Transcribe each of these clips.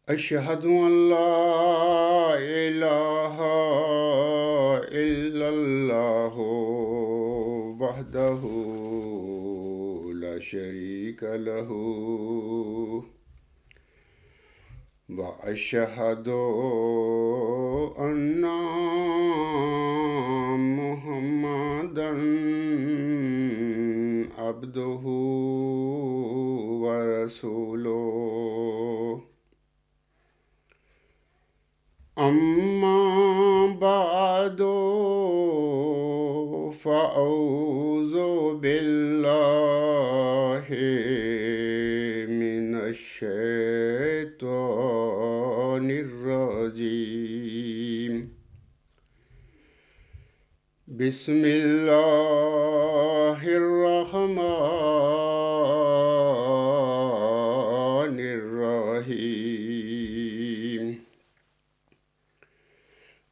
أشهد أن لا إله إلا الله وحده لا شريك له وأشهد أن محمدا عبده ورسوله أما بعد فأعوذ بالله من الشيطان الرجيم بسم الله الرحمن الرحيم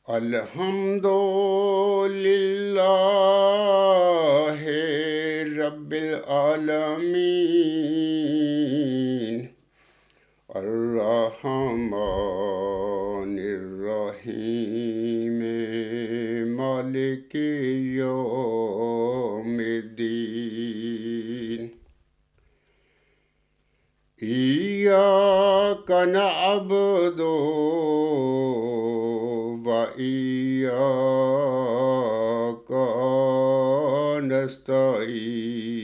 الحمد لله رب العالمين الرحمن الرحيم مالك يوم الدين إياك نعبد وإياك نستعين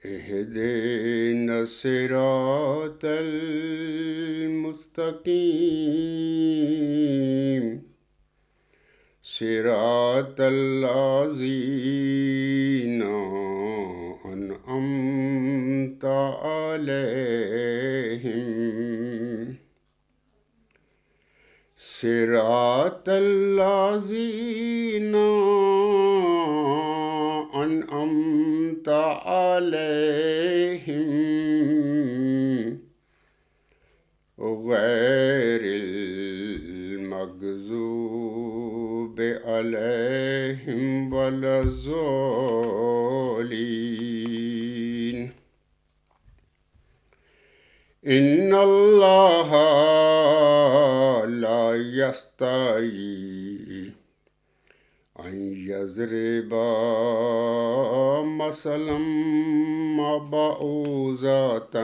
اهدنا الصراط المستقيم صراط الذين أنعمت عليهم صراط الذين أنعمت عليهم غير المغضوب عليهم ولا الضالين إن الله لا يستحيي أن يضرب مثلا ما بعوضة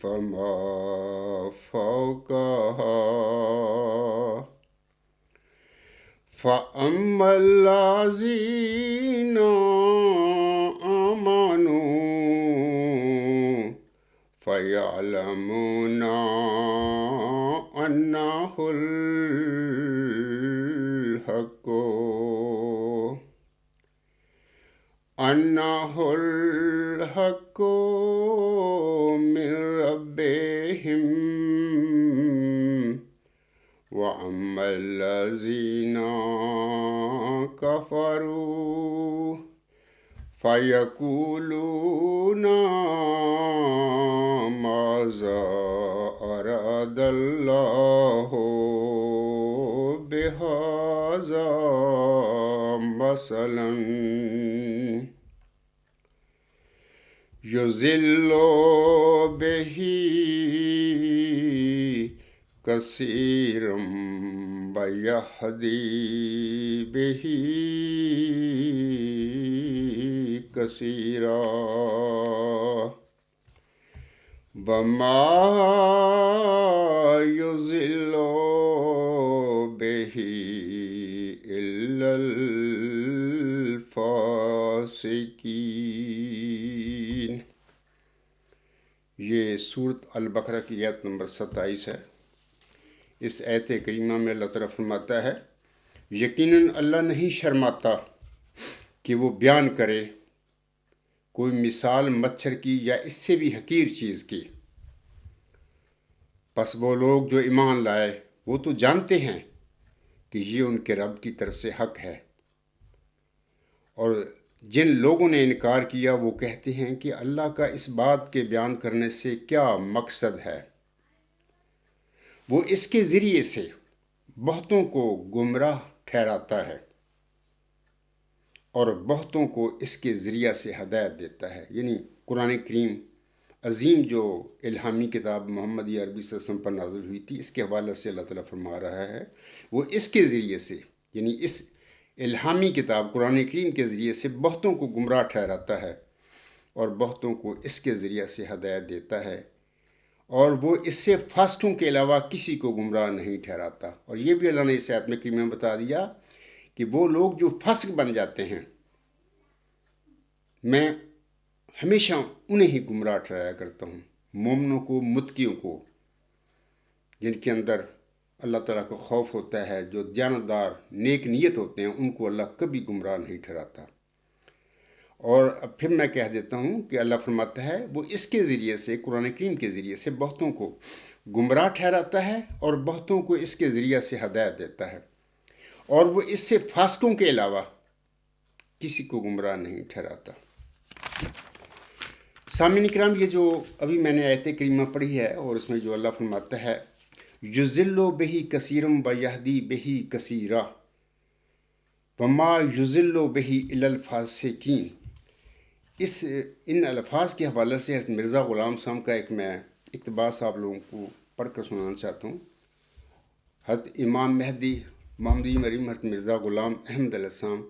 فما فوقها فأما الذين آمنوا فيعلمون أنه الحق من ربهم وأما الذين كفروا فيقولون ماذا أراد الله بهذا مثلا يضل به كثيرا ويهدي به كثيرا وما يضل به إلا الفاسقين۔ یہ سورۃ البقرہ کی آیت نمبر 27 ہے۔ اس آیت کریمہ میں اللہ تعالیٰ فرماتا ہے یقیناً اللہ نہیں شرماتا کہ وہ بیان کرے کوئی مثال مچھر کی یا اس سے بھی حقیر چیز کی۔ پس وہ لوگ جو ایمان لائے وہ تو جانتے ہیں کہ یہ ان کے رب کی طرف سے حق ہے، اور جن لوگوں نے انکار کیا وہ کہتے ہیں کہ اللہ کا اس بات کے بیان کرنے سے کیا مقصد ہے۔ وہ اس کے ذریعے سے بہتوں کو گمراہ ٹھہراتا ہے اور بہتوں کو اس کے ذریعہ سے ہدایت دیتا ہے۔ یعنی قرآن کریم عظیم جو الہامی کتاب محمدی عربی صلی اللہ علیہ وسلم پر نازل ہوئی تھی، اس کے حوالے سے اللہ تعالیٰ فرما رہا ہے وہ اس کے ذریعے سے، یعنی اس الہامی کتاب قرآن کریم کے ذریعے سے بہتوں کو گمراہ ٹھہراتا ہے اور بہتوں کو اس کے ذریعے سے ہدایت دیتا ہے، اور وہ اس سے فاسقوں کے علاوہ کسی کو گمراہ نہیں ٹھہراتا۔ اور یہ بھی اللہ نے اس آیت میں کریمہ میں بتا دیا کہ وہ لوگ جو فاسق بن جاتے ہیں، میں ہمیشہ انہیں ہی گمراہ ٹھہرایا کرتا ہوں، مومنوں کو، متقیوں کو، جن کے اندر اللہ تعالیٰ کا خوف ہوتا ہے، جو دیانتدار نیک نیت ہوتے ہیں، ان کو اللہ کبھی گمراہ نہیں ٹھہراتا۔ اور اب پھر میں کہہ دیتا ہوں کہ اللہ فرماتا ہے وہ اس کے ذریعے سے، قرآن کریم کے ذریعے سے بہتوں کو گمراہ ٹھہراتا ہے اور بہتوں کو اس کے ذریعے سے ہدایت دیتا ہے، اور وہ اس سے فاسقوں کے علاوہ کسی کو گمراہ نہیں ٹھہراتا۔ سامعین کرام، یہ جو ابھی میں نے آیت کریمہ پڑھی ہے، اور اس میں جو اللہ فرماتا ہے یُضِلُّ بِهِ کثیرم وَیَہْدِی بِهِ کثیرا وَمَا یُضِلُّ بِهِ إِلَّا الْفَاسِقِینَ، ان الفاظ کے حوالے سے حضرت مرزا غلام صاحب کا ایک میں اقتباس آپ لوگوں کو پڑھ کر سنانا چاہتا ہوں۔ حضرت امام مہدی محمدی مریم حضرت مرزا غلام احمد علیہ السلام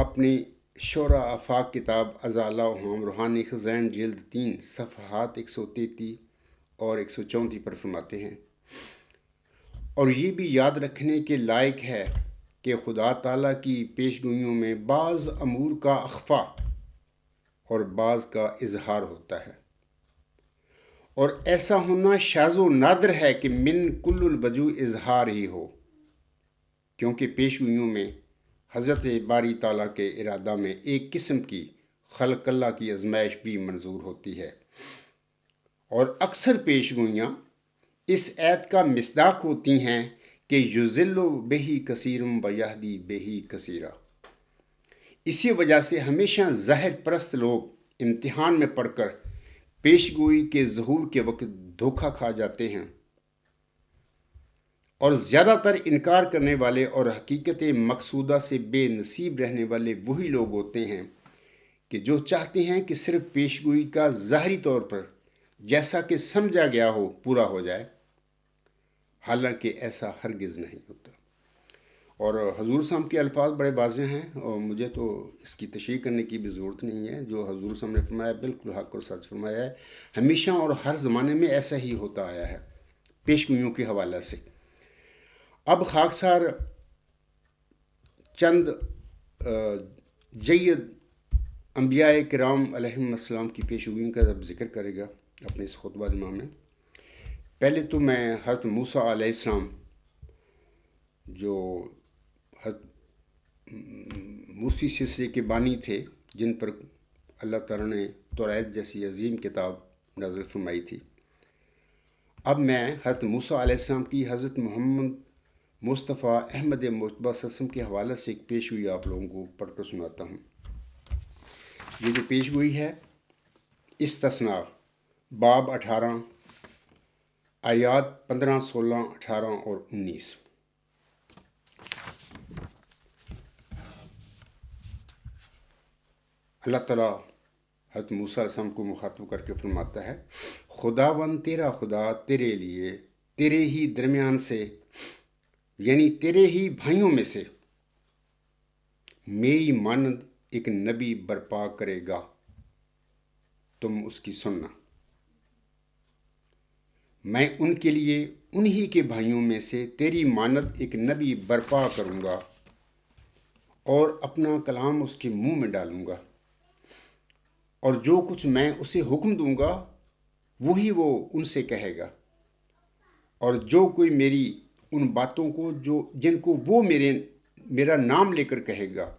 اپنی شعراء آفاق کتاب ازالہ ہم روحانی خزائن جلد 3 صفحات 133 اور 134 پر فرماتے ہیں، اور یہ بھی یاد رکھنے کے لائق ہے کہ خدا تعالیٰ کی پیشگوئیوں میں بعض امور کا اخفا اور بعض کا اظہار ہوتا ہے، اور ایسا ہونا شاذ و نادر ہے کہ من کل الوجوہ اظہار ہی ہو، کیونکہ پیشگوئیوں میں حضرت باری تعالیٰ کے ارادہ میں ایک قسم کی خلق اللہ کی آزمائش بھی منظور ہوتی ہے، اور اکثر پیشگوئیاں اس آیت کا مصداق ہوتی ہیں کہ یُضِلُّ بِهِ کثیرم وَیَہْدِی بِهِ کثیرا۔ اسی وجہ سے ہمیشہ ظاہر پرست لوگ امتحان میں پڑھ کر پیشگوئی کے ظہور کے وقت دھوکہ کھا جاتے ہیں، اور زیادہ تر انکار کرنے والے اور حقیقت مقصودہ سے بے نصیب رہنے والے وہی لوگ ہوتے ہیں کہ جو چاہتے ہیں کہ صرف پیشگوئی کا ظاہری طور پر جیسا کہ سمجھا گیا ہو پورا ہو جائے، حالانکہ ایسا ہرگز نہیں ہوتا۔ اور حضور صاحب کے الفاظ بڑے واضح ہیں، اور مجھے تو اس کی تشریح کرنے کی بھی ضرورت نہیں ہے، جو حضور صاحب نے فرمایا بالکل حق اور سچ فرمایا ہے، ہمیشہ اور ہر زمانے میں ایسا ہی ہوتا آیا ہے پیشگوئیوں کے حوالے سے۔ اب خاکسار چند جید انبیاء کرام علیہم السلام کی پیشگوئیوں کا جب ذکر کرے گا اپنے اس خطبہ جمعہ میں، پہلے تو میں حضرت موسیٰ علیہ السلام، جو حضرت موسی سلسلے کے بانی تھے، جن پر اللہ تعالیٰ نے توریت جیسی عظیم کتاب نازل فرمائی تھی، اب میں حضرت موسیٰ علیہ السلام کی حضرت محمد مصطفیٰ احمد مجتبیٰ صلی اللہ علیہ وسلم کے حوالے سے ایک پیشگوئی آپ لوگوں کو پڑھ کر سناتا ہوں۔ یہ جو پیشگوئی ہے، استثناء باب 18 آیات 15، 16، 18 اور 19۔ اللہ تعالیٰ حضرت موسیٰ علیہ السلام کو مخاطب کر کے فرماتا ہے، خداوند تیرا خدا تیرے لیے تیرے ہی درمیان سے، یعنی تیرے ہی بھائیوں میں سے میری مانند ایک نبی برپا کرے گا، تم اس کی سننا۔ میں ان کے لیے انہی کے بھائیوں میں سے تیری مانند ایک نبی برپا کروں گا، اور اپنا کلام اس کے منہ میں ڈالوں گا، اور جو کچھ میں اسے حکم دوں گا وہی وہ ان سے کہے گا، اور جو کوئی میری ان باتوں کو جن کو وہ میرا نام لے کر کہے گا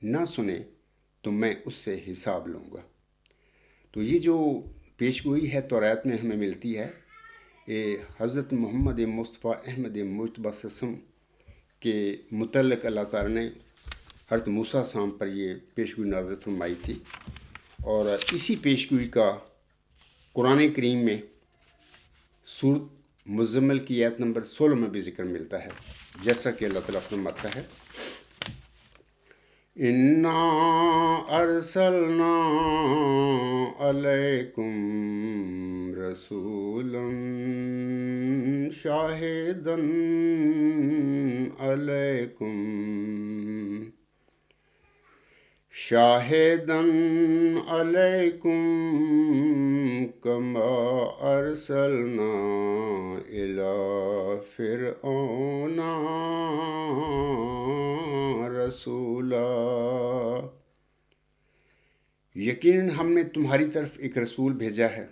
نہ سنے تو میں اس سے حساب لوں گا۔ تو یہ جو پیشگوئی ہے توریت میں ہمیں ملتی ہے، یہ حضرت محمد مصطفیٰ احمد مجتبیٰ صلی اللہ علیہ وسلم کے متعلق اللہ تعالیٰ نے حضرت موسیٰ صاحب پر یہ پیشگوئی نازل فرمائی تھی، اور اسی پیشگوئی کا قرآن کریم میں سورۃ مزمل کی آیت نمبر 16 میں بھی ذکر ملتا ہے، جیسا کہ اللہ تعالیٰ فرماتا ہے، انا ارسلنا علیکم رسولا شاہدا علیکم کما ارسلنا الی فرعون رسولا، یقیناً ہم نے تمہاری طرف ایک رسول بھیجا ہے.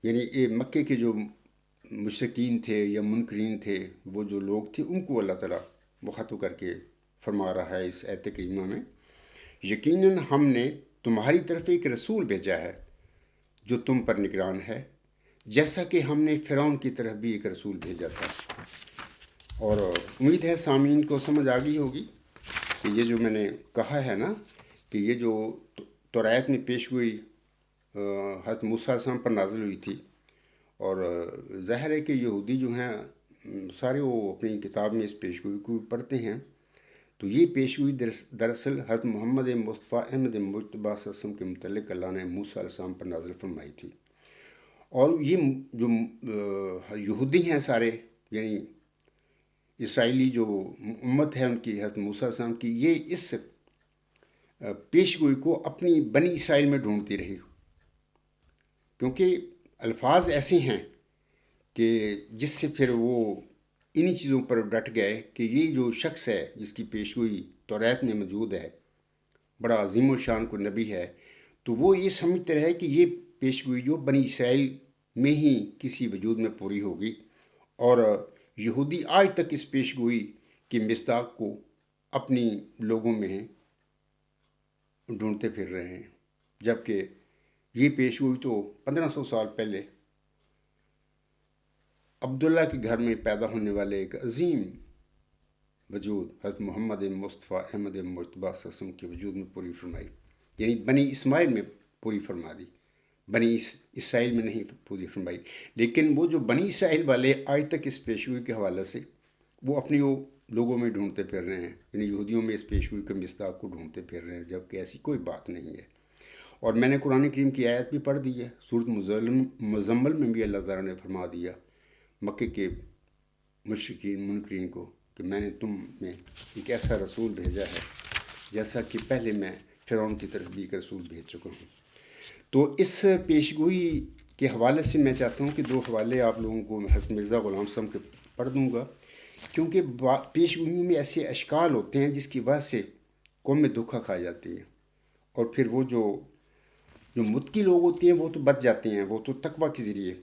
یعنی یہ مکے کے جو مشرکین تھے یا منکرین تھے، وہ جو لوگ تھے، ان کو اللہ تعالیٰ مخاطب کر کے فرما رہا ہے اس آیت کریمہ میں، یقیناً ہم نے تمہاری طرف ایک رسول بھیجا ہے جو تم پر نگران ہے، جیسا کہ ہم نے فرعون کی طرف بھی ایک رسول بھیجا تھا. اور امید ہے سامعین کو سمجھ آ گئی ہوگی کہ یہ جو میں نے کہا ہے نا کہ یہ جو توریت میں پیش گوئی حضرت موسیٰ علیہ السلام پر نازل ہوئی تھی، اور ظاہر ہے کہ یہودی جو ہیں سارے وہ اپنی کتاب میں اس پیشگوئی کو پڑھتے ہیں. تو یہ پیشگوئی دراصل حضرت محمد مصطفیٰ احمد مجتبیٰ صلی اللہ علیہ وسلم کے متعلق اللہ نے موسیٰ علیہ السلام پر نازل فرمائی تھی. اور یہ جو یہودی ہیں سارے، یعنی اسرائیلی جو امت ہے ان کی، حضرت موسیٰ علیہ السلام کی، یہ اس پیشگوئی کو اپنی بنی اسرائیل میں ڈھونڈتی رہی، کیونکہ الفاظ ایسے ہیں کہ جس سے پھر وہ انہی چیزوں پر ڈٹ گئے کہ یہ جو شخص ہے جس کی پیشگوئی توریت میں موجود ہے، بڑا عظیم و شان کو نبی ہے، تو وہ یہ سمجھتے رہے کہ یہ پیشگوئی جو بنی اسرائیل میں ہی کسی وجود میں پوری ہوگی. اور یہودی آج تک اس پیشگوئی کی مصداق کو اپنی لوگوں میں ڈھونڈتے پھر رہے ہیں، جبکہ یہ پیشگوئی تو 1500 سال پہلے عبداللہ کے گھر میں پیدا ہونے والے ایک عظیم وجود حضرت محمد مصطفیٰ احمد مجتبیٰ صلی اللہ علیہ وسلم کے وجود میں پوری فرمائی، یعنی بنی اسماعیل میں پوری فرما دی، بنی اسرائیل میں نہیں پوری فرمائی. لیکن وہ جو بنی اسرائیل والے آج تک اس پیشگوئی کے حوالے سے وہ اپنی وہ لوگوں میں ڈھونڈتے پھر رہے ہیں، یعنی یہودیوں میں اس پیشگوئی کے مصداق کو ڈھونڈتے پھر رہے ہیں، جبکہ ایسی کوئی بات نہیں ہے. اور میں نے قرآن کریم کی آیت بھی پڑھ دی ہے، سورۃ مزمل میں بھی اللہ تعالیٰ نے فرما دیا مکے کے مشرکین منکرین کو کہ میں نے تم میں ایک ایسا رسول بھیجا ہے جیسا کہ پہلے میں فرعون کی طرف بھی ایک رسول بھیج چکا ہوں. تو اس پیشگوئی کے حوالے سے میں چاہتا ہوں کہ 2 حوالے آپ لوگوں کو حضرت مرزا غلام صاحب کے پڑھ دوں گا، کیونکہ پیشگوئیوں میں ایسے اشکال ہوتے ہیں جس کی وجہ سے قوم میں دھوکہ کھا جاتی ہے، اور پھر وہ جو متقی لوگ ہوتے ہیں وہ تو بچ جاتے ہیں، وہ تو تقویٰ کے ذریعے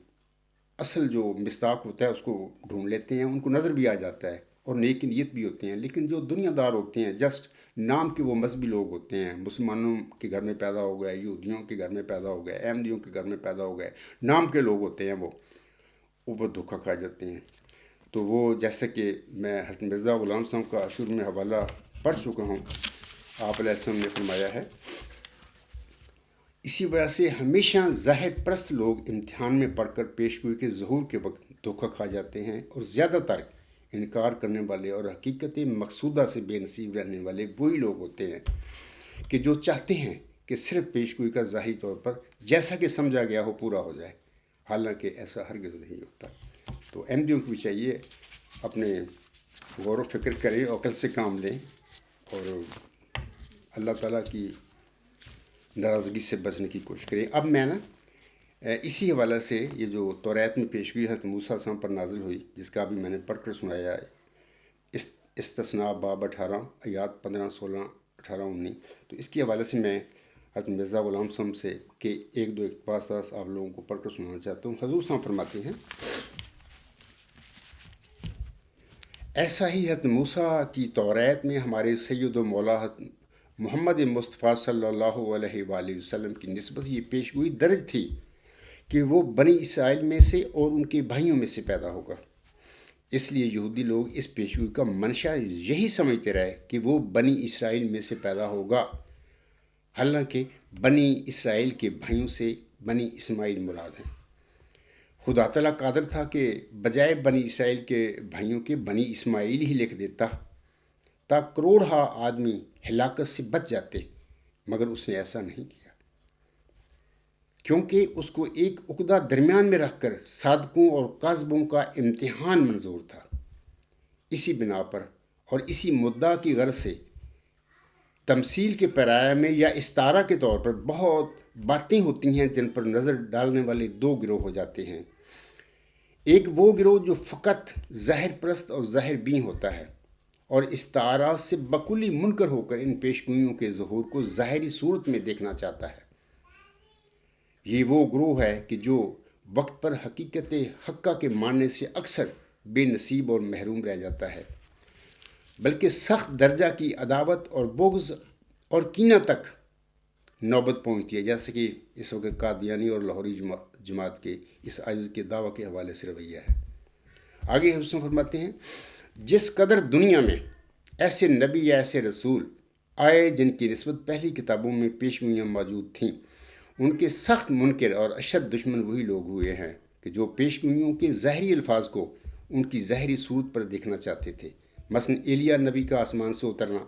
اصل جو مصداق ہوتا ہے اس کو ڈھونڈ لیتے ہیں، ان کو نظر بھی آ جاتا ہے اور نیک نیت بھی ہوتے ہیں. لیکن جو دنیا دار ہوتے ہیں، جسٹ نام کے وہ مذہبی لوگ ہوتے ہیں، مسلمانوں کے گھر میں پیدا ہو گئے، یہودیوں کے گھر میں پیدا ہو گئے، احمدیوں کے گھر میں پیدا ہو گئے، نام کے لوگ ہوتے ہیں، وہ دھوکہ کھا جاتے ہیں. تو وہ جیسے کہ میں حضرت مرزا غلام صاحب کا شروع میں حوالہ پڑھ چکا ہوں، آپ علیہ السلام نے فرمایا ہے، اسی وجہ سے ہمیشہ ظاہر پرست لوگ امتحان میں پڑھ کر پیشگوئی کے ظہور کے وقت دھوکہ کھا جاتے ہیں، اور زیادہ تر انکار کرنے والے اور حقیقت مقصودہ سے بے نصیب رہنے والے وہی لوگ ہوتے ہیں کہ جو چاہتے ہیں کہ صرف پیشگوئی کا ظاہری طور پر جیسا کہ سمجھا گیا ہو پورا ہو جائے، حالانکہ ایسا ہرگز نہیں ہوتا. تو احمدیوں کو بھی چاہیے اپنے غور و فکر کریں، عقل سے کام لیں، اور اللہ تعالیٰ کی ناراضگی سے بچنے کی کوشش کریں. اب میں اسی حوالے سے یہ جو توریت میں پیشگوئی حضرت موسیٰ علیہ السلام پر نازل ہوئی، جس کا ابھی میں نے پڑھ کر سنایا ہے، استثناء باب 18 آیات 15 16 18 19، تو اس کے حوالے سے میں حضرت مرزا غلام صاحب سے کہ 1-2 اقتباس آپ لوگوں کو پڑھ کر سنانا چاہتا ہوں. حضور صاحب فرماتے ہیں، ایسا ہی حضرت موسیٰ کی توریت میں ہمارے سید و مولا محمد مصطفیٰ صلی اللہ علیہ وآلہ وسلم کی نسبت یہ پیشگوئی درج تھی کہ وہ بنی اسرائیل میں سے اور ان کے بھائیوں میں سے پیدا ہوگا. اس لیے یہودی لوگ اس پیشگوئی کا منشا یہی سمجھتے رہے کہ وہ بنی اسرائیل میں سے پیدا ہوگا، حالانکہ بنی اسرائیل کے بھائیوں سے بنی اسماعیل مراد ہیں. خدا تعالیٰ قادر تھا کہ بجائے بنی اسرائیل کے بھائیوں کے بنی اسماعیل ہی لکھ دیتا، تا کروڑہ آدمی ہلاکت سے بچ جاتے، مگر اس نے ایسا نہیں کیا، کیونکہ اس کو ایک عقدہ درمیان میں رکھ کر صادقوں اور کاذبوں کا امتحان منظور تھا۔ اسی بنا پر اور اسی مدعا کی غرض سے تمثیل کے پیرایہ میں یا استعارہ کے طور پر بہت باتیں ہوتی ہیں جن پر نظر ڈالنے والے دو گروہ ہو جاتے ہیں۔ ایک وہ گروہ جو فقط ظاہر پرست اور ظاہر بین ہوتا ہے اور استعارات سے بکلی منکر ہو کر ان پیشگوئیوں کے ظہور کو ظاہری صورت میں دیکھنا چاہتا ہے۔ یہ وہ گروہ ہے کہ جو وقت پر حقیقت حقہ کے ماننے سے اکثر بے نصیب اور محروم رہ جاتا ہے، بلکہ سخت درجہ کی عداوت اور بغض اور کینہ تک نوبت پہنچتی ہے، جیسے کہ اس وقت قادیانی اور لاہوری جماعت کے اس عجز کے دعویٰ کے حوالے سے رویہ ہے۔ آگے حسن فرماتے ہیں، جس قدر دنیا میں ایسے نبی یا ایسے رسول آئے جن کی نسبت پہلی کتابوں میں پیشگوئیاں موجود تھیں، ان کے سخت منکر اور اشد دشمن وہی لوگ ہوئے ہیں کہ جو پیشگوئیوں کے ظاہری الفاظ کو ان کی ظاہری صورت پر دیکھنا چاہتے تھے۔ مثلا ایلیا نبی کا آسمان سے اترنا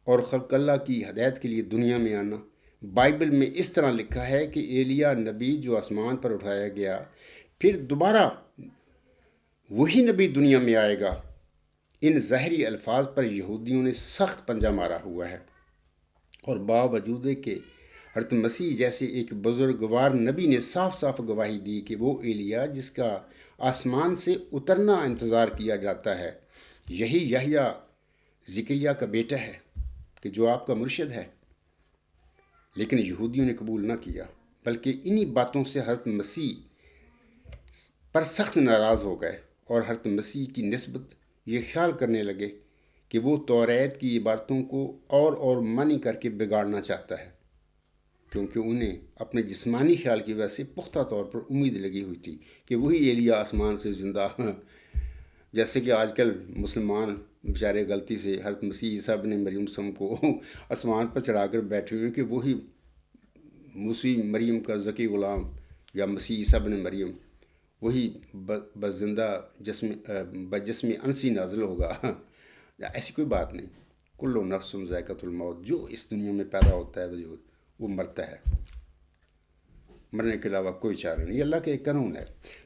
اور خلق اللہ کی ہدایت کے لیے دنیا میں آنا۔ بائبل میں اس طرح لکھا ہے کہ ایلیا نبی جو آسمان پر اٹھایا گیا، پھر دوبارہ وہی نبی دنیا میں آئے گا۔ ان ظاہری الفاظ پر یہودیوں نے سخت پنجہ مارا ہوا ہے، اور باوجود کہ حضرت مسیح جیسے ایک بزرگوار نبی نے صاف صاف گواہی دی کہ وہ ایلیا جس کا آسمان سے اترنا انتظار کیا جاتا ہے، یہی یحییٰ زکریا کا بیٹا ہے کہ جو آپ کا مرشد ہے، لیکن یہودیوں نے قبول نہ کیا، بلکہ انہی باتوں سے حضرت مسیح پر سخت ناراض ہو گئے اور حضرت مسیح کی نسبت یہ خیال کرنے لگے کہ وہ توریت کی عبارتوں کو اور معنی کر کے بگاڑنا چاہتا ہے، کیونکہ انہیں اپنے جسمانی خیال کی وجہ سے پختہ طور پر امید لگی ہوئی تھی کہ وہی ایلیا آسمان سے زندہ، جیسے کہ آج کل مسلمان بیچارے غلطی سے حضرت مسیح عیسیٰ ابن مریم سم کو آسمان پر چڑھا کر بیٹھے ہوئے کہ وہی مسیح مریم کا ذکی غلام یا مسیح عیسیٰ ابن مریم وہی بزندہ بجسم انسی نازل ہوگا۔ ایسی کوئی بات نہیں۔ کل نفس ذائقۃ الموت، جو اس دنیا میں پیدا ہوتا ہے وجود وہ مرتا ہے، مرنے کے علاوہ کوئی چارہ نہیں، اللہ کا ایک قانون ہے۔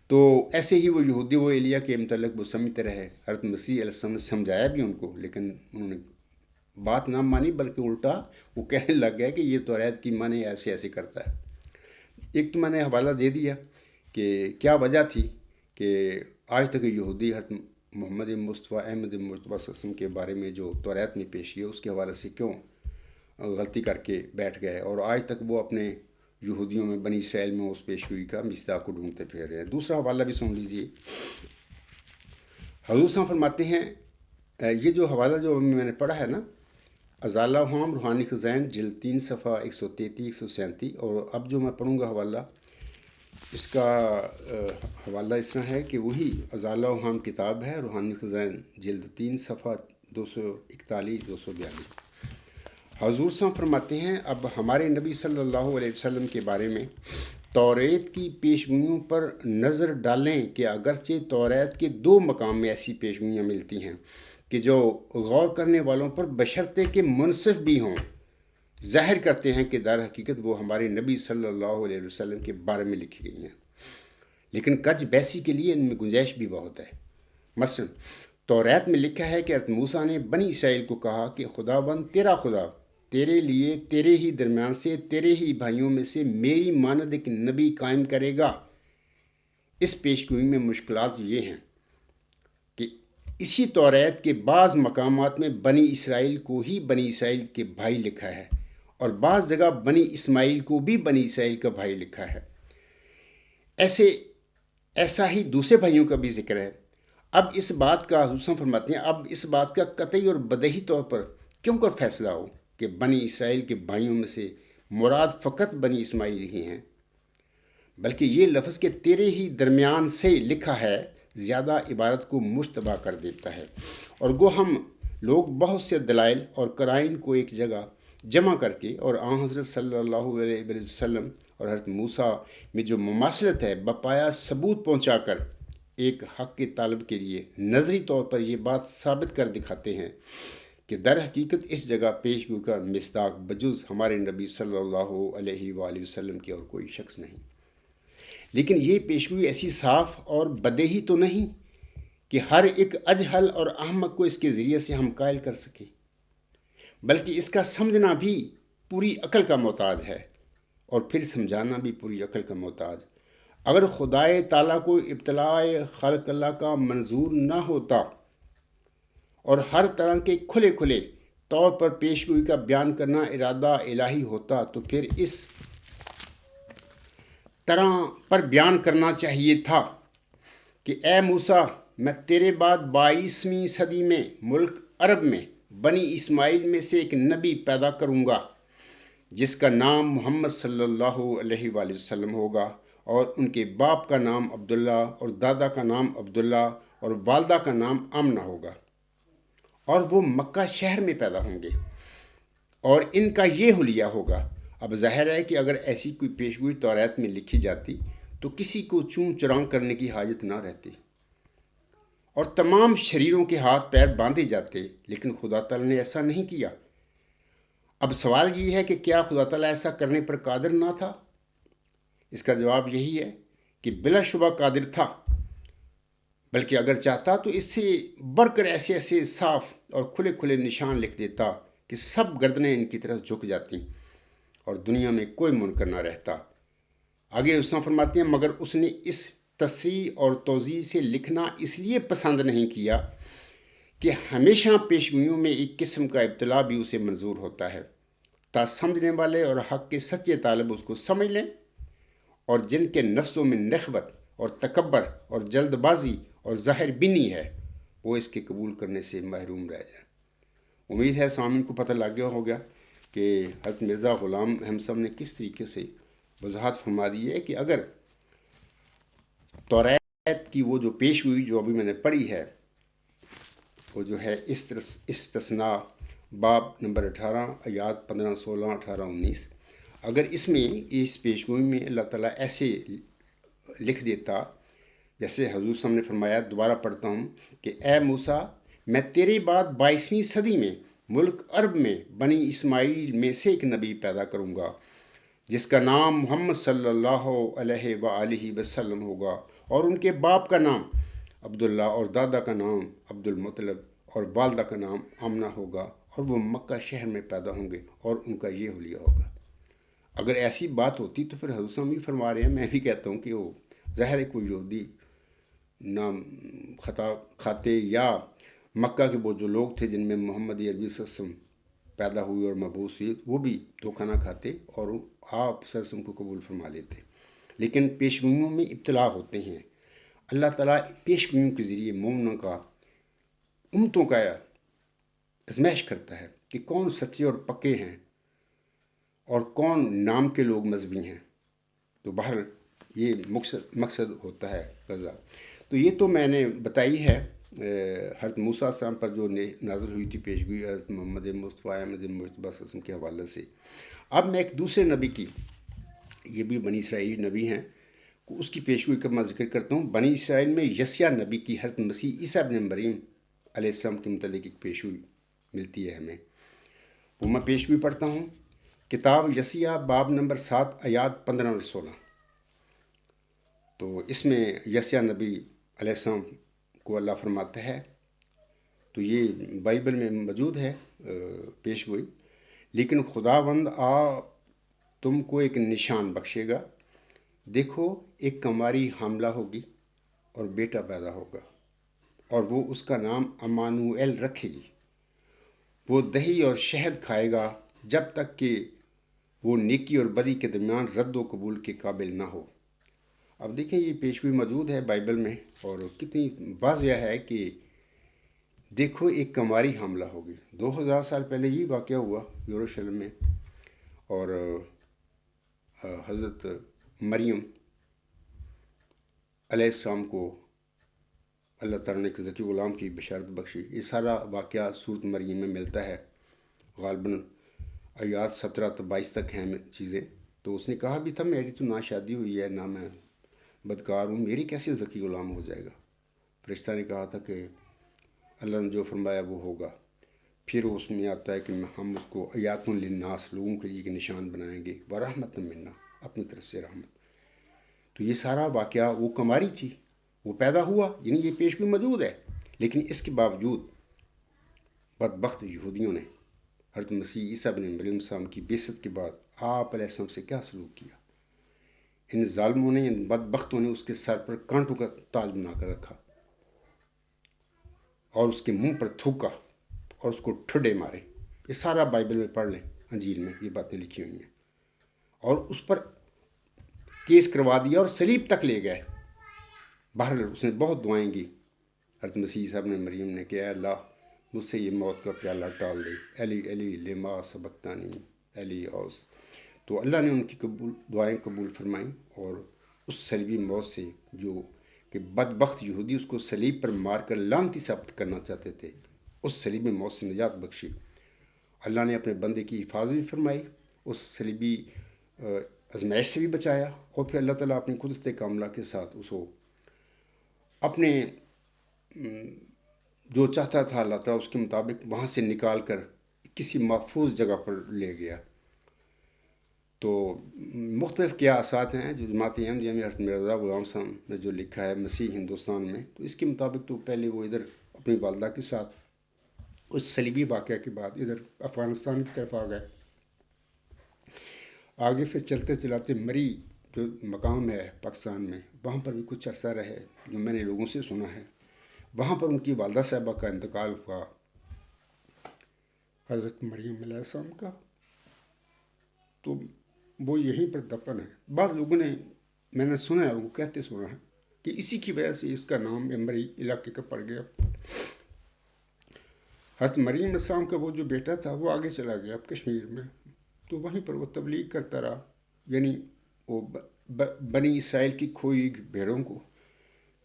تو ایسے ہی وہ یہودی وہ ایلیا کے متعلق وہ سمجھتے رہے۔ حضرت مسیح علیہ السلام نے سمجھایا بھی ان کو، لیکن انہوں نے بات نہ مانی، بلکہ الٹا وہ کہنے لگ گئے کہ یہ توریت کی معنی ایسے ایسے کرتا ہے۔ ایک تو میں نے حوالہ دے دیا کہ کیا وجہ تھی کہ آج تک یہودی حضرت محمد مصطفیٰ احمد مصطفیٰ صلی اللہ علیہ وسلم کے بارے میں جو توریت میں پیش کیا اس کے حوالے سے کیوں غلطی کر کے بیٹھ گئے، اور آج تک وہ اپنے یہودیوں میں بنی اسرائیل میں اس پیشگوئی کا مصداق کو ڈھونڈتے پھر رہے ہیں۔ دوسرا حوالہ بھی سن لیجیے۔ حضور صاحب فرماتے ہیں، یہ جو حوالہ جو میں نے پڑھا ہے نا، ازالہ ہم روحانی خزائن جلد 3 صفحہ 133 137، اور اب جو میں پڑھوں گا حوالہ، اس کا حوالہ اس طرح ہے کہ وہی ازالہ ہم کتاب ہے، روحانی خزائن جلد 3 صفحہ 241 242۔ حضور صاحب فرماتے ہیں، اب ہمارے نبی صلی اللہ علیہ وسلم کے بارے میں توریت کی پیشگوئیوں پر نظر ڈالیں کہ اگرچہ توریت کے 2 مقام میں ایسی پیشگوئیاں ملتی ہیں کہ جو غور کرنے والوں پر بشرطے کے منصف بھی ہوں ظاہر کرتے ہیں کہ در حقیقت وہ ہمارے نبی صلی اللہ علیہ وسلم کے بارے میں لکھی گئی ہیں، لیکن کج بیسی کے لیے ان میں گنجائش بھی بہت ہے۔ مثلا توریت میں لکھا ہے کہ حضرت موسیٰ نے بنی اسرائیل کو کہا کہ خداوند تیرا خدا تیرے لیے تیرے ہی درمیان سے تیرے ہی بھائیوں میں سے میری مانند ایک نبی قائم کرے گا۔ اس پیشگوئی میں مشکلات یہ ہیں کہ اسی توریت کے بعض مقامات میں بنی اسرائیل کو ہی بنی اسرائیل کے بھائی لکھا ہے، اور بعض جگہ بنی اسماعیل کو بھی بنی اسرائیل کا بھائی لکھا ہے۔ ایسا ہی دوسرے بھائیوں کا بھی ذکر ہے۔ اب اس بات کا حضور فرماتے ہیں، اب اس بات کا قطعی اور بدیہی طور پر کیوں کر فیصلہ ہو کہ بنی اسرائیل کے بھائیوں میں سے مراد فقط بنی اسماعیل ہی ہیں، بلکہ یہ لفظ کہ تیرے ہی درمیان سے لکھا ہے زیادہ عبارت کو مشتبہ کر دیتا ہے، اور گو ہم لوگ بہت سے دلائل اور قرائن کو ایک جگہ جمع کر کے اور آن حضرت صلی اللہ علیہ وسلم اور حضرت موسیٰ میں جو مماثلت ہے بپایا ثبوت پہنچا کر ایک حق کے طالب کے لیے نظری طور پر یہ بات ثابت کر دکھاتے ہیں کہ در حقیقت اس جگہ پیشگوئی کا مصداق بجز ہمارے نبی صلی اللہ علیہ وآلہ وسلم کی اور کوئی شخص نہیں۔ لیکن یہ پیشگوئی ایسی صاف اور بدیہی تو نہیں کہ ہر ایک اجہل اور احمق کو اس کے ذریعے سے ہم قائل کر سکیں، بلکہ اس کا سمجھنا بھی پوری عقل کا محتاج ہے، اور پھر سمجھانا بھی پوری عقل کا محتاج۔ اگر خدائے تعالیٰ کو ابتلاء خلق اللہ کا منظور نہ ہوتا اور ہر طرح کے کھلے کھلے طور پر پیشگوئی کا بیان کرنا ارادہ الہی ہوتا تو پھر اس طرح پر بیان کرنا چاہیے تھا کہ اے موسیٰ، میں تیرے بعد 22ویں صدی میں ملک عرب میں بنی اسماعیل میں سے ایک نبی پیدا کروں گا جس کا نام محمد صلی اللہ علیہ وآلہ وسلم ہوگا، اور ان کے باپ کا نام عبداللہ اور دادا کا نام عبداللہ اور والدہ کا نام آمنہ ہوگا، اور وہ مکہ شہر میں پیدا ہوں گے، اور ان کا یہ حلیہ ہوگا۔ اب ظاہر ہے کہ اگر ایسی کوئی پیشگوئی توریت میں لکھی جاتی تو کسی کو چون چران کرنے کی حاجت نہ رہتی اور تمام شریروں کے ہاتھ پیر باندھے جاتے، لیکن خدا تعالیٰ نے ایسا نہیں کیا۔ اب سوال یہ ہے کہ کیا خدا تعالیٰ ایسا کرنے پر قادر نہ تھا؟ اس کا جواب یہی ہے کہ بلا شبہ قادر تھا، بلکہ اگر چاہتا تو اس سے بڑھ کر ایسے ایسے صاف اور کھلے کھلے نشان لکھ دیتا کہ سب گردنیں ان کی طرف جھک جاتی اور دنیا میں کوئی منکر نہ رہتا۔ آگے رسول فرماتے ہیں مگر اس نے اس تصریح اور توضیح سے لکھنا اس لیے پسند نہیں کیا کہ ہمیشہ پیشگوئیوں میں ایک قسم کا ابتلاء بھی اسے منظور ہوتا ہے، تا سمجھنے والے اور حق کے سچے طالب اس کو سمجھ لیں، اور جن کے نفسوں میں نخوت اور تکبر اور جلد بازی اور ظاہر بینی ہے وہ اس کے قبول کرنے سے محروم رہ جائیں۔ امید ہے سامعین کو پتہ لگ گیا ہوگا کہ حضرت مرزا غلام احمد صاحب نے کس طریقے سے وضاحت فرما دی ہے کہ اگر توریت کی وہ جو پیشگوئی جو ابھی میں نے پڑھی ہے وہ جو ہے استثناء باب نمبر 18 آیات 15 16 18 19، اگر اس میں اس پیشگوئی میں اللہ تعالیٰ ایسے لکھ دیتا جیسے حضور صلی اللہ علیہ وسلم نے فرمایا، دوبارہ پڑھتا ہوں کہ اے موسیٰ، میں تیرے بعد 22ویں صدی میں ملک عرب میں بنی اسماعیل میں سے ایک نبی پیدا کروں گا جس کا نام محمد صلی اللہ علیہ وآلہ وسلم ہوگا، اور ان کے باپ کا نام عبداللہ اور دادا کا نام عبد المطلب اور والدہ کا نام آمنہ ہوگا، اور وہ مکہ شہر میں پیدا ہوں گے، اور ان کا یہ حلیہ ہوگا۔ اگر ایسی بات ہوتی تو پھر حضرت صلی اللہ علیہ وسلم بھی فرما رہے ہیں، میں بھی کہتا ہوں کہ وہ ظاہر ہے کوئی یہودی نہ خطا کھاتے، یا مکہ کے وہ جو لوگ تھے جن میں محمد عربی صلی اللہ علیہ وسلم پیدا ہوئے اور مبعوث ہوئے، وہ بھی دھوکہ نہ کھاتے اور آپ صلی اللہ علیہ وسلم کو قبول فرما لیتے۔ لیکن پیشگوئیوں میں ابتلاء ہوتے ہیں۔ اللہ تعالیٰ پیشگوئیوں کے ذریعے مومنوں کا، امتوں کا آزمائش کرتا ہے کہ کون سچے اور پکے ہیں اور کون نام کے لوگ مذہبی ہیں۔ تو بہر یہ مقصد ہوتا ہے غزہ۔ تو یہ تو میں نے بتائی ہے حضرت موسیٰ السلام پر جو نازل ہوئی تھی پیشگوئی حضرت محمد مصطفیٰ احمد مجتبیٰ صلی اللہ علیہ وسلم کے حوالے سے۔ اب میں ایک دوسرے نبی کی، یہ بھی بنی اسرائیلی نبی ہیں، اس کی پیشگوئی کا میں ذکر کرتا ہوں۔ بنی اسرائیل میں یسیع نبی کی حضرت مسیح عیسیٰ ابن مریم علیہ السلام کے متعلق ایک پیشگوئی ملتی ہے ہمیں، وہ میں پیشگوئی پڑھتا ہوں۔ کتاب یسیع باب نمبر 7 آیات 15 اور 16۔ تو اس میں یسیع نبی علیہ السلام کو اللہ فرماتا ہے، تو یہ بائبل میں موجود ہے پیشگوئی، لیکن خداوند تم کو ایک نشان بخشے گا، دیکھو ایک کنواری حاملہ ہوگی اور بیٹا پیدا ہوگا، اور وہ اس کا نام امانوئیل رکھے گی۔ وہ دہی اور شہد کھائے گا جب تک کہ وہ نیکی اور بدی کے درمیان رد و قبول کے قابل نہ ہو۔ اب دیکھیں یہ پیشگوئی موجود ہے بائبل میں، اور کتنی واضح ہے کہ دیکھو ایک کنواری حاملہ ہوگی۔ 2000 سال پہلے یہ واقعہ ہوا یروشلم میں، اور حضرت مریم علیہ السلام کو اللہ تعالیٰ نے ایک ذکی غلام کی بشارت بخشی۔ یہ سارا واقعہ سورۃ مریم میں ملتا ہے، غالباً آیات 17 تا 22 تک ہیں چیزیں۔ تو اس نے کہا بھی تھا میری تو نہ شادی ہوئی ہے، نہ میں بدکار ہوں، میری کیسے ذکی غلام ہو جائے گا؟ فرشتہ نے کہا تھا کہ اللہ نے جو فرمایا وہ ہوگا۔ پھر اس میں آتا ہے کہ ہم اس کو آیات للناس، لوگوں کے لیے ایک نشان بنائیں گے، ورحمت منا، اپنی طرف سے رحمت۔ تو یہ سارا واقعہ، وہ کماری تھی، وہ پیدا ہوا، یعنی یہ پیشگوئی موجود ہے، لیکن اس کے باوجود بدبخت یہودیوں نے حضرت مسیح عیسیٰ بن مریم السلام کی بعثت کے بعد آپ علیہ السلام سے کیا سلوک کیا؟ ان ظالموں نے، ان بدبختوں نے اس کے سر پر کانٹوں کا تاج بنا کر رکھا اور اس کے منہ پر تھوکا اور اس کو ٹھڈے مارے۔ یہ سارا بائبل میں پڑھ لیں، انجیل میں یہ باتیں لکھی ہوئی ہیں، اور اس پر کیس کروا دیا اور صلیب تک لے گئے۔ بہرحال اس نے بہت دعائیں کی حضرت مسیح صاحب نے مریم نے کہ اے اللہ مجھ سے یہ موت کا پیالہ ٹال دے، علی علی لما سبقتانی علی اوس۔ تو اللہ نے ان کی دعائیں قبول فرمائیں، اور اس صلیبی موت سے، جو کہ بدبخت یہودی اس کو صلیب پر مار کر لعنتی ثابت کرنا چاہتے تھے، اس صلیبی موت سے نجات بخشی۔ اللہ نے اپنے بندے کی حفاظت بھی فرمائی، اس صلیبی آزمائش سے بھی بچایا، اور پھر اللہ تعالیٰ اپنی قدرت کاملہ کے ساتھ اس کو اپنے جو چاہتا تھا اللہ تعالیٰ اس کے مطابق وہاں سے نکال کر کسی محفوظ جگہ پر لے گیا۔ تو مختلف قیاسات ہیں جو جماعت احمدیہ میں حضرت مرزا غلام صاحب نے جو لکھا ہے مسیح ہندوستان میں، تو اس کے مطابق تو پہلے وہ ادھر اپنی والدہ کے ساتھ اس صلیبی واقعہ کے بعد ادھر افغانستان کی طرف آ گئے۔ آگے پھر چلتے چلاتے مری جو مقام ہے پاکستان میں، وہاں پر بھی کچھ عرصہ رہے، جو میں نے لوگوں سے سنا ہے۔ وہاں پر ان کی والدہ صاحبہ کا انتقال ہوا، حضرت مریم علیہ السلام کا، تو وہ یہیں پر دفن ہے۔ بعض لوگوں نے، میں نے سنا ہے، وہ کہتے سنا ہے کہ اسی کی وجہ سے اس کا نام مری علاقے کا پڑ گیا۔ حضرت مریم علیہ السلام کا وہ جو بیٹا تھا وہ آگے چلا گیا اب کشمیر میں، تو وہیں پر وہ تبلیغ کرتا رہا، یعنی وہ بنی اسرائیل کی کھوئی بھیڑوں کو۔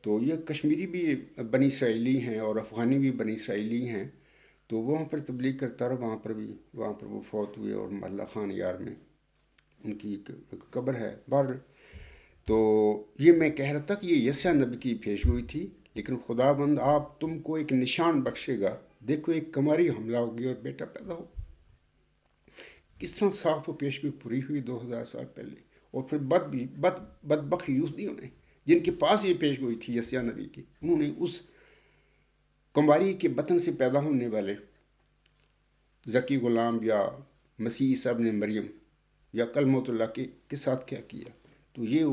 تو یہ کشمیری بھی بنی اسرائیلی ہیں اور افغانی بھی بنی اسرائیلی ہیں، تو وہاں پر تبلیغ کرتا رہا۔ وہاں پر وہ فوت ہوئے، اور محلہ خان یار میں ان کی ایک قبر ہے۔ تو یہ میں کہہ رہا تھا کہ یہ یسیع نبی کی پیش گوئی تھی، لیکن خدا بند آپ تم کو ایک نشان بخشے گا۔ دیکھو ایک کماری حملہ ہوگی اور بیٹا پیدا ہو، کس طرح صاف و پیش گوئی پوری ہوئی 2000 سال پہلے۔ اور پھر بدبخت یہودیوں نے، جن کے پاس یہ پیش گوئی تھی یسیع نبی کی، انہوں نے اس کماری کے بطن سے پیدا ہونے والے ذکی غلام یا مسیح عیسیٰ ابن مریم یا کلمۃ اللہ کے ساتھ کیا کیا؟ تو یہ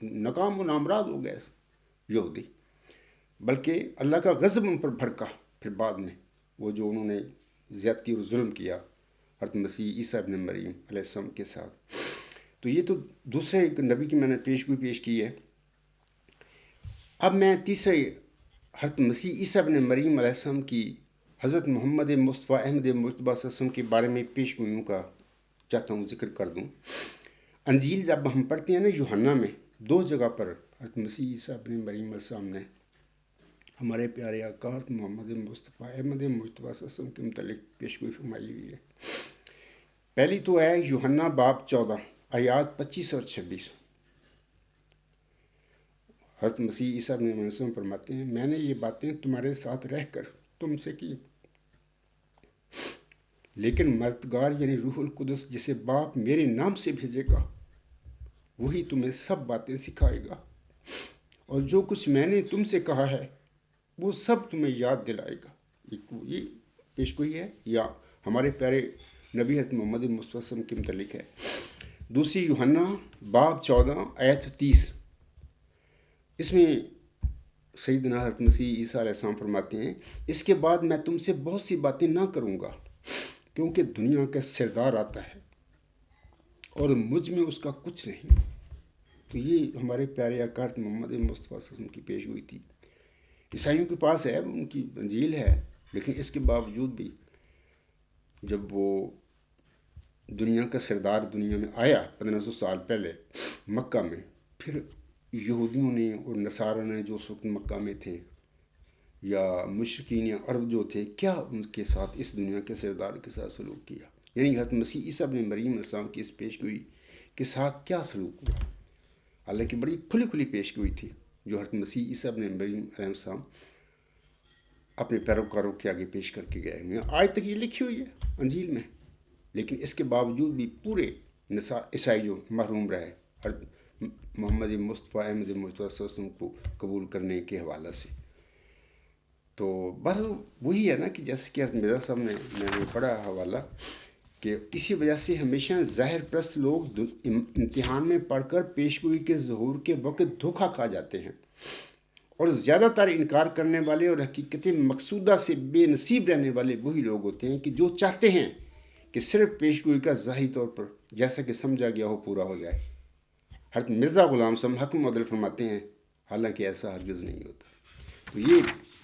ناکام و نامراد ہو گئے یہودی، بلکہ اللہ کا غضب ان پر بھڑکا پھر بعد میں، وہ جو انہوں نے زیادتی اور ظلم کیا حضرت مسیح عیسیٰ ابن مریم علیہ السلام کے ساتھ۔ تو یہ تو دوسرے ایک نبی کی میں نے پیشگوئی پیش کی ہے۔ اب میں تیسرے حضرت مسیح عیسیٰ ابن مریم علیہ السلام کی حضرت محمد مصطفیٰ احمد مجتبیٰ صلی اللہ علیہ وسلم کے بارے میں پیشگوئیوں کا چاہتا ہوں ذکر کر دوں۔ انجیل جب ہم پڑھتے ہیں نا، یوحنا میں 2 جگہ پر حضرت مسیح عیسیٰ ابن مریم علیہ السلام نے ہمارے پیارے آقا حضرت محمد مصطفیٰ احمد مجتبیٰ صلی اللہ علیہ وسلم کے متعلق پیشگوئی فرمائی ہوئی ہے۔ پہلی تو ہے یوحنا باب 14 آیات 25 اور 26۔ حضرت مسیح عیسیٰ ابن مریم وسلم فرماتے ہیں، میں نے یہ باتیں تمہارے ساتھ رہ کر تم سے کی، لیکن مددگار یعنی روح القدس جسے باپ میرے نام سے بھیجے گا، وہی تمہیں سب باتیں سکھائے گا، اور جو کچھ میں نے تم سے کہا ہے وہ سب تمہیں یاد دلائے گا۔ یہ پیشگوئی ہے یا ہمارے پیارے نبی حضرت محمد مصطفیٰ صلی اللہ علیہ وسلم کے متعلق ہے۔ دوسری یوحنا باب 14 آیت 30، اس میں سیدنا حضرت مسیح عیسیٰ علیہ السلام فرماتے ہیں، اس کے بعد میں تم سے بہت سی باتیں نہ کروں گا، کیونکہ دنیا کا سردار آتا ہے اور مجھ میں اس کا کچھ نہیں۔ تو یہ ہمارے پیارے آقا حضرت محمد مصطفیٰ صلی اللہ علیہ وسلم کی پیشگوئی تھی۔ عیسائیوں کے پاس ہے، ان کی انجیل ہے، لیکن اس کے باوجود بھی جب وہ دنیا کا سردار دنیا میں آیا 1500 سال پہلے مکہ میں، پھر یہودیوں نے اور نصارہ نے جو اس وقت مکہ میں تھے یا مشرکین یا عرب جو تھے، کیا ان کے ساتھ اس دنیا کے سردار کے ساتھ سلوک کیا؟ یعنی حضرت مسیح عیسیٰ ابن مریم علیہ السلام کی اس پیشگوئی کے ساتھ کیا سلوک ہوا؟ حالانکہ بڑی کھلی کھلی پیش گوئی تھی جو حضرت مسیح عیسیٰ ابن مریم علیہ السلام اپنے پیروکاروں کے آگے پیش کر کے گئے ہیں. آج تک یہ لکھی ہوئی ہے انجیل میں، لیکن اس کے باوجود بھی پورے عیسائی جو محروم رہے محمد مصطفیٰ احمد مصطفیٰ صلی اللہ علیہ وسلم کو قبول کرنے کے حوالہ سے. تو بس وہی ہے نا کہ جیسے کہ حضرت مرزا صاحب میں نے پڑھا حوالہ کہ اسی وجہ سے ہمیشہ ظاہر پرست لوگ امتحان میں پڑھ کر پیشگوئی کے ظہور کے وقت دھوکہ کھا جاتے ہیں، اور زیادہ تر انکار کرنے والے اور حقیقت مقصودہ سے بے نصیب رہنے والے وہی لوگ ہوتے ہیں کہ جو چاہتے ہیں کہ صرف پیشگوئی کا ظاہری طور پر جیسا کہ سمجھا گیا ہو پورا ہو جائے. حضرت مرزا غلام صاحب حکم معدل فرماتے ہیں حالانکہ ایسا ہرگز نہیں ہوتا. تو یہ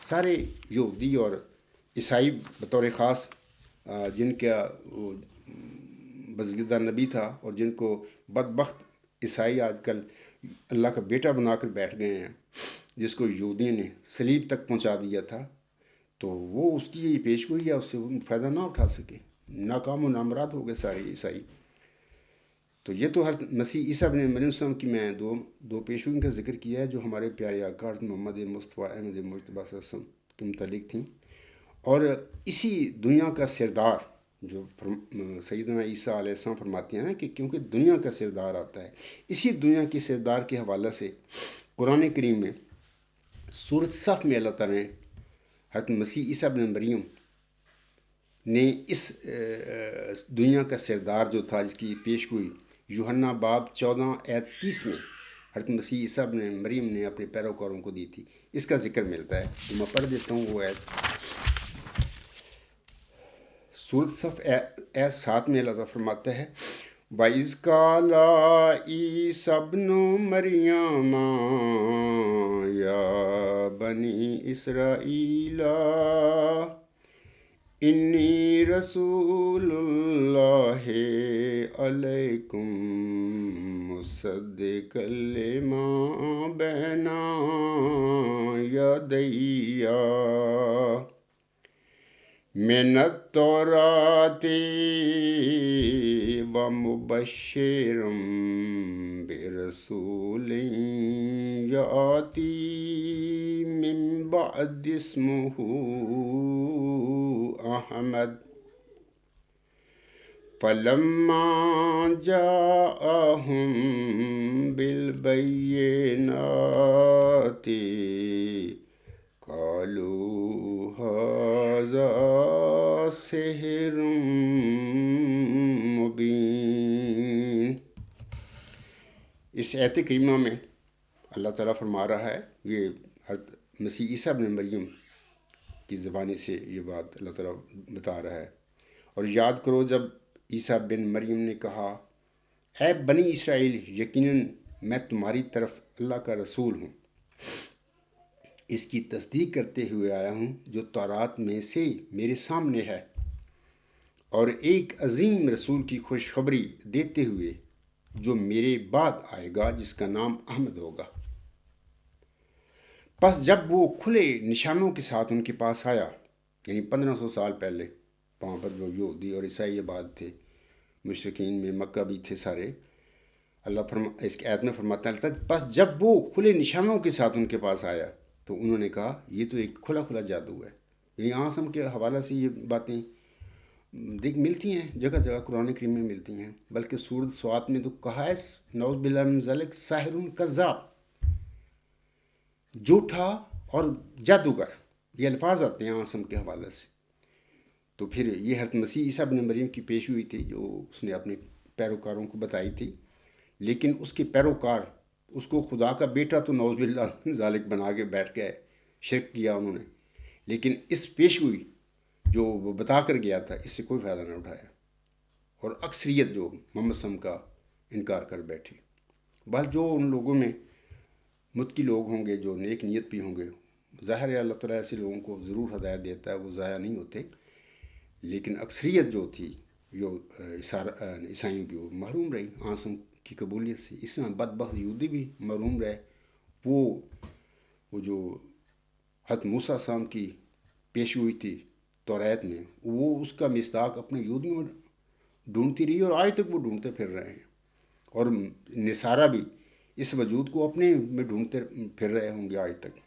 سارے یہودی اور عیسائی بطور خاص جن کا بزگدہ نبی تھا اور جن کو بدبخت عیسائی آج کل اللہ کا بیٹا بنا کر بیٹھ گئے ہیں، جس کو یہودیوں نے صلیب تک پہنچا دیا تھا، تو وہ اس کی یہ پیش گوئی ہے، اس سے وہ فائدہ نہ اٹھا سکے، ناکام و نامراد ہو گئے سارے عیسائی. تو یہ تو حضرت مسیح عیسیٰ ابن مریم السلام کی میں دو پیشگوئیوں کا ذکر کیا ہے جو ہمارے پیارے آقا حضرت محمد مصطفیٰ احمد مجتبیٰ صلی اللہ علیہ وسلم کے متعلق تھیں. اور اسی دنیا کا سردار جو سیدنا عیسیٰ علیہ السلام فرماتے ہیں کہ کیونکہ دنیا کا سردار آتا ہے، اسی دنیا کے سردار کے حوالے سے قرآن کریم میں سورۃ صف میں اللہ تعالیٰ نے حضرت مسیح عیسیٰ ابن مریم نے اس دنیا کا سردار جو تھا جس کی پیش گوئی یوحنا باب 14 آیت 30 میں حضرت مسیح عیسیٰ ابن مریم نے اپنے پیروکاروں کو دی تھی، اس کا ذکر ملتا ہے. تو میں پڑھ دیتا ہوں وہ آیت. سورۃ صف آیت 7 میں اللہ تعالیٰ فرماتا ہے وَإِذْ قَالَ عِيسَى ابْنُ مَرْيَمَ يَا بَنِي إِسْرَائِيلَ إِنِّي رَسُولُ اللَّهِ عَلَيْكُمْ مُصَدِّقًا لِمَا بَيْنَ يَدَيَّ مِنَ التَّوْرَاةِ وَمُبَشِّرًا بِرَسُولٍ يَأْتِي مِن بَعْدِ اسْمُهُ أَحْمَدُ فَلَمَّا جَاءَهُم بِالْبَيِّنَاتِ قَالُوا هَذَا سِحْرٌ مُبِينٌ. اس آیت کریمہ میں اللہ تعالیٰ فرما رہا ہے، یہ حضرت مسیح عیسیٰ ابن مریم کی زبانی سے یہ بات اللہ تعالیٰ بتا رہا ہے. اور یاد کرو جب عیسیٰ بن مریم نے کہا اے بنی اسرائیل یقیناً میں تمہاری طرف اللہ کا رسول ہوں، اس کی تصدیق کرتے ہوئے آیا ہوں جو تورات میں سے میرے سامنے ہے، اور ایک عظیم رسول کی خوشخبری دیتے ہوئے جو میرے بعد آئے گا جس کا نام احمد ہوگا. پس جب وہ کھلے نشانوں کے ساتھ ان کے پاس آیا، یعنی 1500 سال پہلے وہاں پر جو یہودی اور عیسائی آباد تھے، مشرکین میں مکہ بھی تھے سارے، اللہ اس کے آیت میں فرماتا ہے پس جب وہ کھلے نشانوں کے ساتھ ان کے پاس آیا تو انہوں نے کہا یہ تو ایک کھلا کھلا جادو ہے. یعنی آسم کے حوالہ سے یہ باتیں ملتی ہیں، جگہ جگہ قرآن کریم میں ملتی ہیں، بلکہ سورۃ سوات میں تو کہا ہے نعوذ باللہ من ذالک ساحر کذاب، جھوٹا اور جادوگر، یہ الفاظ آتے ہیں آسم کے حوالے سے. تو پھر یہ حضرت مسیح عیسیٰ ابن مریم کی پیش ہوئی تھی جو اس نے اپنے پیروکاروں کو بتائی تھی، لیکن اس کے پیروکار اس کو خدا کا بیٹا تو نعوذ باللہ من ذالک بنا کے بیٹھ گئے، شرک کیا انہوں نے، لیکن اس پیش ہوئی جو وہ بتا کر گیا تھا اس سے کوئی فائدہ نہ اٹھایا، اور اکثریت جو محمد صلی اللہ علیہ وسلم کا انکار کر بیٹھی. بہر جو ان لوگوں میں متقی لوگ ہوں گے جو نیک نیت بھی ہوں گے، ظاہر ہے اللہ تعالیٰ ایسے لوگوں کو ضرور ہدایت دیتا ہے، وہ ضائع نہیں ہوتے، لیکن اکثریت جو تھی جو عیسائیوں کی وہ محروم رہی آسم کی قبولیت سے. اس میں بدبخت یہودی بھی محروم رہے. وہ جو حضرت موسیٰ السلام کی پیش ہوئی تھی تورات میں، وہ اس کا مصداق اپنے یہودیوں میں ڈھونڈتی رہی اور آج تک وہ ڈھونڈتے پھر رہے ہیں. اور نصارہ بھی اس وجود کو اپنے میں ڈھونڈتے پھر رہے ہوں گے آج تک۔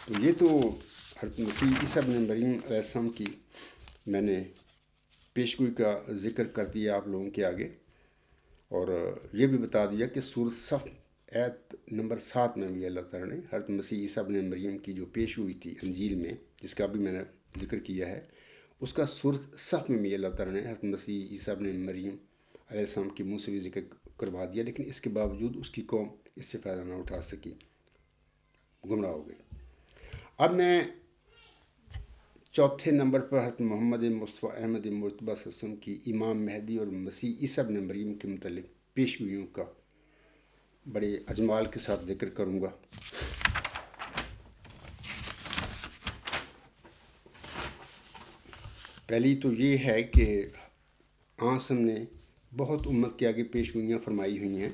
تو یہ تو حضرت مسیح عیسیٰ ابن مریم علیہ السلام کی میں نے پیشگوئی کا ذکر کر دیا آپ لوگوں کے آگے، اور یہ بھی بتا دیا کہ سورۃ صف آیت نمبر 7 میں بھی اللہ تعالیٰ نے حضرت مسیح عیسیٰ ابن مریم کی جو پیشگوئی تھی انجیل میں، جس کا بھی میں نے ذکر کیا ہے، اس کا سورۃ صف میں بھی اللہ تعالیٰ نے حضرت مسیح عیسیٰ ابن مریم علیہ السلام کے منہ سے بھی ذکر کروا دیا، لیکن اس کے باوجود اس کی قوم اس سے فائدہ نہ اٹھا سکی، گمراہ ہو گئی۔ اب میں چوتھے نمبر پر حضرت محمد مصطفیٰ احمد مرتضیٰ صلی اللہ علیہ وسلم کی امام مہدی اور مسیح عیسیٰ ابن مریم کے متعلق پیشگوئیوں کا بڑے اجمال کے ساتھ ذکر کروں گا۔ پہلی تو یہ ہے کہ آسم نے بہت امت کے آگے پیشگوئیاں فرمائی ہوئی ہیں،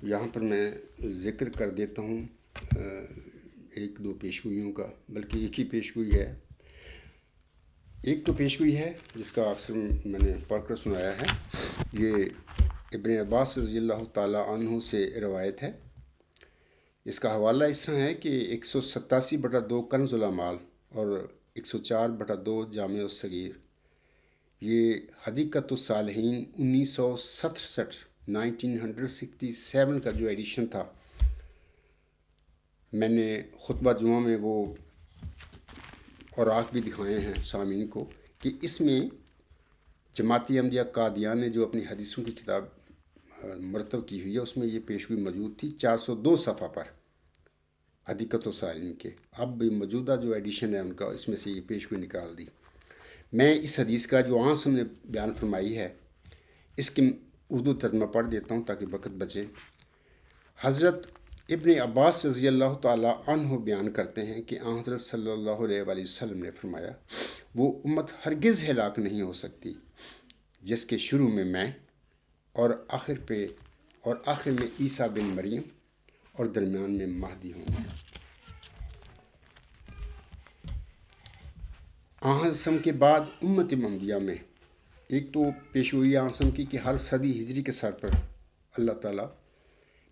یہاں پر میں ذکر کر دیتا ہوں ایک دو پیشگوئیوں کا، بلکہ ایک ہی پیشگوئی ہے۔ ایک تو پیشگوئی ہے جس کا اکثر میں نے پڑھ کر سنایا ہے، یہ ابن عباس رضی اللہ تعالیٰ عنہ سے روایت ہے۔ اس کا حوالہ اس طرح ہے کہ 187/2 کنز الاعمال اور 104/2 جامع الصغیر، یہ حدیقۃ الصالحین 1967 کا جو ایڈیشن تھا، میں نے خطبہ جمعہ میں وہ اوراق بھی دکھائے ہیں سامعین کو کہ اس میں جماعتی احمدیہ قادیان نے جو اپنی حدیثوں کی کتاب مرتب کی ہوئی ہے، اس میں یہ پیشگوئی موجود تھی 402 صفحہ پر حدیقۃ الصالحین کے۔ اب موجودہ جو ایڈیشن ہے ان کا، اس میں سے یہ پیشگوئی نکال دی۔ میں اس حدیث کا جو آنسم نے بیان فرمائی ہے، اس کی اردو ترجمہ پڑھ دیتا ہوں تاکہ وقت بچے۔ حضرت ابن عباس رضی اللہ تعالیٰ عنہ بیان کرتے ہیں کہ حضرت صلی اللہ علیہ وآلہ وسلم نے فرمایا، وہ امت ہرگز ہلاک نہیں ہو سکتی جس کے شروع میں اور آخر میں عیسیٰ بن مریم اور درمیان میں مہدی ہوں گے۔ آسم کے بعد امت محمدیہ میں ایک تو پیشگوئی آسم کی کہ ہر صدی ہجری کے سر پر اللہ تعالیٰ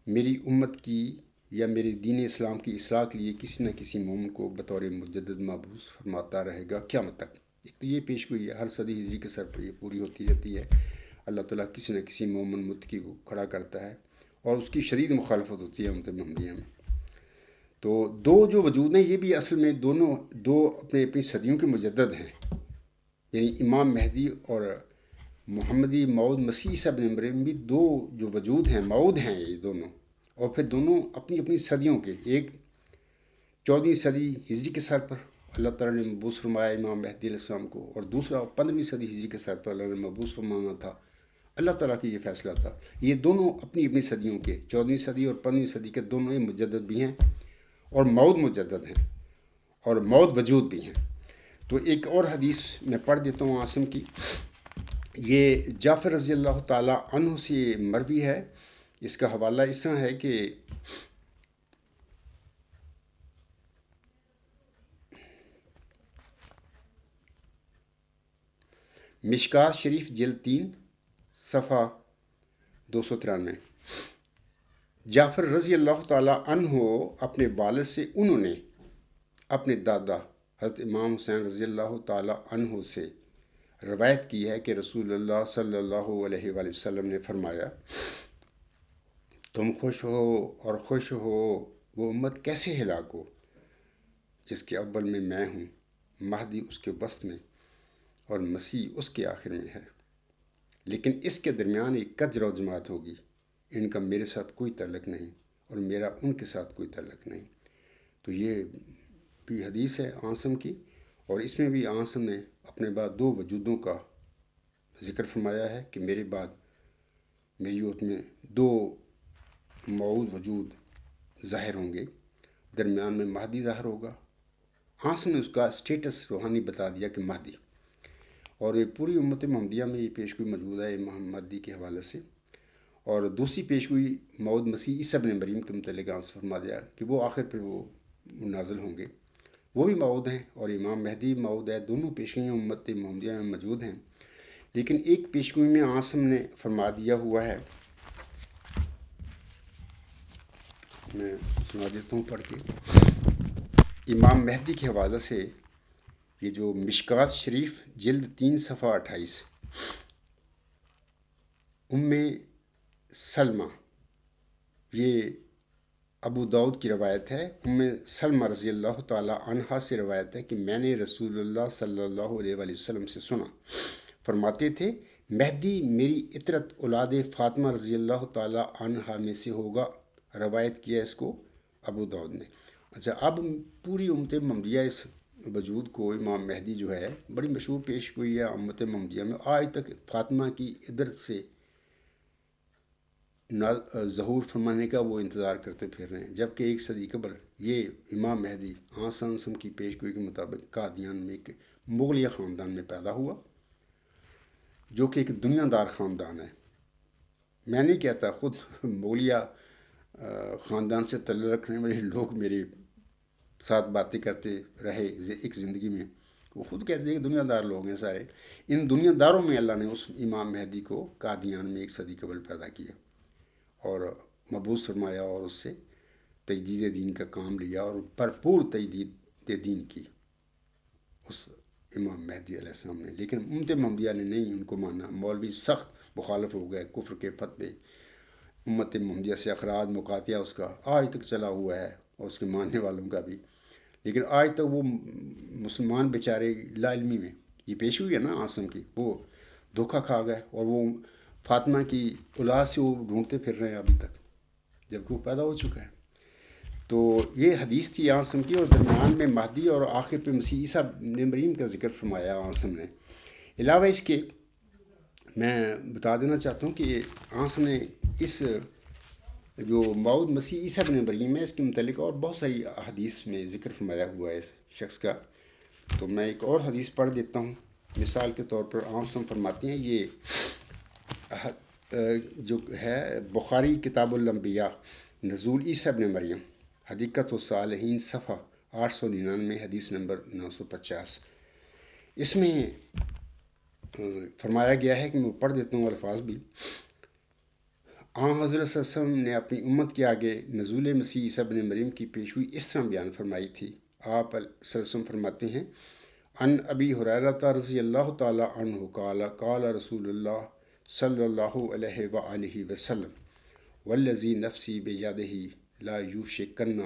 میری امت کی یا میرے دین اسلام کی اصلاح کے لیے کسی نہ کسی مومن کو بطور مجدد مبعوث فرماتا رہے گا قیامت تک۔ ایک تو یہ پیشگوئی ہے، ہر صدی ہجری کے سر پر یہ پوری ہوتی رہتی ہے، اللہ تعالیٰ کسی نہ کسی مومن متقی کو کھڑا کرتا ہے، اور اس کی شدید مخالفت ہوتی ہے امت محمدیہ میں۔ تو دو جو وجود ہیں، یہ بھی اصل میں دو اپنی صدیوں کے مجدد ہیں، یعنی امام مہدی اور محمدی موعود مسیح عیسیٰ ابن مریم بھی دو جو وجود ہیں، موعود ہیں یہ دونوں، اور پھر دونوں اپنی صدیوں کے، ایک 14ویں صدی ہجری کے سر پر اللہ تعالیٰ نے مبعوث فرمایا امام مہدی علیہ السلام کو، اور دوسرا 15ویں صدی ہجری کے سر پر اللہ نے مبعوث فرمانا تھا۔ اللہ تعالیٰ کی یہ فیصلہ تھا۔ یہ دونوں اپنی صدیوں کے، 14ویں صدی اور 15ویں صدی کے دونوں ہی مجدد بھی ہیں، اور موعود مجدد ہیں، اور موعود وجود بھی ہیں۔ تو ایک اور حدیث میں پڑھ دیتا ہوں عاصم کی، یہ جعفر رضی اللہ تعالیٰ عنہ سے مروی ہے۔ اس کا حوالہ اس طرح ہے کہ مشکات شریف جلد 3 صفحہ 293، جعفر رضی اللہ تعالیٰ عنہ اپنے والد سے، انہوں نے اپنے دادا حضرت امام حسین رضی اللہ تعالیٰ عنہ سے روایت کی ہے کہ رسول اللہ صلی اللہ علیہ وآلہ وسلم نے فرمایا، تم خوش ہو اور خوش ہو وہ امت کیسے ہلاک ہو جس کے اول میں ہوں، مہدی اس کے وسط میں اور مسیح اس کے آخر میں ہے، لیکن اس کے درمیان ایک کجرو جماعت ہوگی، ان کا میرے ساتھ کوئی تعلق نہیں اور میرا ان کے ساتھ کوئی تعلق نہیں۔ تو یہ بھی حدیث ہے عاصم کی، اور اس میں بھی عاصم نے اپنے بعد دو وجودوں کا ذکر فرمایا ہے کہ میرے بعد میری امت میں دو موعود وجود ظاہر ہوں گے، درمیان میں مہدی ظاہر ہوگا۔ عاصم نے اس کا اسٹیٹس روحانی بتا دیا کہ مہدی، اور یہ پوری امت محمدیہ میں یہ پیشگوئی موجود ہے امام مہدی کے حوالے سے۔ اور دوسری پیشگوئی موعود مسیح عیسیٰ ابن مریم کے متعلق فرما دیا کہ وہ آخر پہ وہ نازل ہوں گے، وہ بھی موعود ہیں، اور امام مہدی موعود ہے۔ دونوں پیشگوئیاں امت محمدیہ میں موجود ہیں، لیکن ایک پیشگوئی میں عاصم نے فرما دیا ہوا ہے میں سنا دیتا ہوں پڑھ کے۔ امام مہدی کے حوالے سے یہ جو مشکات شریف جلد 3 صفحہ 28، ام سلمہ، یہ ابو داؤد کی روایت ہے، ام سلمہ رضی اللہ تعالیٰ عنہا سے روایت ہے کہ میں نے رسول اللہ صلی اللہ علیہ وآلہ وسلم سے سنا، فرماتے تھے مہدی میری اطرت اولاد فاطمہ رضی اللہ تعالیٰ عنہا میں سے ہوگا۔ روایت کیا اس کو ابو داؤد نے۔ اچھا، اب پوری امت محمدیہ اس وجود کو امام مہدی جو ہے بڑی مشہور پیش گوئی ہے امت محمدیہ میں، آج تک فاطمہ کی عدرت سے ظہور فرمانے کا وہ انتظار کرتے پھر رہے ہیں، جبکہ ایک صدی قبل یہ امام مہدی آن کی پیش گوئی کے مطابق قادیان میں ایک مغلیہ خاندان میں پیدا ہوا، جو کہ ایک دنیا دار خاندان ہے۔ میں نہیں کہتا، خود مغلیہ خاندان سے تعلق رکھنے والے لوگ میرے ساتھ باتیں کرتے رہے ایک زندگی میں، وہ خود کہتے ہیں کہ دنیا دار لوگ ہیں سارے۔ ان دنیا داروں میں اللہ نے اس امام مہدی کو قادیان میں ایک صدی قبل پیدا کیا اور مبعوث فرمایا، اور اس سے تجدید دین کا کام لیا اور بھرپور تجدید دین کی اس امام مہدی علیہ السلام نے۔ لیکن امت محمدیہ نے نہیں ان کو مانا، مولوی سخت مخالف ہو گئے، کفر کے فتوے، امت محمدیہ سے اخراج مقاطعہ اس کا آج تک چلا ہوا ہے، اور اس کے ماننے والوں کا بھی۔ لیکن آج تک وہ مسلمان بیچارے لا علمی میں، یہ پیش ہوئی ہے نا عاصم کی، وہ دھوکہ کھا گئے، اور وہ فاطمہ کی اولاد سے وہ ڈھونڈتے پھر رہے ہیں ابھی تک، جبکہ وہ پیدا ہو چکا ہے۔ تو یہ حدیث تھی عاصم کی، اور درمیان میں مہدی اور آخر پہ مسیح عیسیٰ ابن مریم کا ذکر فرمایا عاصم نے۔ علاوہ اس کے میں بتا دینا چاہتا ہوں کہ عاصم نے اس جو موعود مسیح عیسیٰ ابن مریم ہے، اس کے متعلق اور بہت ساری حدیث میں ذکر فرمایا ہوا ہے اس شخص کا۔ تو میں ایک اور حدیث پڑھ دیتا ہوں۔ مثال کے طور پر عاصم فرماتے ہیں، یہ جو ہے بخاری کتاب الانبیاء، نزول عیسیٰ ابن مریم، حدیقۃ الصالحین، صفحہ 899، حدیث نمبر 950۔ اس میں فرمایا گیا ہے کہ میں پڑھ دیتا ہوں الفاظ بھی۔ حضرت صلی اللہ علیہ وسلم نے اپنی امت کے آگے نزول مسیح عیسیٰ ابن مریم کی پیشگوئی اس طرح بیان فرمائی تھی۔ آپ صلی اللہ علیہ وسلم فرماتے ہیں، ان ابی ہریرہ رضی اللہ تعالیٰ عنہ قال قال رسول اللہ صلی اللہ علیہ وآلہ وسلم والذی نفسی بیدہ لا یوشکن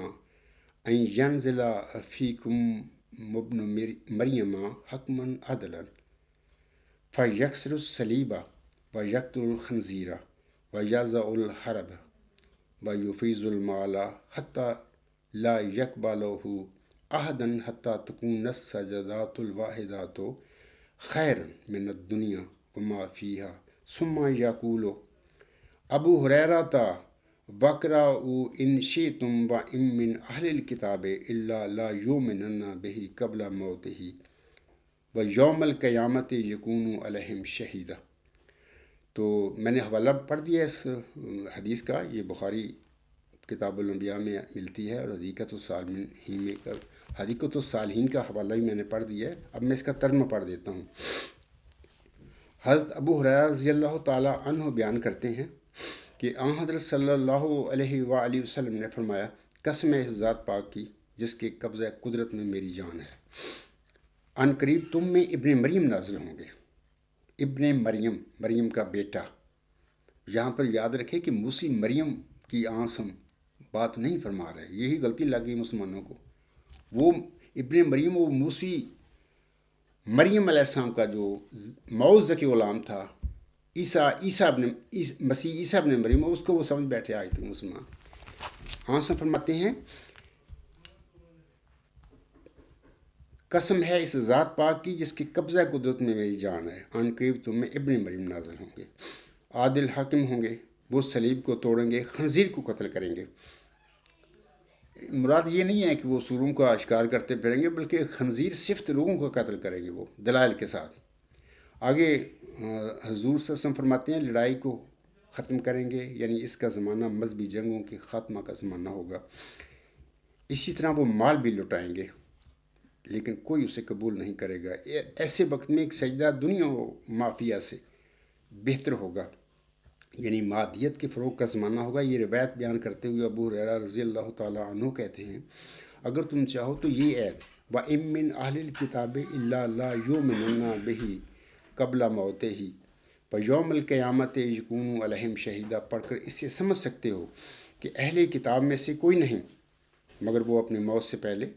ان ینزل فیکم ابن مریم حکما عدلا فیکسر الصلیب ویقتل الخنزیر ویضع الحرب ویفیض المال حتی لا یقبلہ احدا حتی تکون السجدات الواحدات خیرا من الدنیا وما فیہا ثم یقول ابو ہریرہ وَاقْرَؤُوا إِن شِئْتُمْ وَإِن مِّنْ أَهْلِ الْكِتَابِ إِلَّا لَا يُؤْمِنَنَّ بِهِ قَبْلَ مَوْتِهِ وَيَوْمَ الْقِيَامَةِ يَكُونُ عَلَيْهِمْ شَهِيدًا۔ تو میں نے حوالہ پڑھ دیا اس حدیث کا، یہ بخاری کتاب الانبیاء میں ملتی ہے، اور حدیقۃ الصالحین کا حوالہ بھی میں نے پڑھ دیا ہے۔ اب میں اس کا ترجمہ پڑھ دیتا ہوں۔ حضرت ابو ہریرہ رضی اللہ تعالیٰ عنہ بیان کرتے ہیں کہ آن حضرت صلی اللہ علیہ وآلہ وسلم نے فرمایا، قسم ہے اس ذات پاک کی جس کے قبضہ قدرت میں میری جان ہے، ان قریب تم میں ابن مریم نازل ہوں گے۔ ابن مریم، مریم کا بیٹا۔ یہاں پر یاد رکھے کہ موسی مریم کی عاصم بات نہیں فرما رہے، یہی غلطی لگ گئی مسلمانوں کو۔ وہ ابن مریم، وہ موسی مریم علیہ السلام کا جو موعود کے غلام تھا، مسیح عیسیٰ ابن مریم، اس کو وہ سمجھ بیٹھے آج تک مسلمان۔ عاصم فرماتے ہیں، قسم ہے اس ذات پاک کی جس کی قبضہ قدرت میں میری جان ہے، ان قریب تم میں ابن مریم نازل ہوں گے، عادل حاکم ہوں گے، وہ صلیب کو توڑیں گے، خنزیر کو قتل کریں گے۔ مراد یہ نہیں ہے کہ وہ سوروں کا شکار کرتے پھریں گے، بلکہ خنزیر صفت لوگوں کا قتل کریں گے، وہ دلائل کے ساتھ۔ آگے حضور صلی اللہ علیہ وسلم فرماتے ہیں، لڑائی کو ختم کریں گے، یعنی اس کا زمانہ مذہبی جنگوں کے خاتمہ کا زمانہ ہوگا۔ اسی طرح وہ مال بھی لٹائیں گے، لیکن کوئی اسے قبول نہیں کرے گا۔ ایسے وقت میں ایک سجدہ دنیا و مافیہ سے بہتر ہوگا۔ یعنی مادیت کے فروغ کا زمانہ ہوگا۔ یہ روایت بیان کرتے ہوئے ابو ہریرہ رضی اللہ تعالیٰ عنہ کہتے ہیں اگر تم چاہو تو یہ عید وَإِن مِّنْ أَهْلِ الْكِتَابِ إِلَّا لَا يُؤْمِنُنَّ بِهِ قبل موتِهِ فَيَوْمَ الْقِيَامَةِ يَكُونُ عَلَيْهِمْ شَهِيدًا پڑھ کر اس سے سمجھ سکتے ہو کہ اہل کتاب میں سے کوئی نہیں مگر وہ اپنی موت سے پہلے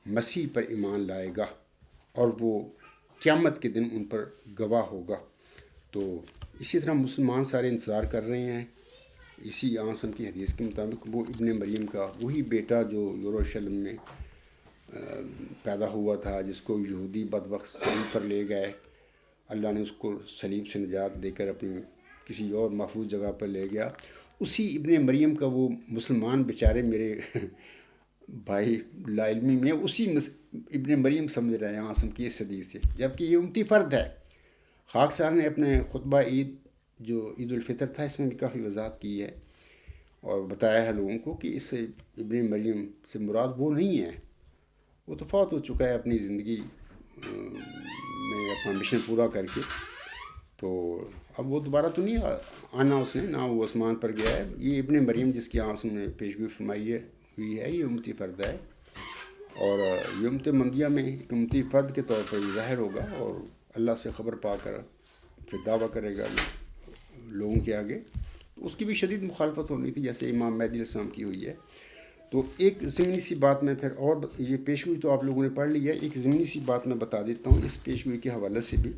مسیح پر ایمان لائے گا اور وہ قیامت کے دن ان پر گواہ ہوگا۔ تو اسی طرح مسلمان سارے انتظار کر رہے ہیں اسی آسم کی حدیث کے مطابق وہ ابن مریم کا وہی بیٹا جو یروشلم میں پیدا ہوا تھا، جس کو یہودی بدبخت صلیب پر لے گئے، اللہ نے اس کو صلیب سے نجات دے کر اپنی کسی اور محفوظ جگہ پر لے گیا، اسی ابن مریم کا وہ مسلمان بیچارے میرے بھائی لا علمی میں اسی ابن مریم سمجھ رہے ہیں آسم کی اس حدیث سے، جبکہ یہ امتی فرد ہے۔ خاک سار نے اپنے خطبہ عید جو عید الفطر تھا اس میں بھی کافی وضاحت کی ہے اور بتایا ہے لوگوں کو کہ اس ابن مریم سے مراد وہ نہیں ہے، وہ تو فوت ہو چکا ہے اپنی زندگی میں اپنا مشن پورا کر کے، تو اب وہ دوبارہ تو نہیں آنا اس نے، نہ وہ آسمان پر گیا ہے۔ یہ ابن مریم جس کی آنسوں نے پیشگوئی فرمائی ہوئی ہے، یہ امتی فرد ہے اور یہ امت ممدیہ میں ایک امتی فرد کے طور پر یہ ظاہر ہوگا اور اللہ سے خبر پا کر پھر دعویٰ کرے گا لوگوں کے آگے۔ اس کی بھی شدید مخالفت ہونی تھی جیسے امام مہدی علیہ السلام کی ہوئی ہے۔ تو ایک ضمنی سی بات میں پھر اور یہ پیشگوئی تو آپ لوگوں نے پڑھ لی ہے، ایک ضمنی سی بات میں بتا دیتا ہوں اس پیشگوئی کے حوالے سے بھی،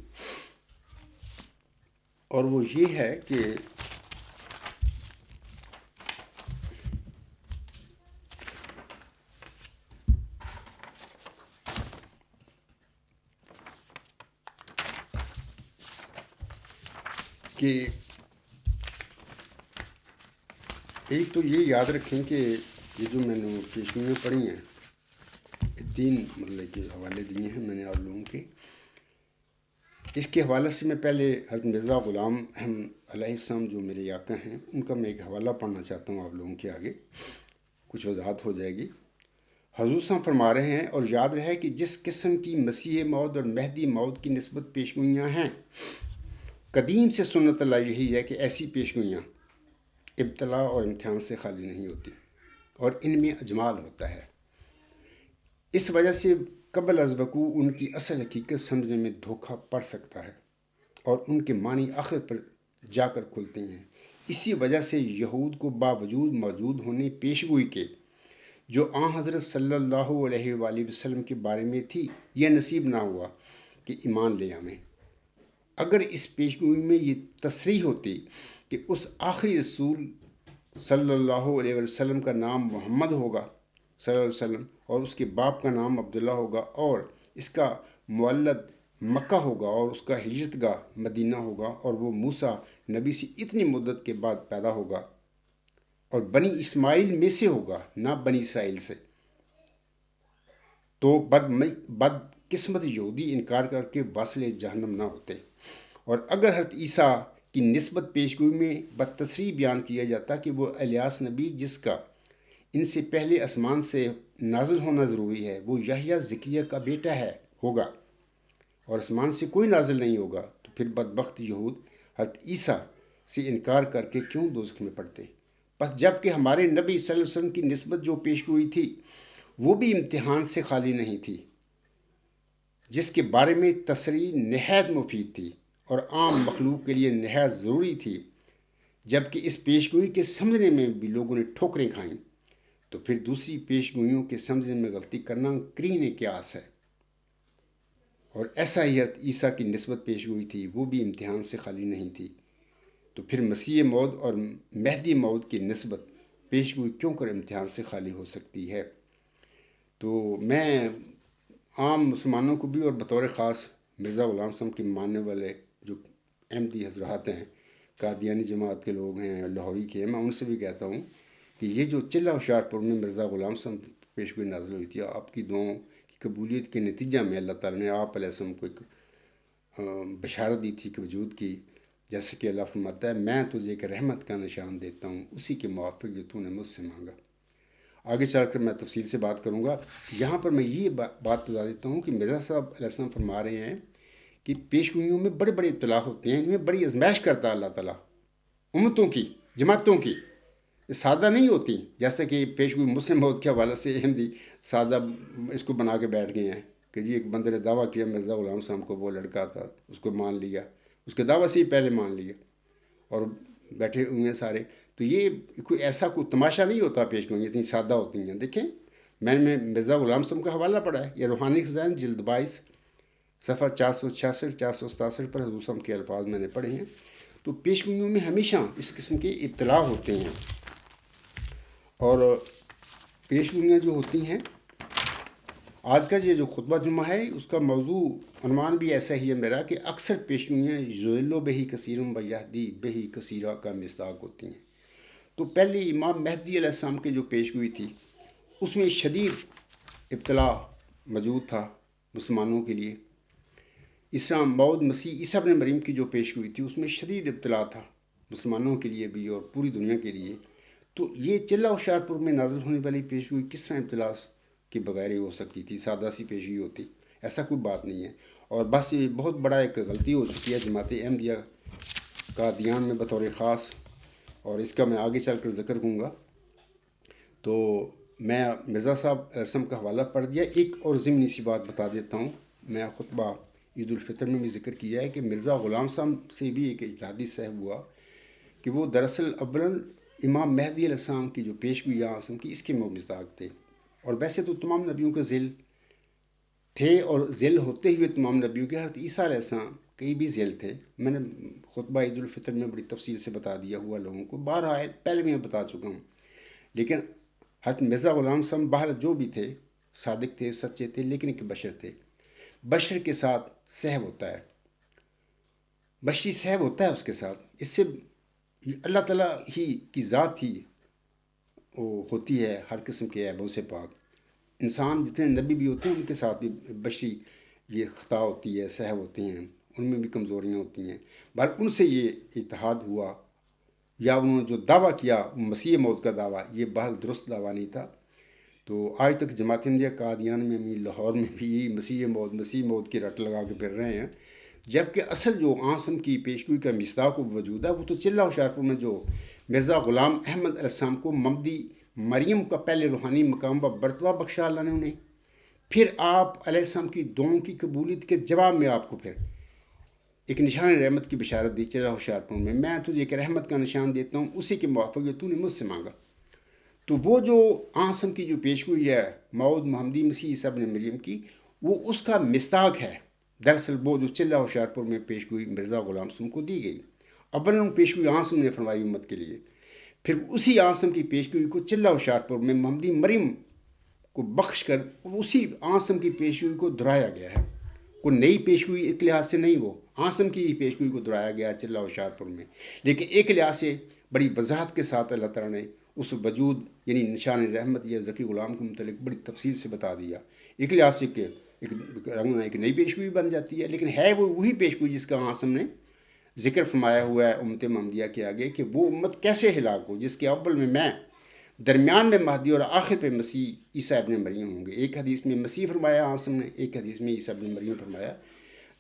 اور وہ یہ ہے کہ ایک تو یہ یاد رکھیں کہ یہ جو میں نے پیشگوئیاں پڑھی ہیں، تین مطلب کے حوالے دیے ہیں میں نے آپ لوگوں کے، اس کے حوالے سے میں پہلے حضرت مرزا غلام احمد علیہ السلام جو میرے آقا ہیں ان کا میں ایک حوالہ پڑھنا چاہتا ہوں آپ لوگوں کے آگے، کچھ وضاحت ہو جائے گی۔ حضور صاحب فرما رہے ہیں اور یاد رہے کہ جس قسم کی مسیح موعود اور مہدی موعود کی نسبت پیشگوئیاں ہیں، قدیم سے سنت اللہ یہی ہے کہ ایسی پیشگوئیاں ابتلا اور امتحان سے خالی نہیں ہوتی اور ان میں اجمال ہوتا ہے۔ اس وجہ سے قبل از وقوع ان کی اصل حقیقت سمجھنے میں دھوکہ پڑ سکتا ہے اور ان کے معنی آخر پر جا کر کھلتے ہیں۔ اسی وجہ سے یہود کو باوجود موجود ہونے پیشگوئی کے جو آن حضرت صلی اللہ علیہ وآلہ وسلم کے بارے میں تھی، یہ نصیب نہ ہوا کہ ایمان لے آئیں۔ اگر اس پیشگوئی میں یہ تصریح ہوتی کہ اس آخری رسول صلی اللہ علیہ وسلم کا نام محمد ہوگا صلی اللہ علیہ وسلم اور اس کے باپ کا نام عبداللہ ہوگا اور اس کا مولد مکہ ہوگا اور اس کا ہجرت گاہ مدینہ ہوگا اور وہ موسیٰ نبی سے اتنی مدت کے بعد پیدا ہوگا اور بنی اسماعیل میں سے ہوگا نہ بنی اسرائیل سے، تو بد قسمت یہودی انکار کر کے واصل جہنم نہ ہوتے۔ اور اگر حضرت عیسیٰ کی نسبت پیشگوئی میں بتصریح بیان کیا جاتا کہ وہ الیاس نبی جس کا ان سے پہلے آسمان سے نازل ہونا ضروری ہے، وہ یحییٰ زکریا کا بیٹا ہوگا اور آسمان سے کوئی نازل نہیں ہوگا، تو پھر بدبخت یہود حضرت عیسیٰ سے انکار کر کے کیوں دوزخ میں پڑتے؟ بس جب کہ ہمارے نبی صلی اللہ علیہ وسلم کی نسبت جو پیشگوئی تھی وہ بھی امتحان سے خالی نہیں تھی، جس کے بارے میں تصریح نہایت مفید تھی اور عام مخلوق کے لیے نہایت ضروری تھی، جبکہ اس پیشگوئی کے سمجھنے میں بھی لوگوں نے ٹھوکریں کھائیں، تو پھر دوسری پیشگوئیوں کے سمجھنے میں غلطی کرنا کرین قیاس ہے۔ اور ایسا ہی حضرت عیسیٰ کی نسبت پیشگوئی تھی، وہ بھی امتحان سے خالی نہیں تھی، تو پھر مسیح موعود اور مہدی موعود کی نسبت پیشگوئی کیوں کر امتحان سے خالی ہو سکتی ہے؟ تو میں عام مسلمانوں کو بھی اور بطور خاص مرزا غلام صاحب کے ماننے والے جو احمدی حضرات ہیں، قادیانی جماعت کے لوگ ہیں، لاہوری کے ہیں، میں ان سے بھی کہتا ہوں کہ یہ جو چلہ ہوشیارپور میں مرزا غلام صاحب پیشگوئی نازل ہوئی تھی، آپ کی دعاؤں کی قبولیت کے نتیجہ میں اللہ تعالیٰ نے آپ علیہ السلام کو ایک بشارت دی تھی کہ وجود کی، جیسے کہ اللہ فرماتا ہے میں تجھے ایک رحمت کا نشان دیتا ہوں اسی کے موافق جو تو نے مجھ سے مانگا۔ آگے چل کر میں تفصیل سے بات کروں گا، یہاں پر میں یہ بات بتا دیتا ہوں کہ مرزا صاحب علیہ السلام فرما رہے ہیں کہ پیشگوئیوں میں بڑے بڑے اطلاع ہوتے ہیں، ان میں بڑی آزمائش کرتا ہے اللہ تعالیٰ، امتوں کی، جماعتوں کی، سادہ نہیں ہوتی جیسا کہ پیش گوئی مسلم موت کے حوالے سے احمدی سادہ اس کو بنا کے بیٹھ گئے ہیں کہ جی ایک بندے نے دعویٰ کیا مرزا غلام صاحب کو وہ لڑکا تھا، اس کو مان لیا، اس کے دعویٰ سے ہی پہلے مان لیا اور بیٹھے ہوئے ہیں سارے. تو یہ کوئی ایسا کوئی تماشا نہیں ہوتا، پیش گوئیاں اتنی سادہ ہوتی ہیں. دیکھیں میں نے مرزا غلام صاحب کا حوالہ پڑھا ہے، یہ روحانی خزائن جلد 22 صفحہ 466 467 پر حضور صاحب کے الفاظ میں نے پڑھے ہیں. تو پیش گوئیوں میں ہمیشہ اس قسم کے ابتلا ہوتے ہیں. اور پیش گوئیاں جو ہوتی ہیں، آج کا یہ جو خطبہ جمعہ ہے اس کا موضوع عنوان بھی ایسا ہی ہے میرا کہ اکثر پیش گوئیاں ذلو بہی کثیرم و یہدی بہی کثیرہ کا مصداق ہوتی ہیں. تو پہلے امام مہدی علیہ السلام کی جو پیش گوئی تھی اس میں شدید ابتلا موجود تھا مسلمانوں کے لیے. اسلام موعود مسیح عیسیٰ ابن مریم کی جو پیش گوئی تھی اس میں شدید ابتلا تھا مسلمانوں کے لیے بھی اور پوری دنیا کے لیے. تو یہ چلہ ہوشیارپور میں نازل ہونے والی پیش گوئی کس طرح ابتلا کے بغیر ہو سکتی تھی؟ سادہ سی پیش گوئی ہوتی، ایسا کوئی بات نہیں ہے. اور بس یہ بہت بڑا ایک غلطی ہو چکی ہے جماعت احمدیہ کا دیان میں بطور خاص، اور اس کا میں آگے چل کر ذکر کروں گا. تو میں مرزا صاحب رسم کا حوالہ پڑھ دیا. ایک اور ضمنی سی بات بتا دیتا ہوں، میں خطبہ عید الفطر میں بھی ذکر کیا ہے کہ مرزا غلام صاحب سے بھی ایک اجتہادی صحب ہوا کہ وہ دراصل اولاً امام مہدی علیہ السلام کی جو پیش گوئی اعظم کی اس کے مصداق تھے. اور ویسے تو تمام نبیوں کے ذیل تھے اور ذیل ہوتے ہوئے تمام نبیوں کے حضرت عیسیٰ علیہ السلام کئی بھی ذیل تھے. میں نے خطبہ عید الفطر میں بڑی تفصیل سے بتا دیا ہوا لوگوں کو، بہرحال پہلے میں بتا چکا ہوں. لیکن حضرت مرزا غلام صاحب باہر جو بھی تھے صادق تھے، سچے تھے، لیکن ایک بشر تھے. بشر کے ساتھ صحب ہوتا ہے، بشری صحب ہوتا ہے اس کے ساتھ. اس سے اللہ تعالیٰ ہی کی ذات ہی وہ ہوتی ہے ہر قسم کے عیبوں سے پاک. انسان جتنے نبی بھی ہوتے ہیں ان کے ساتھ بھی بشری یہ خطا ہوتی ہے، صحب ہوتے ہیں، ان میں بھی کمزوریاں ہوتی ہیں. بل ان سے یہ اتحاد ہوا یا انہوں نے جو دعویٰ کیا مسیح موت کا دعویٰ، یہ بہرحال درست دعویٰ نہیں تھا. تو آج تک جماعت احمدیہ قادیان میں بھی، لاہور میں بھی یہی مسیح موت کی رٹ لگا کے پھر رہے ہیں. جبکہ اصل جو آسم کی پیشگوئی کا مصداق وجود ہے وہ تو چلہ ہوشیارپور میں جو مرزا غلام احمد علیہ السلام کو ممدی مریم کا پہلے روحانی مقام و برتوا بخشا اللہ نے انہیں، پھر آپ علیہ السلام کی دعاؤں کی قبولیت کے جواب میں آپ کو پھر ایک نشان رحمت کی بشارت دی چلہ ہوشیارپور میں تجھے ایک رحمت کا نشان دیتا ہوں اسی کے موافق جو تو نے مجھ سے مانگا. تو وہ جو آسم کی جو پیشگوئی ہے موعود محمدی مسیح عیسیٰ ابن مریم کی، وہ اس کا مصداق ہے. دراصل وہ جو چلہ ہوشیارپور میں پیشگوئی مرزا غلام صاحب کو دی گئی، اولاً پیشگوئی آسم نے فرمائی امت کے لیے، پھر اسی آسم کی پیشگوئی کو چلہ ہوشیارپور میں محمدی مریم کو بخش کر اسی آسم کی پیشگوئی کو دہرایا گیا ہے. کوئی نئی پیشگوئی ایک لحاظ سے نہیں، وہ آسم کی پیشگوئی کو دہرایا گیا چلہ ہوشیارپور میں، لیکن ایک لحاظ سے بڑی وضاحت کے ساتھ اللہ تعالیٰ نے اس وجود یعنی نشان رحمت یا ذکی غلام کے متعلق بڑی تفصیل سے بتا دیا. ایک لحاظ سے کہ ایک نئی پیشگوئی بن جاتی ہے، لیکن ہے وہ وہی پیشگوئی جس کا آسم نے ذکر فرمایا ہوا ہے امت محمدیہ کے آگے کہ وہ امت کیسے ہلاک ہو جس کے اول میں درمیان میں مہدی اور آخر پہ مسیح عیسیٰ ابن مریم ہوں گے. ایک حدیث میں مسیح فرمایا آسم نے، ایک حدیث میں عیسیٰ ابن مریم فرمایا.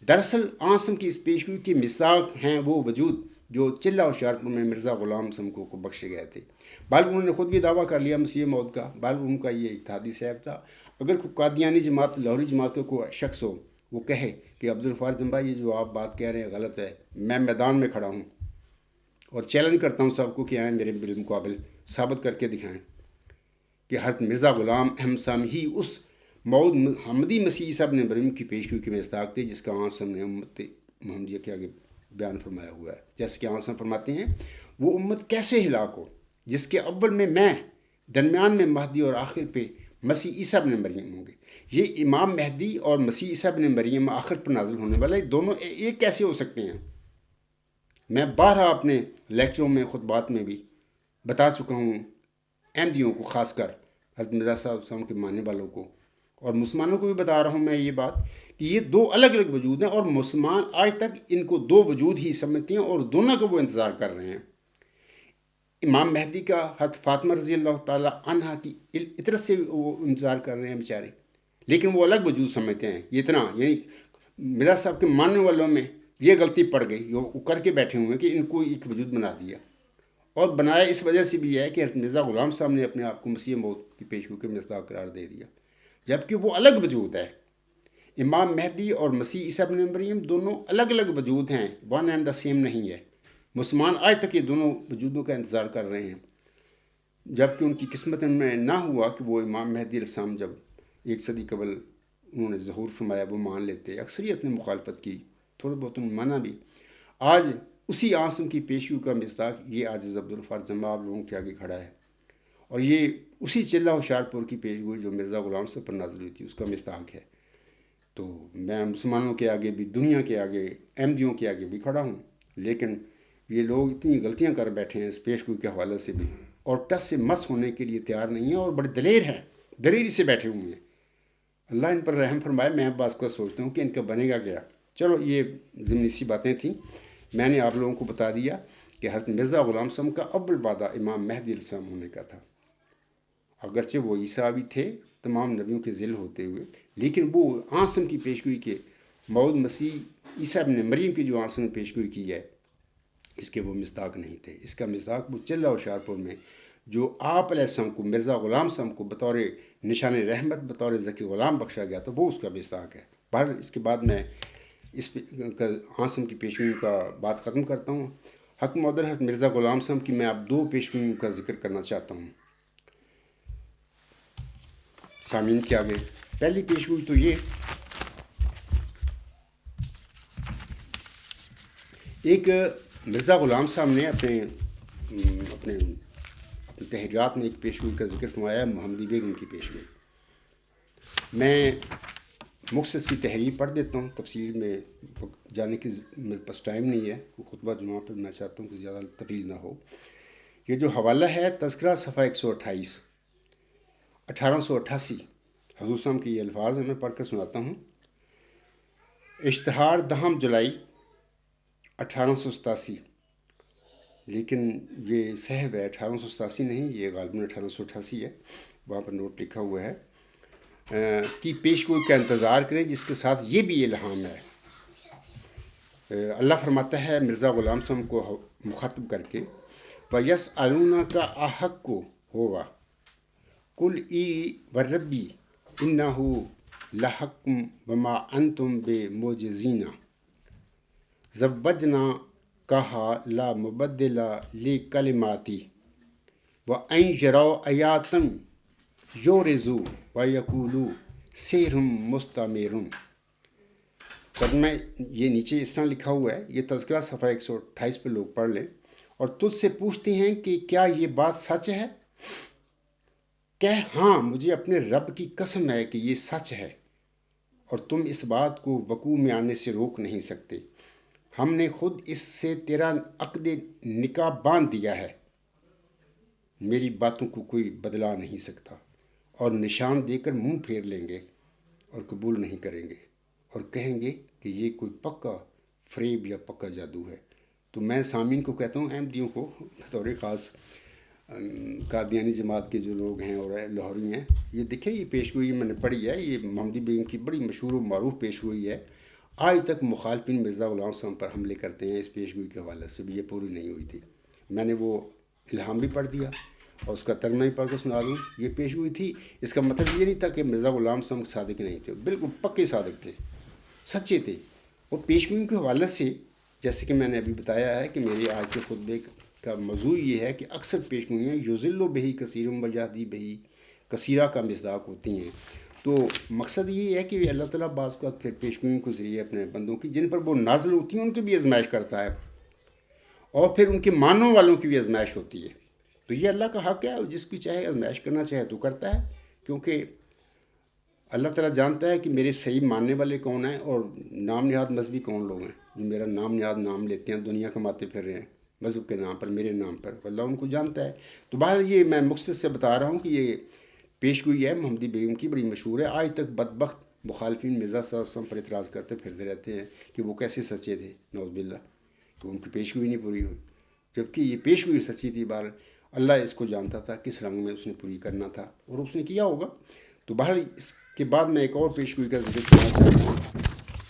دراصل آسم کی اس پیشگوئی کی مصداق ہیں وہ وجود جو چلہ ہوشیارپور میں مرزا غلام صاحب کو بخشے گئے تھے. بال انہوں نے خود بھی دعویٰ کر لیا مسیح موت کا، بال ان کا یہ اتحادی صحب تھا. اگر کوئی قادیانی جماعت لاہوری جماعت کا کوئی شخص ہو وہ کہے کہ عبدالغفار جمبا یہ جو آپ بات کہہ رہے ہیں غلط ہے، میں میدان میں کھڑا ہوں اور چیلنج کرتا ہوں سب کو کہ آئیں میرے بالمقابل ثابت کر کے دکھائیں کہ حضرت مرزا غلام احمد صاحب ہی اس موعود محمدی مسیح عیسیٰ ابن مریم کی پیشگوئی کے مصداق تھے جس کا آسم نے امت محمدیہ کے آگے بیان فرمایا ہوا ہے. جیسے کہ آسم فرماتے ہیں وہ امت کیسے ہلاک ہو جس کے اول میں درمیان میں مہدی اور آخر پہ مسیح عیسیٰ ابن مریم ہوں گے. یہ امام مہدی اور مسیح عیسیٰ ابن مریم آخر پر نازل ہونے والا دونوں ایک کیسے ہو سکتے ہیں؟ میں بارہا اپنے لیکچروں میں خطبات میں بھی بتا چکا ہوں احمدیوں کو، خاص کر حضرت مرزا صاحب کے ماننے والوں کو، اور مسلمانوں کو بھی بتا رہا ہوں میں یہ بات کہ یہ دو الگ الگ وجود ہیں اور مسلمان آج تک ان کو دو وجود ہی سمجھتے ہیں اور دونوں کا وہ انتظار کر رہے ہیں. امام مہدی کا حضرت فاطمہ رضی اللہ تعالیٰ عنہا کی اطرت سے وہ انتظار کر رہے ہیں بیچارے، لیکن وہ الگ وجود سمجھتے ہیں. یہ اتنا یعنی مرزا صاحب کے ماننے والوں میں یہ غلطی پڑ گئی، وہ کر کے بیٹھے ہوئے ہیں کہ ان کو ایک وجود بنا دیا. اور بنایا اس وجہ سے بھی ہے کہ حضرت مرزا غلام صاحب نے اپنے آپ کو مسیح موعود کی پیشگو کے مصداق قرار دے دیا، جبکہ وہ الگ وجود ہے۔ امام مہدی اور مسیح عیسیٰ ابن مریم دونوں الگ الگ وجود ہیں، ون اینڈ دا سیم نہیں ہے۔ مسلمان آج تک یہ دونوں وجودوں کا انتظار کر رہے ہیں، جبکہ ان کی قسمت میں نہ ہوا کہ وہ امام مہدی علیہ السلام جب 1 صدی قبل انہوں نے ظہور فرمایا وہ مان لیتے۔ اکثریت نے مخالفت کی، تھوڑے بہت انہوں نے مانا بھی۔ آج اسی عاصم کی پیشگو کا مصداق یہ عاجز عبدالغفار جمع آپ لوگوں کے آگے کھڑا ہے، اور یہ اسی چلہ ہوشیارپور کی پیشگو جو مرزا غلام صاحب پر نازل ہوئی تھی اس کا مصداق ہے۔ تو میں مسلمانوں کے آگے بھی، دنیا کے آگے، احمدیوں کے آگے بھی کھڑا ہوں، لیکن یہ لوگ اتنی غلطیاں کر بیٹھے ہیں اس پیشگو کے حوالے سے بھی، اور ٹس سے مس ہونے کے لیے تیار نہیں ہیں، اور بڑے دلیر ہیں، دلیری سے بیٹھے ہوئے ہیں۔ اللہ ان پر رحم فرمائے۔ میں بعض کو سوچتا ہوں کہ ان کا بنے گا کیا۔ چلو یہ ضمنی سی باتیں تھیں، میں نے آپ لوگوں کو بتا دیا کہ حضرت مرزا غلام صاحب کا اول وعدہ امام مہدی علیہ السلام ہونے کا تھا، اگرچہ وہ عیسیٰ بھی تھے تمام نبیوں کے ذل ہوتے ہوئے، لیکن وہ عاصم کی پیشگوئی کے موعود مسیح عیسیٰ ابن مریم کی جو عاصم نے پیشگوئی کی ہے اس کے وہ مصداق نہیں تھے۔ اس کا مصداق وہ چلہ ہوشیارپور میں جو آپ علیہ السلام کو، مرزا غلام صاحب کو بطور نشان رحمت، بطور ذکی غلام بخشا گیا تھا، وہ اس کا مصداق ہے۔ بہرحال اس کے بعد میں اس عاصم کی پیشگوئی کا بات ختم کرتا ہوں۔ حق مقدر حضرت مرزا غلام صاحب کی میں اب 2 پیشگوئیوں کا ذکر کرنا چاہتا ہوں سامعین کے آگے۔ پہلی پیشگوئی تو یہ، ایک مرزا غلام صاحب نے اپنے تحریرات میں ایک پیشگوئی کا ذکر فرمایا ہے، محمدی بیگم کی پیشگوئی۔ میں مختصر سی تحریر پڑھ دیتا ہوں، تفصیل میں جانے کی میرے پاس ٹائم نہیں ہے، خطبہ جمعہ پر میں چاہتا ہوں کہ زیادہ طویل نہ ہو۔ یہ جو حوالہ ہے تذکرہ صفحہ 128، 1888 حضور صاحب کے یہ الفاظ ہیں، میں پڑھ کر سناتا ہوں۔ اشتہار 10 جولائی 1887، لیکن یہ صحب ہے 1887 نہیں، یہ غالباً 1888 ہے، وہاں پر نوٹ لکھا ہوا ہے کی پیشگوئی کا انتظار کریں، جس کے ساتھ یہ بھی الہام ہے۔ اللہ فرماتا ہے مرزا غلام صاحب کو مخاطب کر کے، وَيَسْأَلُونَكَ أَحَقُّ هُوَ قُلْ إِي وَرَبِّي إِنَّهُ لَحَقٌّ وَمَا أَنْتُمْ بِمُعْجِزِينَ زَوَّجْنَاكَهَا لَا مُبَدِّلَ لِكَلِمَاتِهِ وَإِنْ يَرَوْا آيَاتًا يُعْرِضُوا وَيَقُولُوا سِحْرٌ مُسْتَمِرٌ۔ ترجمہ یہ نیچے اس طرح لکھا ہوا ہے، یہ تذکرہ صفحہ 128 پہ لوگ پڑھ لیں۔ اور تجھ سے پوچھتے ہیں کہ کیا یہ بات سچ ہے؟ کہہ ہاں، مجھے اپنے رب کی قسم ہے کہ یہ سچ ہے، اور تم اس بات کو وقوع میں آنے سے روک نہیں سکتے۔ ہم نے خود اس سے تیرا عقد نکاح باندھ دیا ہے، میری باتوں کو کوئی بدلا نہیں سکتا، اور نشان دے کر منہ پھیر لیں گے اور قبول نہیں کریں گے، اور کہیں گے کہ یہ کوئی پکا فریب یا پکا جادو ہے۔ تو میں سامعین کو کہتا ہوں، احمدیوں کو بطور خاص، قادیانی جماعت کے جو لوگ ہیں اور لاہوری ہیں، یہ دیکھیں یہ پیشگوئی میں نے پڑھی ہے، یہ محمدی بیگم کی بڑی مشہور و معروف پیشگوئی ہے۔ آج تک مخالفین مرزا غلام صاحب پر حملے کرتے ہیں، اس پیشگوئی کے حوالے سے بھی یہ پوری نہیں ہوئی تھی۔ میں نے وہ الہام بھی پڑھ دیا اور اس کا ترجمہ بھی پڑھ کر سنا دوں۔ یہ پیشگوئی تھی، اس کا مطلب یہ نہیں تھا کہ مرزا غلام صاحب صادق نہیں تھے، بالکل پکے صادق تھے، سچے تھے۔ اور پیشگوئی کے حوالے سے جیسے کہ میں نے ابھی بتایا ہے کہ میرے آج کے خطبے کا موضوع یہ ہے کہ اکثر پیشگوئیاں یذل بہی کثیر و یہدی بہی کثیرہ کا مصداق ہوتی ہیں۔ تو مقصد یہ ہے کہ اللہ تعالیٰ بعض کو پھر پیشگوئیوں کے ذریعے اپنے بندوں کی جن پر وہ نازل ہوتی ہیں ان کی بھی آزمائش کرتا ہے، اور پھر ان کے ماننے والوں کی بھی آزمائش ہوتی ہے۔ تو یہ اللہ کا حق ہے، جس کی چاہے آزمائش کرنا چاہے تو کرتا ہے، کیونکہ اللہ تعالیٰ جانتا ہے کہ میرے صحیح ماننے والے کون ہیں اور نام نہاد مذہبی کون لوگ ہیں جو میرا نام نہاد نام لیتے ہیں، دنیا کماتے پھر رہے ہیں مذہب کے نام پر، میرے نام پر، اللہ ان کو جانتا ہے۔ تو بہرحال یہ میں مختصر سے بتا رہا ہوں کہ یہ پیشگوئی ہے محمدی بیگم کی، بڑی مشہور ہے۔ آج تک بدبخت مخالفین مرزا صاحب پر اعتراض کرتے پھرتے رہتے ہیں کہ وہ کیسے سچے تھے، نعوذ باللہ، تو ان کی پیشگوئی نہیں پوری ہوئی، جبکہ یہ پیشگوئی سچی تھی۔ بہرحال اللہ اس کو جانتا تھا کس رنگ میں اس نے پوری کرنا تھا، اور اس نے کیا ہوگا۔ تو بہرحال اس کے بعد میں ایک اور پیشگوئی کا ذکر کرنا چاہتا ہوں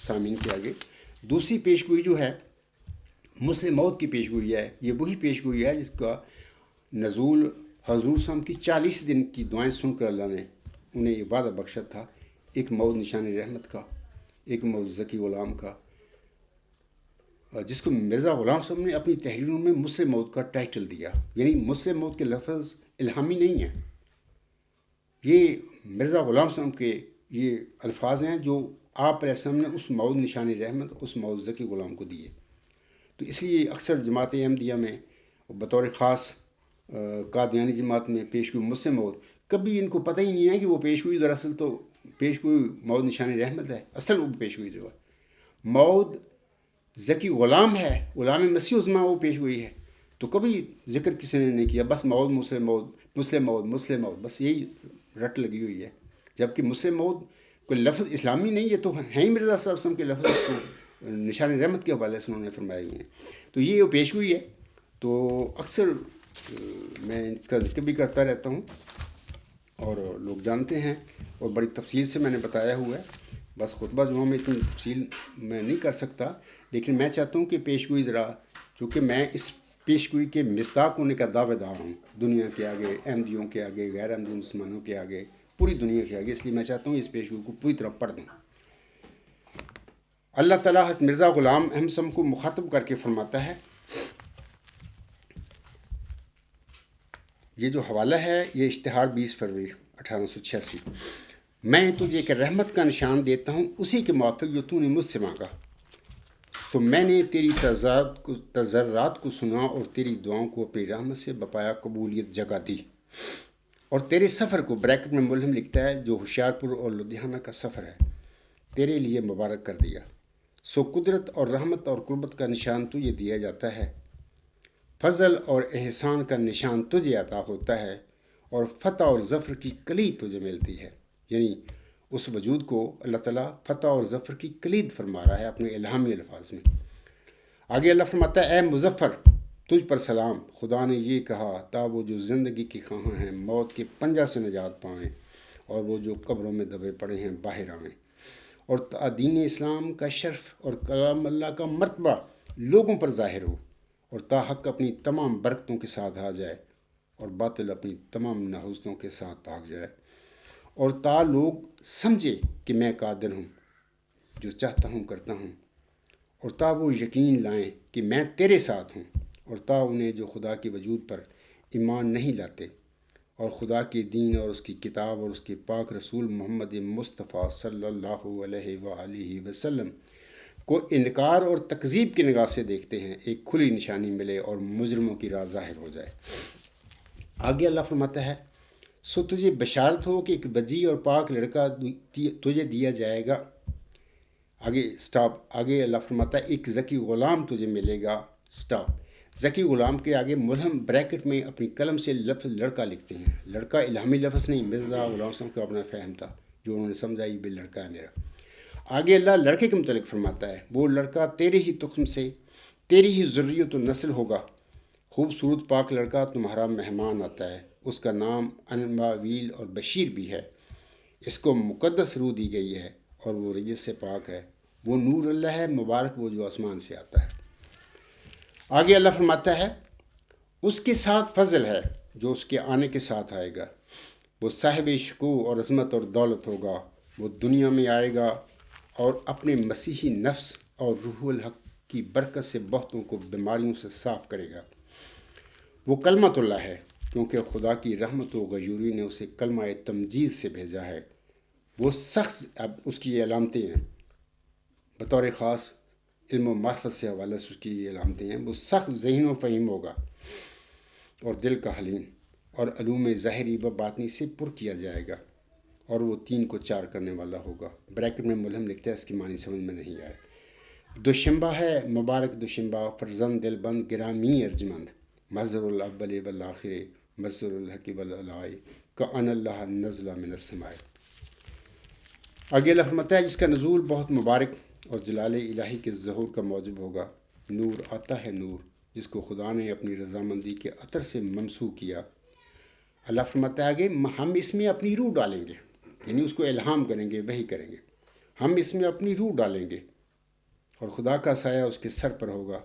سامعین کے آگے۔ دوسری پیشگوئی جو ہے مسلم موت کی پیش گوئی ہے، یہ وہی پیش گوئی ہے جس کا نزول حضور صلی اللہ علیہ وسلم کی 40 دن کی دعائیں سن کر اللہ نے انہیں یہ وعدہ بخشا تھا، ایک موت نشان رحمت کا، ایک موت ذکی غلام کا، جس کو مرزا غلام صاحب نے اپنی تحریروں میں مسلم موت کا ٹائٹل دیا. یعنی مسلم موت کے لفظ الہامی نہیں ہیں، یہ مرزا غلام صاحب کے یہ الفاظ ہیں جو آپ علیہ السلام نے اس موت نشان رحمت، اس موت ذکی غلام کو دیے. تو اس لیے اکثر جماعت احمدیہ میں بطور خاص قادیانی جماعت میں پیش گوئی مسلم موت، کبھی ان کو پتہ ہی نہیں ہے کہ وہ پیش گوئی دراصل تو پیش گوئی موت نشان رحمت ہے. اصل وہ پیش گوئی جو ہے موت ذکی غلام ہے، غلام مسیح عظمیٰ وہ پیش گوئی ہے. تو کبھی ذکر کسی نے نہیں کیا، بس موت مسلم موت مسلم موت مسلم موت، بس یہی رٹ لگی ہوئی ہے. جبکہ مسلم موت کوئی لفظ اسلامی نہیں، یہ تو ہیں ہی مرزا صلی اللہ علیہ وسلم کے لفظ کو نشان رحمت کے حوالے سے انہوں نے فرمائی ہوئی ہیں. تو یہ پیش گوئی ہے. تو اکثر میں اس کا ذکر بھی کرتا رہتا ہوں اور لوگ جانتے ہیں، اور بڑی تفصیل سے میں نے بتایا ہوا ہے. بس خطبہ جمعہ میں اتنی تفصیل میں نہیں کر سکتا، لیکن میں چاہتا ہوں کہ پیش گوئی ذرا، چونکہ میں اس پیش گوئی کے مصداق ہونے کا دعوے دار ہوں دنیا کے آگے، احمدیوں کے آگے، غیر احمدی مسلمانوں کے آگے، پوری دنیا کے آگے، اس لیے میں چاہتا ہوں اس پیش گوئی کو پوری طرح پڑھ دوں. اللہ تعالیٰ حضرت مرزا غلام احمد صاحب کو مخاطب کر کے فرماتا ہے، یہ جو حوالہ ہے یہ اشتہار 20 فروری 1886، میں تجھے ایک رحمت کا نشان دیتا ہوں اسی کے موافق جو تو نے مجھ سے مانگا. تو میں نے تیری تضرعات کو سنا اور تیری دعاؤں کو اپنی رحمت سے بپایا قبولیت جگہ دی، اور تیرے سفر کو بریکٹ میں ملہم لکھتا ہے جو ہوشیارپور اور لدھیانہ کا سفر ہے تیرے لیے مبارک کر دیا. سو قدرت اور رحمت اور قربت کا نشان تجھے دیا جاتا ہے، فضل اور احسان کا نشان تجھے عطا ہوتا ہے، اور فتح اور ظفر کی کلید تجھے ملتی ہے. یعنی اس وجود کو اللہ تعالیٰ فتح اور ظفر کی کلید فرما رہا ہے اپنے الہامی الفاظ میں. آگے اللہ فرماتا ہے، اے مظفر تجھ پر سلام، خدا نے یہ کہا تا وہ جو زندگی کے خواہاں ہیں موت کے پنجہ سے نجات پائیں، اور وہ جو قبروں میں دبے پڑے ہیں باہر آئیں، اور تا دین اسلام کا شرف اور کلام اللہ کا مرتبہ لوگوں پر ظاہر ہو، اور تا حق اپنی تمام برکتوں کے ساتھ آ جائے اور باطل اپنی تمام نحوستوں کے ساتھ بھاگ جائے، اور تا لوگ سمجھے کہ میں قادر ہوں، جو چاہتا ہوں کرتا ہوں، اور تا وہ یقین لائیں کہ میں تیرے ساتھ ہوں، اور تا انہیں جو خدا کے وجود پر ایمان نہیں لاتے اور خدا کے دین اور اس کی کتاب اور اس کے پاک رسول محمد مصطفیٰ صلی اللہ علیہ وآلہ وسلم کو انکار اور تکذیب کی نگاہ سے دیکھتے ہیں، ایک کھلی نشانی ملے اور مجرموں کی راہ ظاہر ہو جائے. آگے اللہ فرماتا ہے، سو تجھے بشارت ہو کہ ایک وجی اور پاک لڑکا تجھے دیا جائے گا. آگے اللہ فرماتا ہے، ایک ذکی غلام تجھے ملے گا. ذکی غلام کے آگے ملہم بریکٹ میں اپنی قلم سے لفظ لڑکا لکھتے ہیں. لڑکا الہامی لفظ نہیں، مرزا غلام صاحب کا اپنا فہم تھا جو انہوں نے سمجھا یہ بھی لڑکا ہے میرا. آگے اللہ لڑکے کے متعلق فرماتا ہے، وہ لڑکا تیرے ہی تخم سے تیری ہی ذریت و نسل ہوگا. خوبصورت پاک لڑکا تمہارا مہمان آتا ہے، اس کا نام انباویل اور بشیر بھی ہے. اس کو مقدس روح دی گئی ہے اور وہ رجس سے پاک ہے. وہ نور اللہ ہے، مبارک وہ جو آسمان سے آتا ہے. آگے اللہ فرماتا ہے، اس کے ساتھ فضل ہے جو اس کے آنے کے ساتھ آئے گا. وہ صاحب شکوہ اور عظمت اور دولت ہوگا. وہ دنیا میں آئے گا اور اپنے مسیحی نفس اور روح الحق کی برکت سے بہتوں کو بیماریوں سے صاف کرے گا. وہ کلمت اللہ ہے کیونکہ خدا کی رحمت و غیوری نے اسے کلمہ تمجید سے بھیجا ہے. وہ سخت، اب اس کی یہ علامتیں ہیں بطور خاص علم و معرفت سے حوالے سے اس کی یہ علامتیں ہیں. وہ سخت ذہین و فہیم ہوگا اور دل کا حلیم، اور علوم ظاہری و باطنی سے پر کیا جائے گا، اور وہ 3 کو 4 کرنے والا ہوگا. بریکٹ میں ملہم لکھتا ہے، اس کی معنی سمجھ میں نہیں آئے. دوشنبہ ہے مبارک دوشنبہ، فرزند دل بند گرامی ارجمند، مظہر الاول والآخر مظہر الحق والعلاء کأن اللہ نزل من السماء. آگے اللہ فرماتا ہے، جس کا نزول بہت مبارک اور جلال الہی کے ظہور کا موجب ہوگا. نور آتا ہے نور، جس کو خدا نے اپنی رضامندی کے عطر سے ممسوح کیا. اللہ فرماتا ہے آگے، ہم اس میں اپنی روح ڈالیں گے، یعنی اس کو الہام کریں گے، وحی کریں گے. ہم اس میں اپنی روح ڈالیں گے اور خدا کا سایہ اس کے سر پر ہوگا.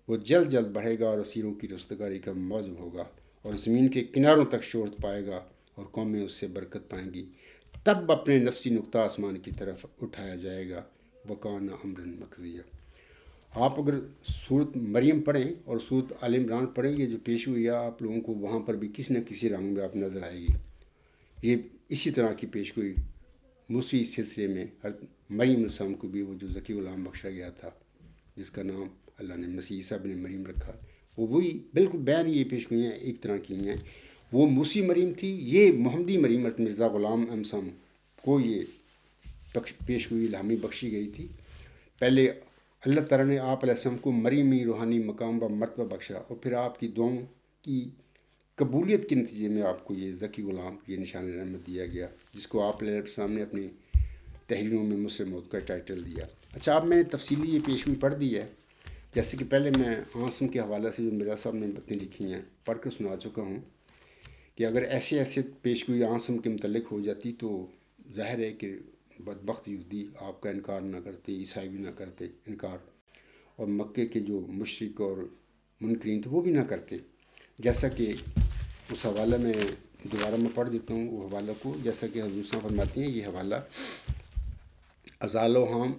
وہ جلد جلد بڑھے گا اور اسیروں کی رستگاری کا موجب ہوگا اور زمین کے کناروں تک شہرت پائے گا اور قومیں اس سے برکت پائیں گی۔ تب اپنے نفسی نقطہ آسمان کی طرف اٹھایا جائے گا، وکان امرا مقضیہ۔ آپ اگر صورت مریم پڑھیں اور صورت آل عمران پڑھیں، یہ جو پیش ہوئی ہے آپ لوگوں کو وہاں پر بھی کسی نہ کسی رنگ میں آپ نظر آئے گی۔ یہ اسی طرح کی پیش گوئی موسوی سلسلے میں مریم علیہ السلام کو بھی وہ جو ذکی غلام بخشا گیا تھا، جس کا نام اللہ نے مسیح عیسیٰ ابن مریم رکھا، وہ وہی بالکل بیان یہ پیش گوئیاں ایک طرح کی ہیں۔ وہ موسی مریم تھی، یہ محمدی مریم مرزا غلام احمد صاحب کو یہ پیش گوئی الہامی بخشی گئی تھی۔ پہلے اللہ تعالیٰ نے آپ علیہ السلام کو مریمی روحانی مقام و مرتبہ بخشا، اور پھر آپ کی دعاؤں کی قبولیت کے نتیجے میں آپ کو یہ ذکی غلام، یہ نشان رحمت دیا گیا، جس کو آپ علیہ السلام نے اپنی تحریروں میں مسلم موت کا ٹائٹل دیا۔ اچھا، اب میں نے تفصیلی یہ پیشگوئی پڑھ دی ہے، جیسے کہ پہلے میں عاصم کے حوالے سے جو مرزا صاحب نے باتیں لکھی ہیں پڑھ کر سنا چکا ہوں، کہ اگر ایسے پیشگوئی عاصم کے متعلق ہو جاتی تو ظاہر ہے کہ بدبخت یہودی آپ کا انکار نہ کرتے، عیسائی بھی نہ کرتے انکار، اور مکے کے جو مشرک اور منکرین تھے وہ بھی نہ کرتے۔ جیسا کہ اس حوالہ میں دوبارہ میں پڑھ دیتا ہوں وہ حوالہ کو، جیسا کہ حضور صاحب فرماتی ہیں، یہ حوالہ ازال و حام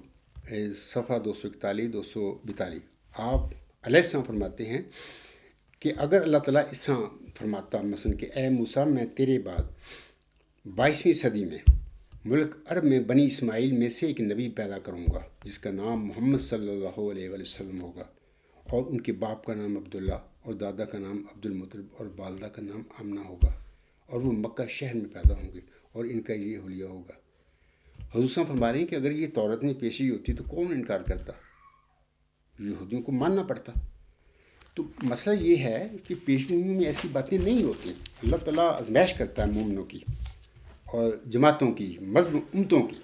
صفحہ 241 242۔ آپ علیہ السلام فرماتے ہیں کہ اگر اللہ تعالیٰ اس طرح فرماتا مثلا کہ اے موسیٰ، میں تیرے بعد 22ویں صدی میں ملک عرب میں بنی اسماعیل میں سے ایک نبی پیدا کروں گا جس کا نام محمد صلی اللہ علیہ وآلہ وسلم ہوگا، اور ان کے باپ کا نام عبداللہ اور دادا کا نام عبد المطلب اور والدہ کا نام آمنہ ہوگا، اور وہ مکہ شہر میں پیدا ہوں گے، اور ان کا یہ حلیہ ہوگا۔ حضور صاحب فرما رہے ہیں کہ اگر یہ تورات میں پیشی ہوتی تو کون انکار کرتا؟ یہودیوں کو ماننا پڑتا۔ تو مسئلہ یہ ہے کہ پیشگوئیوں میں ایسی باتیں نہیں ہوتی۔ اللہ تعالیٰ آزمائش کرتا ہے مومنوں کی اور جماعتوں کی، مذہب امتوں کی،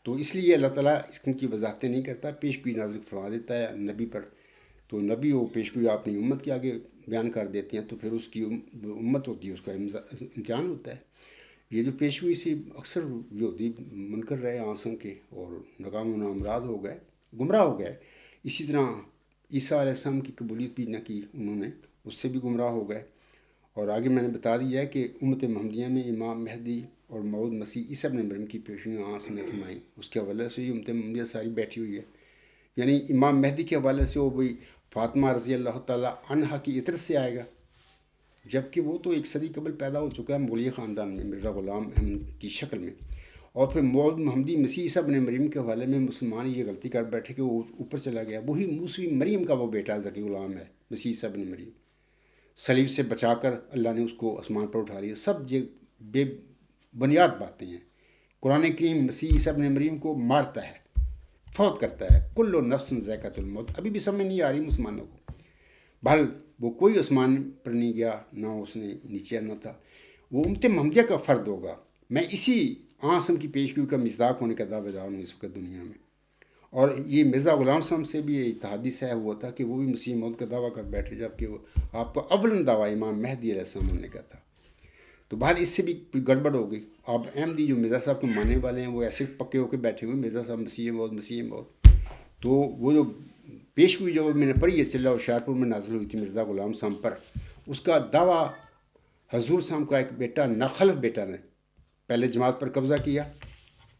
تو اس لیے اللہ تعالیٰ ان کی وضاحتیں نہیں کرتا، پیشگوئی نازل فرما دیتا ہے نبی پر، تو نبی وہ پیشگوئی اپنی امت کے آگے بیان کر دیتے ہیں، تو پھر اس کی امت ہوتی ہے، اس کا امتحان ہوتا ہے۔ یہ جو پیشگوئی سے اکثر یہودی منکر رہے عاصم کے اور ناکام و نامراد ہو گئے، گمراہ ہو گئے۔ اسی طرح عیسیٰ علیہ السلام کی قبولیت بھی نہ کی انہوں نے، اس سے بھی گمراہ ہو گئے۔ اور آگے میں نے بتا دیا ہے کہ امت محمدیہ میں امام مہدی اور موعود مسیح عیسیٰ ابن مریم کی پیشگوئی عاصم نے فرمائی، اس کے حوالے سے ہی امت محمدیہ ساری بیٹھی ہوئی ہے۔ یعنی امام مہدی کے حوالے سے وہ بھی فاطمہ رضی اللہ تعالیٰ عنہا کی عطرت سے آئے گا، جبکہ وہ تو ایک صدی قبل پیدا ہو چکا ہے مغلیہ خاندان میں مرزا غلام احمد کی شکل میں۔ اور پھر موعود محمدی مسیح عیسیٰ ابن مریم کے حوالے میں مسلمان یہ غلطی کر بیٹھے کہ وہ اوپر چلا گیا، وہی موسوی مریم کا وہ بیٹا ذکی غلام ہے مسیح عیسیٰ ابن مریم، صلیب سے بچا کر اللہ نے اس کو آسمان پر اٹھا لیا۔ سب یہ بے بنیاد باتیں ہیں۔ قرآن کریم مسیح عیسیٰ ابن مریم کو مارتا ہے، فوت کرتا ہے، کل نفس ذائقۃ الموت، ابھی بھی سمجھ نہیں آ رہی مسلمانوں کو۔ بہل وہ کوئی آسمان پر نہیں گیا، نہ اس نے نیچے آنا تھا، وہ امت محمدیہ کا فرد ہوگا۔ میں اسی عاصم کی پیشگوئی کا مصداق ہونے کا دعویٰ دار ہوں اس وقت دنیا میں۔ اور یہ مرزا غلام صاحب سے بھی اتحادی صاحب ہوا تھا کہ وہ بھی مسیح موت کا دعویٰ کر بیٹھے، جبکہ وہ آپ کا اول دعویٰ امام مہدی علیہ السلام ہونے کا تھا۔ تو بہر اس سے بھی گڑبڑ ہو گئی۔ آپ احمدی جو مرزا صاحب کو ماننے والے ہیں وہ ایسے پکے ہو کے بیٹھے ہوئے مرزا صاحب مسیح موت مسیح موت۔ تو وہ جو پیشگوئی جو میں نے پڑھی ہے چلہ ہوشیارپور میں نازل ہوئی تھی مرزا غلام صاحب پر، اس کا دعویٰ حضور صاحب کا ایک بیٹا ناخلف بیٹا نے پہلے جماعت پر قبضہ کیا،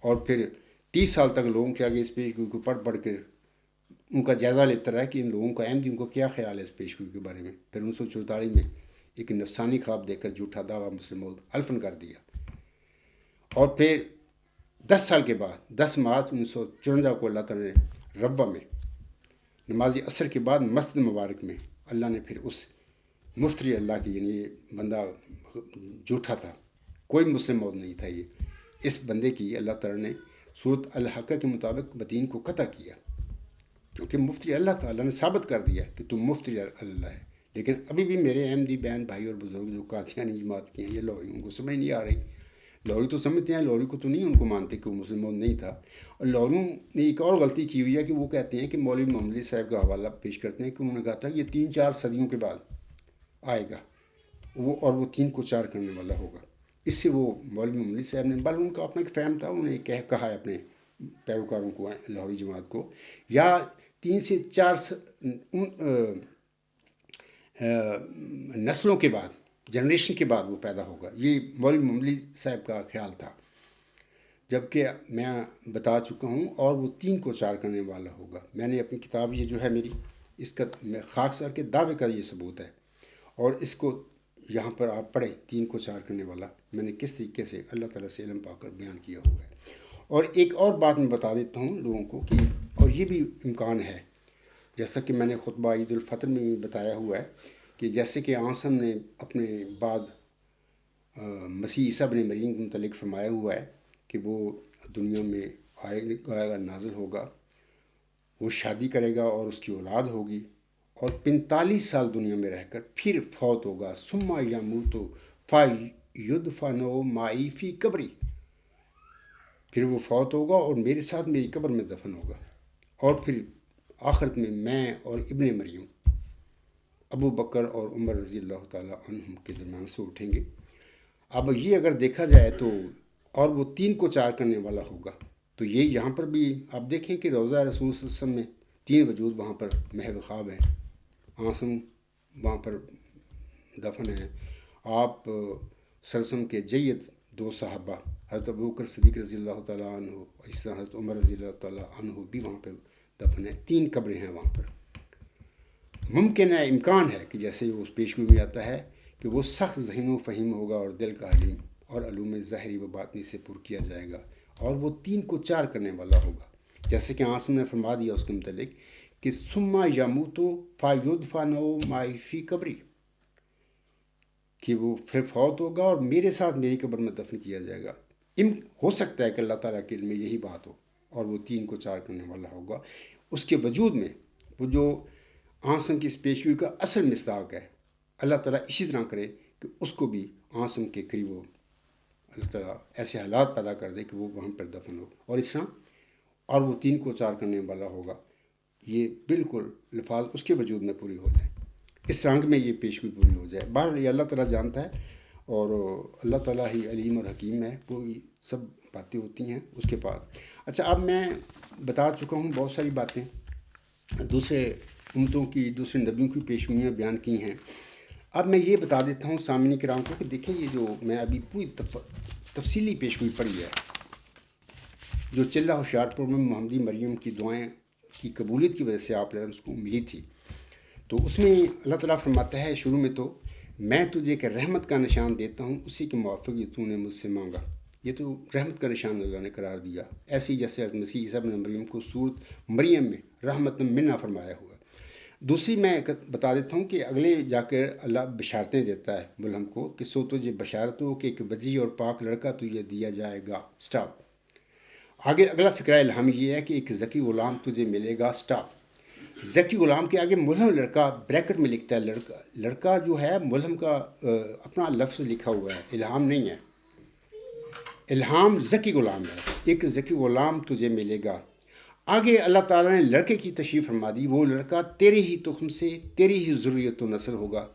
اور پھر 30 سال تک لوگوں کے آگے اس پیشگوئی کو پڑھ پڑھ کر ان کا جائزہ لیتا رہا کہ ان لوگوں کا احمدیوں کو کیا خیال ہے اس پیشگوئی کے بارے میں۔ پھر 1944 میں ایک نفسانی خواب دے کر جھوٹا دعویٰ مسلم موت حلفن کر دیا، اور پھر 10 سال کے بعد 10 مارچ 1954 کو اللہ تعالیٰ نے ربہ میں نماز عصر کے بعد مسجد مبارک میں اللہ نے پھر اس مفتری اللہ کی، یعنی یہ بندہ جھوٹا تھا، کوئی مسلم موت نہیں تھا، یہ اس بندے کی اللہ تعالیٰ نے صورت الحقہ کے مطابق بدین کو قطع کیا، کیونکہ مفتری اللہ تھا، اللہ نے ثابت کر دیا کہ تم مفتری اللہ ہے۔ لیکن ابھی بھی میرے احمدی بہن بھائی اور بزرگ جو قادیانی جماعت کے ہیں، یہ لاہوری، ان کو سمجھ نہیں آ رہی۔ لاہوری تو سمجھتے ہیں، لاہوری کو تو نہیں ان کو مانتے کہ وہ مسلم موت نہیں تھا۔ اور لاہوریوں نے ایک اور غلطی کی ہوئی ہے کہ وہ کہتے ہیں کہ مولوی محمد صاحب کا حوالہ پیش کرتے ہیں کہ انہوں نے کہا تھا یہ 3-4 صدیوں کے بعد آئے گا وہ، اور وہ 3 کو 4 کرنے والا ہوگا۔ اس سے وہ مولوی محمد صاحب نے، بل ان کا اپنا ایک فہم تھا، انہوں نے کہا ہے اپنے پیروکاروں کو، لاہوری جماعت کو، یا 3 سے 4 نسلوں کے بعد، جنریشن کے بعد وہ پیدا ہوگا. یہ مولوی مملی صاحب کا خیال تھا، جبکہ میں بتا چکا ہوں اور وہ 3 کو 4 کرنے والا ہوگا. میں نے اپنی کتاب یہ جو ہے میری، اس کا خاکسار کے دعوے کا یہ ثبوت ہے، اور اس کو یہاں پر آپ پڑھیں. 3 کو 4 کرنے والا میں نے کس طریقے سے اللہ تعالیٰ سے علم پا کر بیان کیا ہوا ہے. اور ایک اور بات میں بتا دیتا ہوں لوگوں کو کہ، اور یہ بھی امکان ہے جیسا کہ میں نے خطبہ عید الفطر میں بھی بتایا ہوا ہے، کہ جیسے کہ آسم نے اپنے بعد مسیح عیسیٰ بن مریم کے متعلق فرمایا ہوا ہے کہ وہ دنیا میں آئے گا، نازل ہوگا، وہ شادی کرے گا اور اس کی اولاد ہوگی، اور 45 سال دنیا میں رہ کر پھر فوت ہوگا. ثم یموت فیدفن معی فی قبری، پھر وہ فوت ہوگا اور میرے ساتھ میری قبر میں دفن ہوگا، اور پھر آخرت میں اور ابن مریم ابو بکر اور عمر رضی اللہ تعالیٰ عنہم کے درمیان سے اٹھیں گے. اب یہ اگر دیکھا جائے تو، اور وہ 3 کو 4 کرنے والا ہوگا، تو یہ یہاں پر بھی آپ دیکھیں کہ روضہ رسول صلی اللہ علیہ وسلم میں 3 وجود وہاں پر محو خواب ہیں. آسم وہاں پر دفن ہیں. آپ سرسم کے جید 2 صحابہ حضرت ابوبکر صدیق رضی اللہ تعالیٰ عنہ، اس طرح حضرت عمر رضی اللہ تعالیٰ عنہ بھی وہاں پہ دفن ہیں. 3 قبریں ہیں وہاں پر. ممکن ہے، امکان ہے کہ جیسے اس پیشگوئی میں آتا ہے کہ وہ سخت ذہین و فہیم ہوگا اور دل کا حلیم، اور علوم ظاہری و باطنی سے پر کیا جائے گا، اور وہ 3 کو 4 کرنے والا ہوگا. جیسے کہ آسم نے فرما دیا اس کے متعلق کہ ثم یموت فیدفن معی فی قبری، کہ وہ پھر فوت ہوگا اور میرے ساتھ میری قبر میں دفن کیا جائے گا. ہو سکتا ہے کہ اللہ تعالیٰ کے علم میں یہی بات ہو، اور وہ 3 کو 4 کرنے والا ہوگا. اس کے وجود میں وہ جو آسم کی اس پیشگوئی کا اصل مصداق ہے، اللہ تعالیٰ اسی طرح کرے کہ اس کو بھی آسم کے قریب ہو، اللہ تعالیٰ ایسے حالات پیدا کر دے کہ وہ وہاں پر دفن ہو، اور اس طرح، اور وہ 3 کو 4 کرنے والا ہوگا. یہ بالکل الفاظ اس کے وجود میں پوری ہو جائے، اس رنگ میں یہ پیشگوئی پوری ہو جائے. بہرحال یہ اللہ تعالیٰ جانتا ہے، اور اللہ تعالیٰ ہی علیم اور حکیم ہے، وہی سب باتیں ہوتی ہیں اس کے پاس. اچھا، اب میں بتا چکا ہوں بہت ساری باتیں، دوسرے امتوں کی، دوسرے نبیوں کی پیشگوئیاں بیان کی ہیں. اب میں یہ بتا دیتا ہوں سامعین کرام کو کہ دیکھیں، یہ جو میں ابھی پوری تفصیلی پیشگوئی پڑھی ہے، جو چلہ ہوشیارپور میں محمدی مریم کی دعائیں کی قبولیت کی وجہ سے آپ اس کو ملی تھی، تو اس میں اللہ تعالیٰ فرماتا ہے شروع میں تو، میں تجھے ایک رحمت کا نشان دیتا ہوں، اسی کے موافق یہ تو نے مجھ سے مانگا. یہ تو رحمت کا نشان اللہ نے قرار دیا، ایسے ہی جیسے حضرت مسیح عیسیٰ ابن مریم کو سورۃ مریم میں رحمت منا فرمایا ہوا. دوسری میں بتا دیتا ہوں کہ اگلے جا کر اللہ بشارتیں دیتا ہے ملہم کو کہ سو تجھے بشارت ہو کہ ایک وجیح اور پاک لڑکا تجھے دیا جائے گا. سٹاپ. آگے اگلا فقرہ الہام یہ ہے کہ ایک ذکی غلام تجھے ملے گا. سٹاپ. ذکی غلام کے آگے ملہم لڑکا بریکٹ میں لکھتا ہے. لڑکا جو ہے ملہم کا اپنا لفظ لکھا ہوا ہے، الہام نہیں ہے. الہام ذکی غلام ہے. ایک ذکی غلام تجھے ملے گا. آگے اللہ تعالیٰ نے لڑکے کی تشریح فرما دی، وہ لڑکا تیرے ہی تخم سے، تیری ہی ذریت و نسل ہوگا.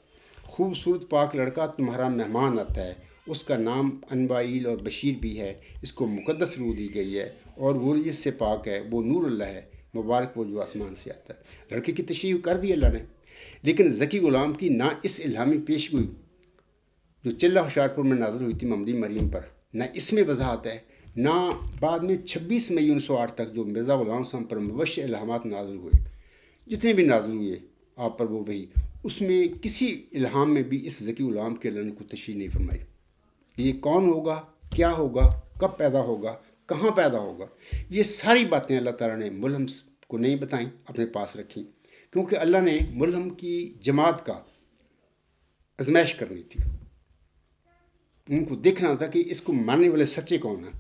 خوبصورت پاک لڑکا تمہارا مہمان آتا ہے، اس کا نام انبائیل اور بشیر بھی ہے. اس کو مقدس روح دی گئی ہے، اور وہ اس سے پاک ہے، وہ نور اللہ ہے، مبارک وہ جو آسمان سے آتا ہے. لڑکے کی تشریح کر دی اللہ نے، لیکن ذکی غلام کی نہ اس الہامی پیشگوئی جو چلہ ہوشیارپور میں نازل ہوئی تھی محمدی مریم پر، نہ اس میں وضاحت ہے، نہ بعد میں 26 مئی 1908 تک جو مرزا غلام صاحب پر مبشر الہامات نازل ہوئے، جتنے بھی نازل ہوئے آپ پر وہ وہی، اس میں کسی الہام میں بھی اس ذکی غلام کے اللہ نے کوئی تشریح نہیں فرمائی. یہ کون ہوگا، کیا ہوگا، کب پیدا ہوگا، کہاں پیدا ہوگا، یہ ساری باتیں اللہ تعالیٰ نے ملہم کو نہیں بتائیں، اپنے پاس رکھیں، کیونکہ اللہ نے ملہم کی جماعت کا آزمائش کرنی تھی. ان کو دیکھنا تھا کہ اس کو ماننے والے سچے کون ہیں،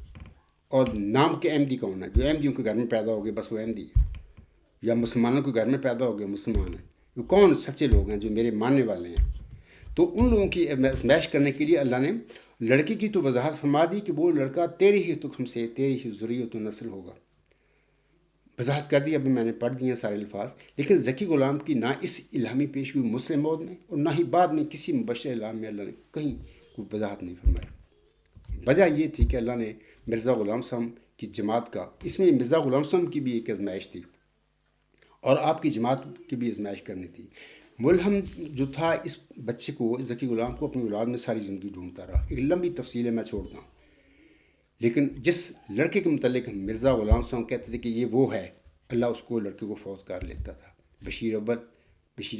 اور نام کے احمدی کون ہے. جو احمدیوں کے گھر میں پیدا ہو گئے بس وہ احمدی ہے، یا مسلمانوں کے گھر میں پیدا ہو گئے مسلمان ہیں. وہ کون سچے لوگ ہیں جو میرے ماننے والے ہیں. تو ان لوگوں کی آزمائش کرنے کے لیے اللہ نے لڑکی کی تو وضاحت فرما دی کہ وہ لڑکا تیرے ہی تخم سے، تیری ہی ذریت و نسل ہوگا. وضاحت کر دی، ابھی میں نے پڑھ دیے سارے الفاظ. لیکن ذکی غلام کی نہ اس الہامی پیشگوئی مسلم موعد میں، اور نہ ہی بعد میں کسی مبشر الہام میں اللہ نے کہیں کوئی وضاحت نہیں فرمائی. وجہ یہ تھی کہ اللہ نے مرزا غلام صاحب کی جماعت کا، اس میں مرزا غلام صاحب کی بھی ایک آزمائش تھی، اور آپ کی جماعت کی بھی آزمائش کرنی تھی. ملہم جو تھا اس بچے کو، ذکی غلام کو، اپنی اولاد میں ساری زندگی ڈھونڈتا رہا. ایک لمبی تفصیل ہے، میں چھوڑتا ہوں. لیکن جس لڑکے کے متعلق مرزا غلام صاحب کہتے تھے کہ یہ وہ ہے، اللہ اس کو، لڑکے کو فوت کر لیتا تھا. بشیر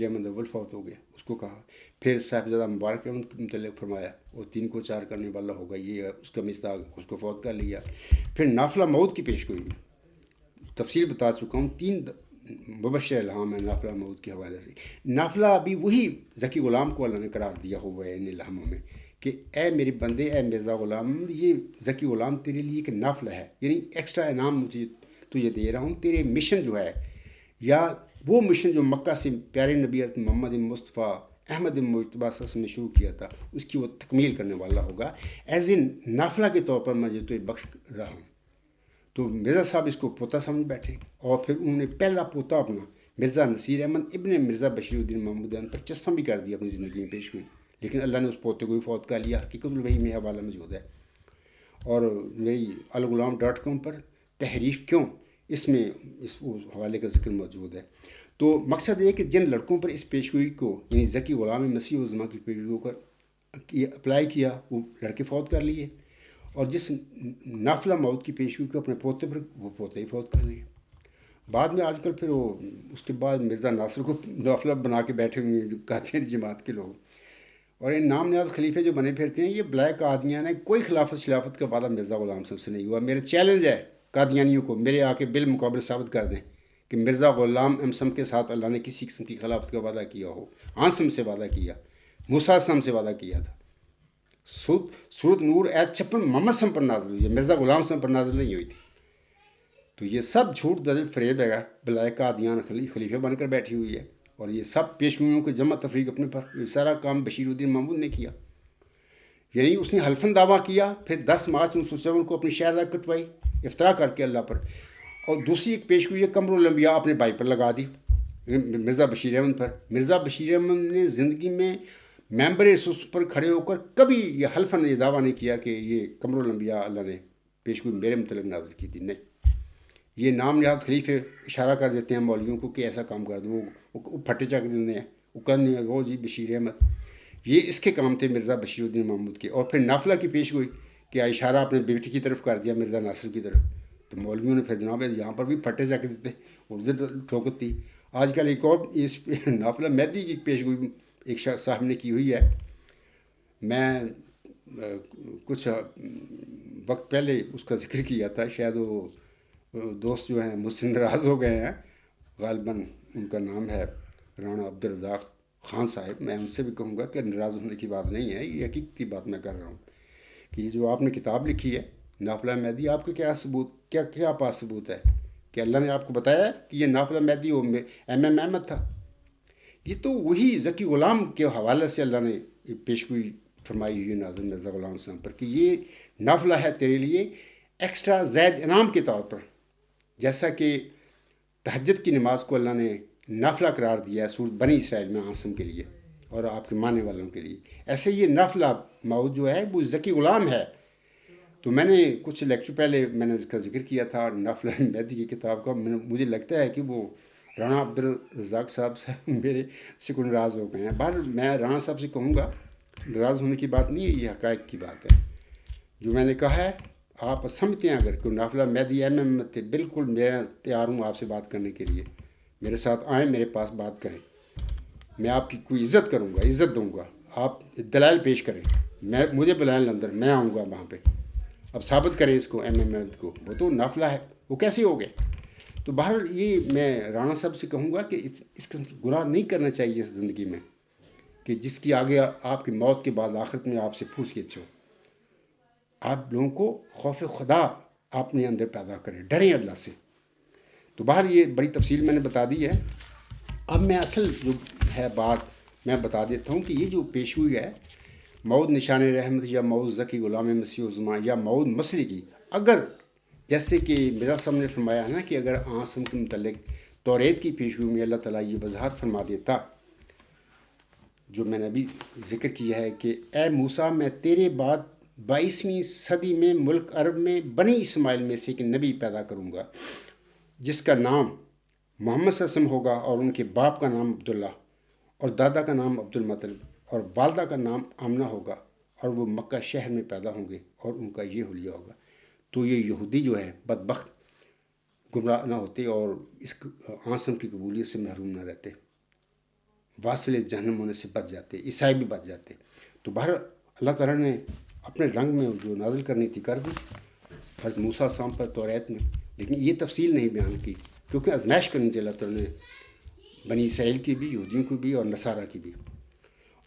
احمد اول فوت ہو گیا. اس کو کہا. پھر صاحبزادہ مبارک احمد کے متعلق فرمایا وہ 3 کو 4 کرنے والا ہوگا، یہ اس کا مصداق، اس کو فوت کر لیا. پھر نافلہ موت کی پیش گوئی، تفصیل بتا چکا ہوں. 3 مبشر الہام ہے نافلہ موت کے حوالے سے. نافلہ ابھی وہی ذکی غلام کو اللہ نے قرار دیا ہوا ہے ان الہاموں میں کہ اے میرے بندے، اے مرزا غلام، یہ ذکی غلام تیرے لیے ایک نافلہ ہے، یعنی ایکسٹرا انعام مجھے تجھے دے رہا ہوں. تیرے مشن جو ہے، یا وہ مشن جو مکہ سے پیارے نبی محمد مصطفیٰ احمد مجتبیٰ صلی اللہ علیہ وسلم نے شروع کیا تھا، اس کی وہ تکمیل کرنے والا ہوگا. ایز ان نافلہ کے طور پر میں تو بخش رہا ہوں. تو مرزا صاحب اس کو پوتا سمجھ بیٹھے، اور پھر انہوں نے پہلا پوتا اپنا مرزا نصیر احمد ابن مرزا بشیر الدین محمود پر چسپاں بھی کر دیا اپنی زندگی میں پیش ہوئی. لیکن اللہ نے اس پوتے کو بھی فوت کر لیا. حقیقت الوحی میں حوالہ موجود ہے، اور میری الغلام.com پر تحریف کیوں، اس میں اس حوالے کا ذکر موجود ہے. تو مقصد یہ کہ جن لڑکوں پر اس پیشگوئی کو، یعنی ذکی غلام مسیح الزما کی پیشگوئی کو اپلائی کیا، وہ لڑکے فوت کر لیے. اور جس نافلہ موت کی پیشگوئی کو اپنے پوتے پر، وہ پوتے ہی فوت کر لیے. بعد میں آج کل پھر وہ اس کے بعد مرزا ناصر کو نافلہ بنا کے بیٹھے ہوئے ہیں جو قادیانی جماعت کے لوگ. اور ان نام نہاد خلیفے جو بنے پھرتے ہیں، یہ بلیک قادیان ہیں. کوئی خلافت کا وعدہ مرزا غلام صاحب سے نہیں ہوا. میرے چیلنج ہے قادیانیوں کو، میرے آ کے بالمقابل ثابت کر دیں کہ مرزا غلام امسم کے ساتھ اللہ نے کسی قسم کی خلافت کا وعدہ کیا ہو. آنسم سے وعدہ کیا، موسیٰ السلام سے وعدہ کیا تھا. سورت نور آیت 56 محمد صاحب پر نازل ہوئی ہے، مرزا غلام صاحب پر نازل نہیں ہوئی تھی. تو یہ سب جھوٹ دجل فریب ہے. بلائے قادیان خلیفہ بن کر بیٹھی ہوئی ہے، اور یہ سب پیشگوئیوں کے جمع تفریق اپنے پر. یہ سارا کام بشیر الدین محمود نے کیا. یعنی اس نے حلفاً دعویٰ کیا، پھر 10 مارچ 1957 کو اپنی شہر کٹوائی افطرا کر کے اللہ پر. اور دوسری ایک پیشگوئی قمر الانبیاء اپنے بھائی پر لگا دی، مرزا بشیر احمد پر. مرزا بشیر احمد نے زندگی میں ممبر رسول پر کھڑے ہو کر کبھی یہ حلفاً یہ دعویٰ نہیں کیا کہ یہ قمر الانبیاء اللہ نے پیشگوئی میرے متعلق نازل کی تھی. نہیں، یہ نام نہاد خلیفے اشارہ کر دیتے ہیں مولویوں کو کہ ایسا کام کر دو، وہ پھٹے چک دیتے ہیں، وہ کرنے وہ جی بشیر احمد. یہ اس کے کام تھے مرزا بشیر الدین محمود کے. اور پھر نافلہ کی پیشگوئی کہ اشارہ اپنے بیٹی کی طرف کر دیا، مرزا ناصر کی طرف. تو مولویوں نے پھر جناب یہاں پر بھی پھٹے چک دیتے، اردو ٹھوکت تھی. آج کل ایک اور اس نافلہ مہدی کی پیشگوئی ایک شخص صاحب نے کی ہوئی ہے. میں کچھ وقت پہلے اس کا ذکر کیا تھا، شاید وہ دوست جو ہیں مجھ سے ناراض ہو گئے ہیں. غالباً ان کا نام ہے رانا عبدالرزاق خان صاحب. میں ان سے بھی کہوں گا کہ ناراض ہونے کی بات نہیں ہے، یہ حقیقتی بات میں کر رہا ہوں کہ یہ جو آپ نے کتاب لکھی ہے نافلہ مہدی، آپ کے کیا ثبوت، کیا پاس ثبوت ہے کہ اللہ نے آپ کو بتایا ہے کہ یہ نافلہ مہدی وہ ایم احمد تھا؟ یہ تو وہی ذکی غلام کے حوالے سے اللہ نے پیشگوئی فرمائی ہوئی ناظر مرزا غلام صاحب پر کہ یہ نافلہ ہے تیرے لیے ایکسٹرا زائد انعام کے طور پر. جیسا کہ تہجد کی نماز کو اللہ نے نافلہ قرار دیا ہے سورۃ بنی اسرائیل میں عاصم کے لیے اور آپ کے ماننے والوں کے لیے، ایسے یہ نافلہ موت جو ہے وہ ذکی غلام ہے. تو میں نے کچھ لیکچر پہلے میں نے اس کا ذکر کیا تھا نافلہ مہدی کی کتاب کا. مجھے لگتا ہے کہ وہ رانا عبدالرزاق صاحب سے میرے سے کوئی ناراض ہو گئے ہیں. بہر میں رانا صاحب سے کہوں گا ناراض ہونے کی بات نہیں ہے، یہ حقائق کی بات ہے. جو میں نے کہا ہے آپ سمجھتے ہیں، اگر کوئی نافلہ مہدی ایم احمد تھے، بالکل میں تیار ہوں آپ سے بات کرنے کے لیے. میرے ساتھ آئیں، میرے پاس بات کریں، میں آپ کی کوئی عزت کروں گا، عزت دوں گا. آپ دلائل پیش کریں، مجھے بلائیں لندن، میں آؤں گا وہاں پہ. اب ثابت کریں اس کو ایم احمد کو، وہ تو نافلہ ہے، وہ کیسے ہو گئے؟ تو بہر یہ میں رانا صاحب سے کہوں گا کہ اس قسم کی گناہ نہیں کرنا چاہیے اس زندگی میں کہ جس کی آگے آپ کی موت کے بعد آخرت میں آپ سے پوچھ کے ہو. آپ لوگوں کو خوف خدا اپنے اندر پیدا کریں، ڈریں اللہ سے. تو باہر یہ بڑی تفصیل میں نے بتا دی ہے. اب میں اصل جو ہے بات میں بتا دیتا ہوں کہ یہ جو پیشگوئی ہے مود نشان رحمت یا مود ذکی غلام مسیح الزما یا مود مسلی کی، اگر جیسے کہ مرزا صاحب نے فرمایا ہے نا کہ اگر عاصم کے متعلق توریت کی پیشگوئی میں اللہ تعالیٰ یہ وضاحت فرما دیتا جو میں نے ابھی ذکر کیا ہے کہ اے موسیٰ میں تیرے بعد 22ویں صدی میں ملک عرب میں بنی اسماعیل میں سے ایک نبی پیدا کروں گا جس کا نام محمد صلی اللہ علیہ وسلم ہوگا اور ان کے باپ کا نام عبداللہ، اور دادا کا نام عبد المطلب اور والدہ کا نام آمنہ ہوگا، اور وہ مکہ شہر میں پیدا ہوں گے اور ان کا یہ حلیہ ہوگا۔ تو یہ یہودی جو ہے بدبخت گمراہ نہ ہوتے اور اس آنسم کی قبولیت سے محروم نہ رہتے، واصل جہنم ہونے سے بچ جاتے، عیسائی بھی بچ جاتے۔ تو بہر اللہ تعالیٰ نے اپنے رنگ میں جو نازل کرنی تھی کر دی حضرت موسیٰ السلام پر توریت میں، لیکن یہ تفصیل نہیں بیان کی کیونکہ آزمائش کرنی تھی اللہ تعالیٰ نے بنی اسرائیل کی بھی، یہودیوں کی بھی اور نصارہ کی بھی۔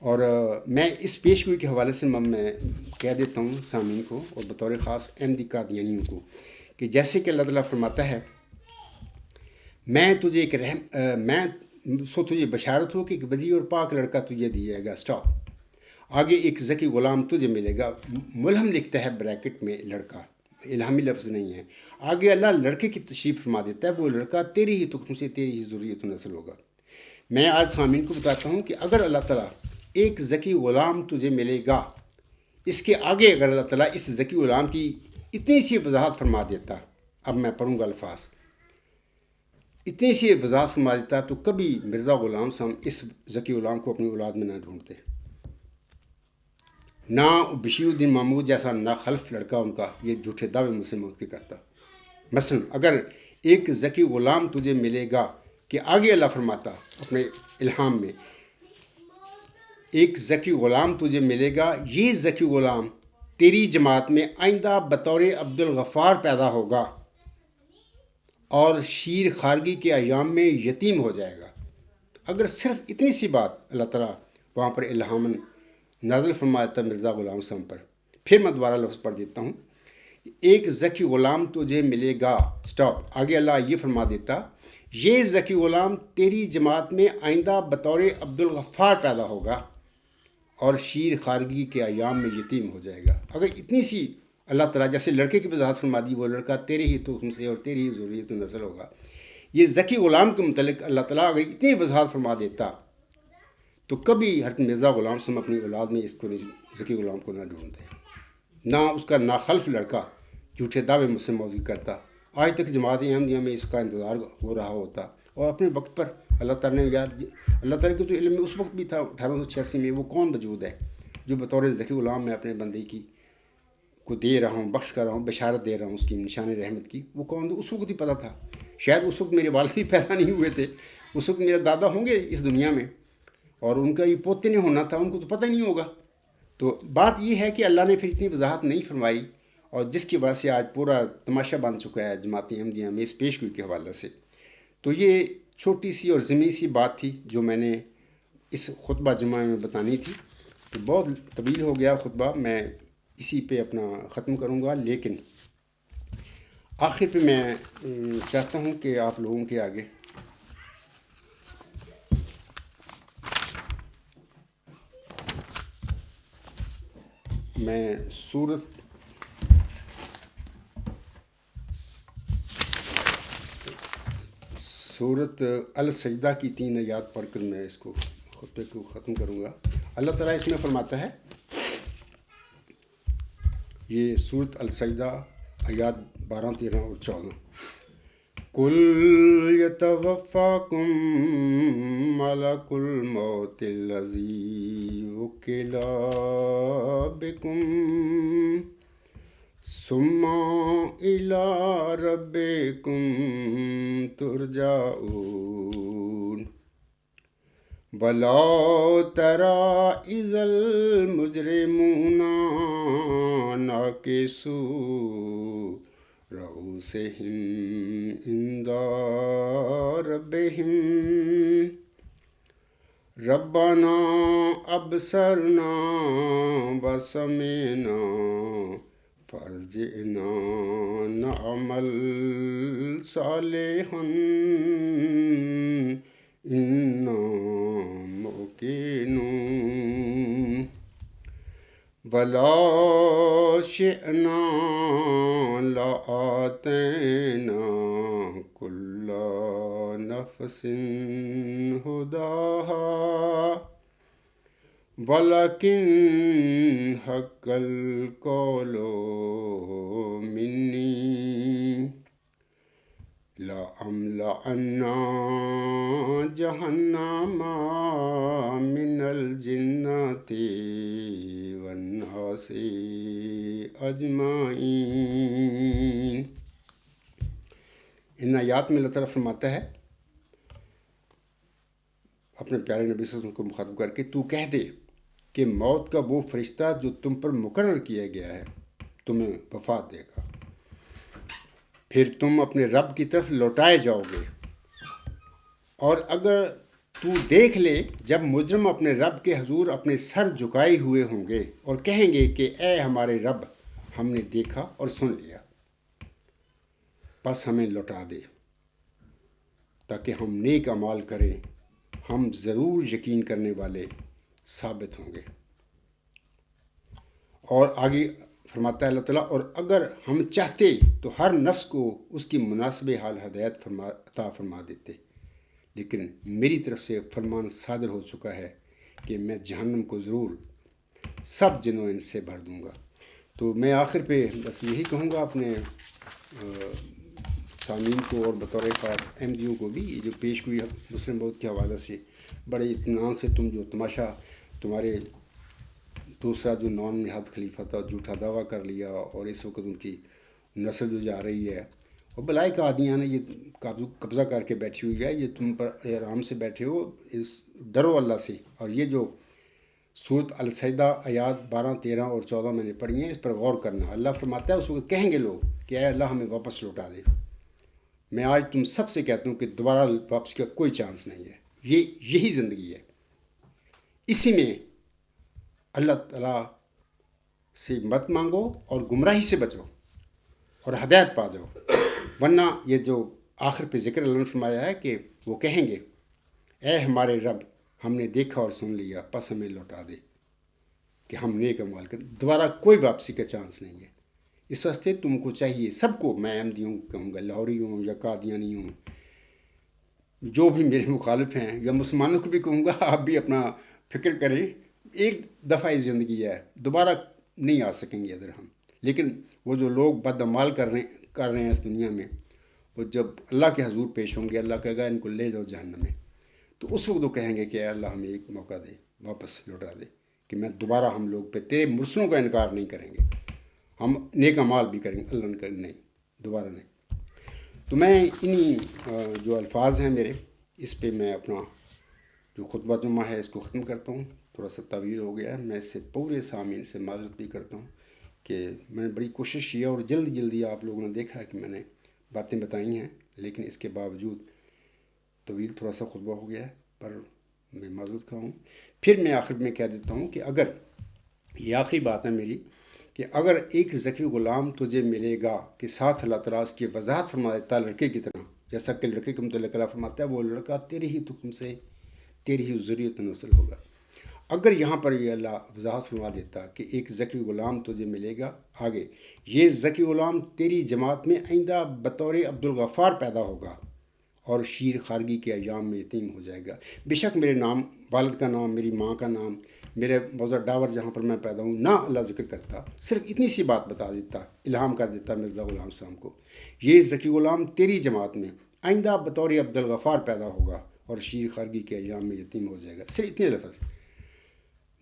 اور میں اس پیشگوئی کے حوالے سے میں کہہ دیتا ہوں سامعین کو اور بطور خاص احمدی قادیانیوں کو کہ جیسے کہ اللہ تعالیٰ فرماتا ہے میں تجھے ایک میں تجھے بشارت ہو کہ ایک وزی اور پاک لڑکا تجھے دیا جائے گا۔ سٹاپ، آگے ایک ذکی غلام تجھے ملے گا، ملہم لکھتا ہے بریکٹ میں لڑکا، الہامی لفظ نہیں ہے۔ آگے اللہ لڑکے کی تشریف فرما دیتا ہے، وہ لڑکا تیری ہی تخم سے، تیری ہی ذریت و نسل ہوگا۔ میں آج سامعین کو بتاتا ہوں کہ اگر اللہ تعالیٰ ایک ذکی غلام تجھے ملے گا، اس کے آگے اگر اللہ تعالیٰ اس ذکی غلام کی اتنی سی وضاحت فرما دیتا، اب میں پڑھوں گا الفاظ، اتنی سی وضاحت فرما دیتا تو کبھی مرزا غلام صاحب اس ذکی غلام کو اپنی اولاد میں نہ ڈھونڈتے، نہ بشیر الدین محمود جیسا ناخلف لڑکا ان کا یہ جھوٹے دعوے مجھ سے موت کے کرتا۔ مثلا اگر ایک ذکی غلام تجھے ملے گا کہ آگے اللہ فرماتا اپنے الہام میں، ایک ذکی غلام تجھے ملے گا، یہ ذکی غلام تیری جماعت میں آئندہ بطور عبد الغفار پیدا ہوگا اور شیر خارگی کے ایام میں یتیم ہو جائے گا۔ اگر صرف اتنی سی بات اللہ تعالیٰ وہاں پر الہاماً نازل فرما دیتا مرزا غلام صاحب پر، پھر میں دوبارہ لفظ پڑھ دیتا ہوں، ایک ذکی غلام تجھے ملے گا، سٹاپ، آگے اللہ یہ فرما دیتا یہ ذکی غلام تیری جماعت میں آئندہ بطور عبد الغفار پیدا ہوگا اور شیر خارگی کے ایام میں یتیم ہو جائے گا۔ اگر اتنی سی اللہ تعالیٰ جیسے لڑکے کی وضاحت فرما دی، وہ لڑکا تیرے ہی تخم سے اور تیری ہی ذریت و نسل ہوگا، یہ ذکی غلام کے متعلق اللہ تعالیٰ اگر اتنی وضاحت فرما دیتا تو کبھی حضرت مرزا غلام صاحب اپنی اولاد میں اس کو ذکی غلام کو نہ ڈھونڈتے، نہ اس کا ناخلف لڑکا جھوٹے دعوے مجھ سے موضوع کرتا۔ آج تک جماعت احمدیہ میں اس کا انتظار ہو رہا ہوتا، اور اپنے وقت پر اللہ تعالیٰ نے اللہ تعالیٰ کے تو علم میں اس وقت بھی تھا 1886 میں، وہ کون وجود ہے جو بطور ذکی غلام میں اپنے بندے کی کو دے رہا ہوں، بخش کر رہا ہوں، بشارت دے رہا ہوں اس کی نشان رحمت کی، وہ کون؟ اس وقت ہی پتہ تھا، شاید اس وقت میرے والد ہی پیدا نہیں ہوئے تھے، اس وقت میرے دادا ہوں گے اس دنیا میں اور ان کا یہ پوتے نے ہونا تھا، ان کو تو پتہ ہی نہیں ہوگا۔ تو بات یہ ہے کہ اللہ نے پھر اتنی وضاحت نہیں فرمائی، اور جس کی وجہ سے آج پورا تماشا بن چکا ہے جماعت احمدیہ میں اس پیشگوئی کے حوالے سے۔ تو یہ چھوٹی سی اور ضمنی سی بات تھی جو میں نے اس خطبہ جمعہ میں بتانی تھی۔ تو بہت طویل ہو گیا خطبہ، میں اسی پہ اپنا ختم کروں گا، لیکن آخر پہ میں چاہتا ہوں کہ آپ لوگوں کے آگے میں سورت السجدہ کی 3 آیات پڑھ کر میں اس کو خطبے کو ختم کروں گا۔ اللہ تعالیٰ اس میں فرماتا ہے، یہ سورت السجدہ آیات 12، 13 اور 14، قُلْ يَتَوَفَّاكُم مَلَكُ الْمَوْتِ الَّذِي وُكِّلَ بِكُمْ ثُمَّ إِلَىٰ رَبِّكُمْ تُرْجَعُونَ وَلَوْ تَرَىٰ إِذَ الْمُجْرِمُونَ نَاكِسُو رؤوسهم عند ربهم ربنا أبصرنا وسمعنا فارجعنا نعمل صالحا إنا موقنون وَلَا شِئْنَا لَآتَيْنَا كُلَّ نَفْسٍ هُدَاهَا وَلَكِنْ حَقَّ الْقَوْلُ مِنِّي لَأَمْلَأَنَّ جَهَنَّمَ مِنَ الْجِنَّةِ وَالنَّاسِ أَجْمَعِينَ۔ ان آیات میں اللہ تعالیٰ فرماتا ہے اپنے پیارے نبی صلی اللہ علیہ وسلم کو مخاطب کر کے، تو کہہ دے کہ موت کا وہ فرشتہ جو تم پر مقرر کیا گیا ہے تمہیں وفات دے گا، پھر تم اپنے رب کی طرف لوٹائے جاؤ گے۔ اور اگر تو دیکھ لے جب مجرم اپنے رب کے حضور اپنے سر جھکائے ہوئے ہوں گے اور کہیں گے کہ اے ہمارے رب، ہم نے دیکھا اور سن لیا، بس ہمیں لوٹا دے تاکہ ہم نیک اعمال کریں، ہم ضرور یقین کرنے والے ثابت ہوں گے۔ اور آگے فرماتا ہے اللہ تعالیٰ، اور اگر ہم چاہتے تو ہر نفس کو اس کی مناسب حال ہدایت عطا فرما دیتے، لیکن میری طرف سے فرمان صادر ہو چکا ہے کہ میں جہنم کو ضرور سب جن و انس سے بھر دوں گا۔ تو میں آخر پہ بس یہی کہوں گا اپنے سامعین کو اور بطور خاص احمدیوں کو بھی، یہ جو پیش ہوئی مسلم بہت کے حوالے سے بڑے اطمینان سے تم جو تماشا تمہارے دوسرا جو نان نہاد خلیفہ تھا جھوٹا دعویٰ کر لیا، اور اس وقت ان کی نسل جو جا رہی ہے اور بلائی کا عادیان ہے، یہ قبضہ کر کے بیٹھی ہوئی ہے، یہ تم پر آرام سے بیٹھے ہو، اس ڈرو اللہ سے۔ اور یہ جو سورۃ السجدہ آیات 12، 13 اور 14 میں نے پڑھی ہیں، اس پر غور کرنا۔ اللہ فرماتا ہے اس وقت کہیں گے لوگ کہ اے اللہ ہمیں واپس لوٹا دے۔ میں آج تم سب سے کہتا ہوں کہ دوبارہ واپس کا کوئی چانس نہیں ہے، یہی زندگی ہے، اسی میں اللہ تعالیٰ سے مت مانگو اور گمراہی سے بچو اور ہدایت پا جاؤ، ورنہ یہ جو آخر پہ ذکر اللہ نے فرمایا ہے کہ وہ کہیں گے اے ہمارے رب، ہم نے دیکھا اور سن لیا، پس ہمیں لوٹا دے کہ ہم نیک اعمال کریں۔ دوبارہ کوئی واپسی کا چانس نہیں ہے۔ اس واسطے تم کو چاہیے، سب کو، میں احمدیوں کو کہوں گا، لاہوری ہوں یا قادیانی ہوں، جو بھی میرے مخالف ہیں، یا مسلمانوں کو بھی کہوں گا، آپ بھی اپنا فکر کریں، ایک دفعہ ہی زندگی ہے، دوبارہ نہیں آ سکیں گے ادھر ہم۔ لیکن وہ جو لوگ بد اعمال کر رہے ہیں اس دنیا میں، وہ جب اللہ کے حضور پیش ہوں گے، اللہ کہے گا ان کو لے جاؤ جہنم میں، تو اس وقت وہ کہیں گے کہ اے اللہ ہمیں ایک موقع دے، واپس لوٹا دے، کہ میں دوبارہ ہم لوگ پہ تیرے مرسلوں کا انکار نہیں کریں گے، ہم نیک اعمال بھی کریں گے۔ اللہ نے کہا نہیں، دوبارہ نہیں۔ تو میں انہی جو الفاظ ہیں میرے، اس پہ میں اپنا جو خطبہ جمعہ ہے اس کو ختم کرتا ہوں۔ تھوڑا سا طویل ہو گیا ہے، میں اس سے پورے سامعین سے معذرت بھی کرتا ہوں کہ میں نے بڑی کوشش کی اور جلدی آپ لوگوں نے دیکھا کہ میں نے باتیں بتائی ہیں، لیکن اس کے باوجود طویل تھوڑا سا خطبہ ہو گیا ہے، پر میں معذرت خواہ ہوں۔ پھر میں آخر میں کہہ دیتا ہوں کہ اگر یہ آخری بات ہے میری، کہ اگر ایک ذکی غلام تجھے ملے گا کہ ساتھ اللہ تعالیٰ اس کی وضاحت فرما دیتا لڑکے کی طرح، جیسا کہ لڑکے کے متعلق اللہ فرماتا ہے وہ لڑکا تیرے ہی تخم سے، تیری ہی ذریت نسل ہوگا۔ اگر یہاں پر یہ اللہ وضاحت فرما دیتا کہ ایک ذکی غلام تجھے ملے گا، آگے یہ ذکی غلام تیری جماعت میں آئندہ بطور عبدالغفار پیدا ہوگا اور شیر خارگی کے ایام میں یتیم ہو جائے گا۔ بے شک میرے نام، والد کا نام، میری ماں کا نام، میرے موضع ڈاور جہاں پر میں پیدا ہوں، نہ اللہ ذکر کرتا، صرف اتنی سی بات بتا دیتا، الہام کر دیتا مرزا غلام صاحب کو، یہ ذکی غلام تیری جماعت میں آئندہ بطور عبدالغفار پیدا ہوگا اور شیر خارگی کے ایام میں یتیم ہو جائے گا، صرف اتنے لفظ۔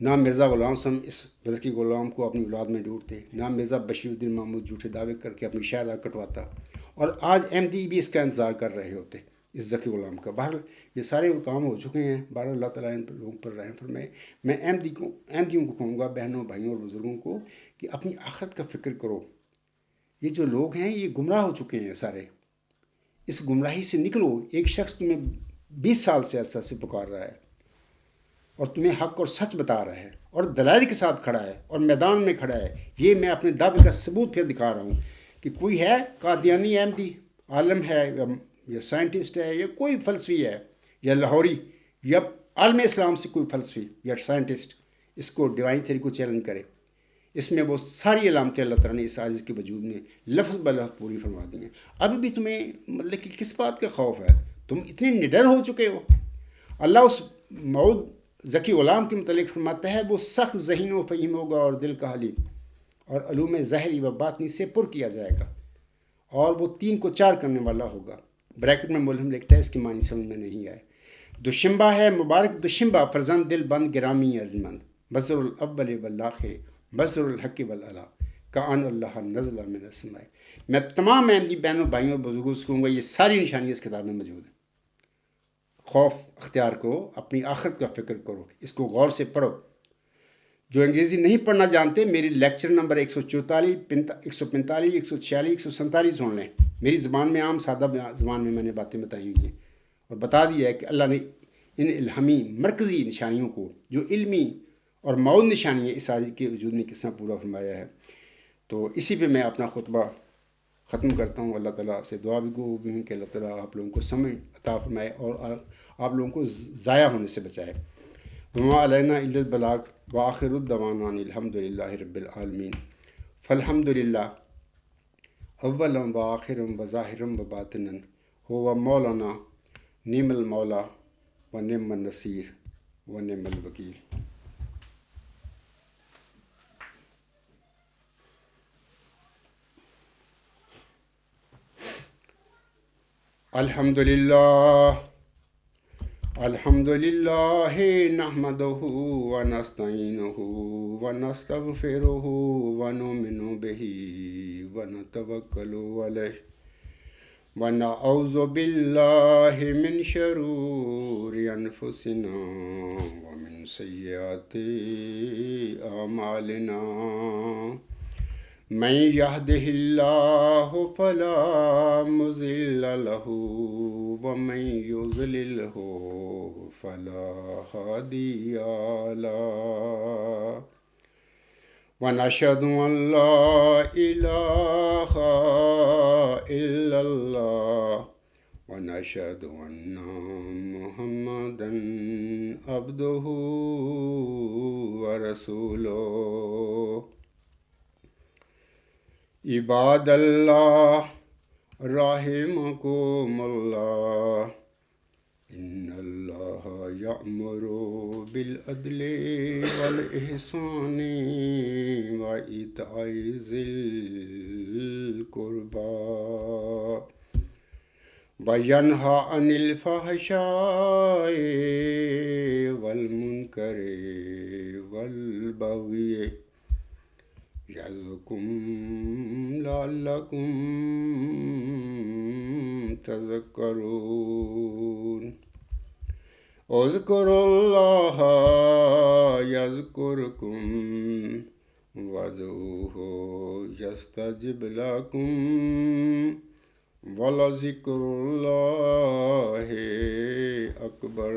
نہ مرزا غلام صاحب اس ذکی غلام کو اپنی اولاد میں ڈھونڈتے، نہ مرزا بشیر الدین محمود جھوٹے دعوے کر کے اپنی شہدا کٹواتا، اور آج احمدی بھی اس کا انتظار کر رہے ہوتے اس ذکی غلام کا۔ بہرحال یہ سارے کام ہو چکے ہیں، بہرحال اللہ تعالیٰ ان لوگوں پر رحم فرمائے۔ میں احمدیوں کو کہوں گا، بہنوں بھائیوں اور بزرگوں کو، کہ اپنی آخرت کا فکر کرو۔ یہ جو لوگ ہیں یہ گمراہ ہو چکے ہیں سارے، اس گمراہی سے نکلو۔ ایک شخص تمہیں 20 سال سے عرصہ سے پکار رہا ہے اور تمہیں حق اور سچ بتا رہا ہے اور دلائل کے ساتھ کھڑا ہے اور میدان میں کھڑا ہے، یہ میں اپنے دعوے کا ثبوت پھر دکھا رہا ہوں کہ کوئی ہے قادیانی احمدی عالم ہے یا سائنٹسٹ ہے یا کوئی فلسفی ہے یا لاہوری یا عالم اسلام سے کوئی فلسفی یا سائنٹسٹ اس کو ڈیوائن تھیوری کو چیلنج کرے، اس میں وہ ساری علامتیں اللہ تعالیٰ نے اس عاجز کے وجود میں لفظ بلفظ پوری فرما دی ہیں۔ ابھی بھی تمہیں مطلب کہ کس بات کا خوف ہے؟ تم اتنے نڈر ہو چکے ہو۔ اللہ اس موعود ذکی غلام کے متعلق فرماتا ہے وہ سخت ذہین و فہیم ہوگا اور دل کا حلیم، اور علوم ظاہری و باطنی سے پر کیا جائے گا، اور وہ 3 کو 4 کرنے والا ہوگا، بریکٹ میں ملہم لکھتا ہے، اس کی معنی سمجھ میں نہیں آئے۔ دوشنبہ ہے مبارک دوشنبہ، فرزند دل بند گرامی عظمند، بصر الاول والآخر، بصر الحق والعلا، کان اللہ نزل من السماء۔ میں تمام احمدی بہنوں بھائیوں اور بزرگوں سے کہوں گا، یہ ساری نشانیاں اس کتاب میں موجود ہیں۔ خوف اختیار کرو، اپنی آخرت کا فکر کرو، اس کو غور سے پڑھو۔ جو انگریزی نہیں پڑھنا جانتے، میری لیکچر نمبر 144، 145، 146، 147 سن لیں۔ میری زبان میں، عام سادہ زبان میں نے باتیں بتائی ہوئی ہیں اور بتا دیا ہے کہ اللہ نے ان الہامی مرکزی نشانیوں کو، جو علمی اور معود نشانی ہے، اس آج کے وجود میں کس طرح پورا فرمایا ہے۔ تو اسی پہ میں اپنا خطبہ ختم کرتا ہوں۔ اللہ تعالیٰ سے دعا بھی گو بھی ہوں کہ اللہ تعالیٰ آپ لوگوں کو سمجھ عطا فرمائے اور آپ لوگوں کو ضائع ہونے سے بچائے۔ وما علینا الا البلاغ وآخر الدعوانا الحمد للہ رب العالمین۔ فالحمد للہ اولا وآخرا وظاہرا وباطنا هو مولانا نعم المولا ونعم النصیر ونعم الوکیل۔ الحمد للہ الحمد للہ نحمدہ ونستعینہ ونستغفرہ ونؤمن بہ ونتوکل علیہ ونعوذ باللہ من شرور انفسنا ومن سیئات اعمالنا، من یہدہ اللہ فلا مضل لہ ومن یضللہ فلا ہادی لہ، ونشہد ان لا الہ الا اللہ ونشہد ان محمدا عبدہ ورسولہ۔ عباد اللہ رحمکم اللہ، ان اللہ یأمر بالعدل والاحسان وایتاء ذی القربى وینہی عن الفحشاء والمنکر والبغی یعظکم لعلکم تذکرون۔ اذکروا اللہ یذکرکم وادعوہ یستجب لکم ولذکر اللہ اکبر۔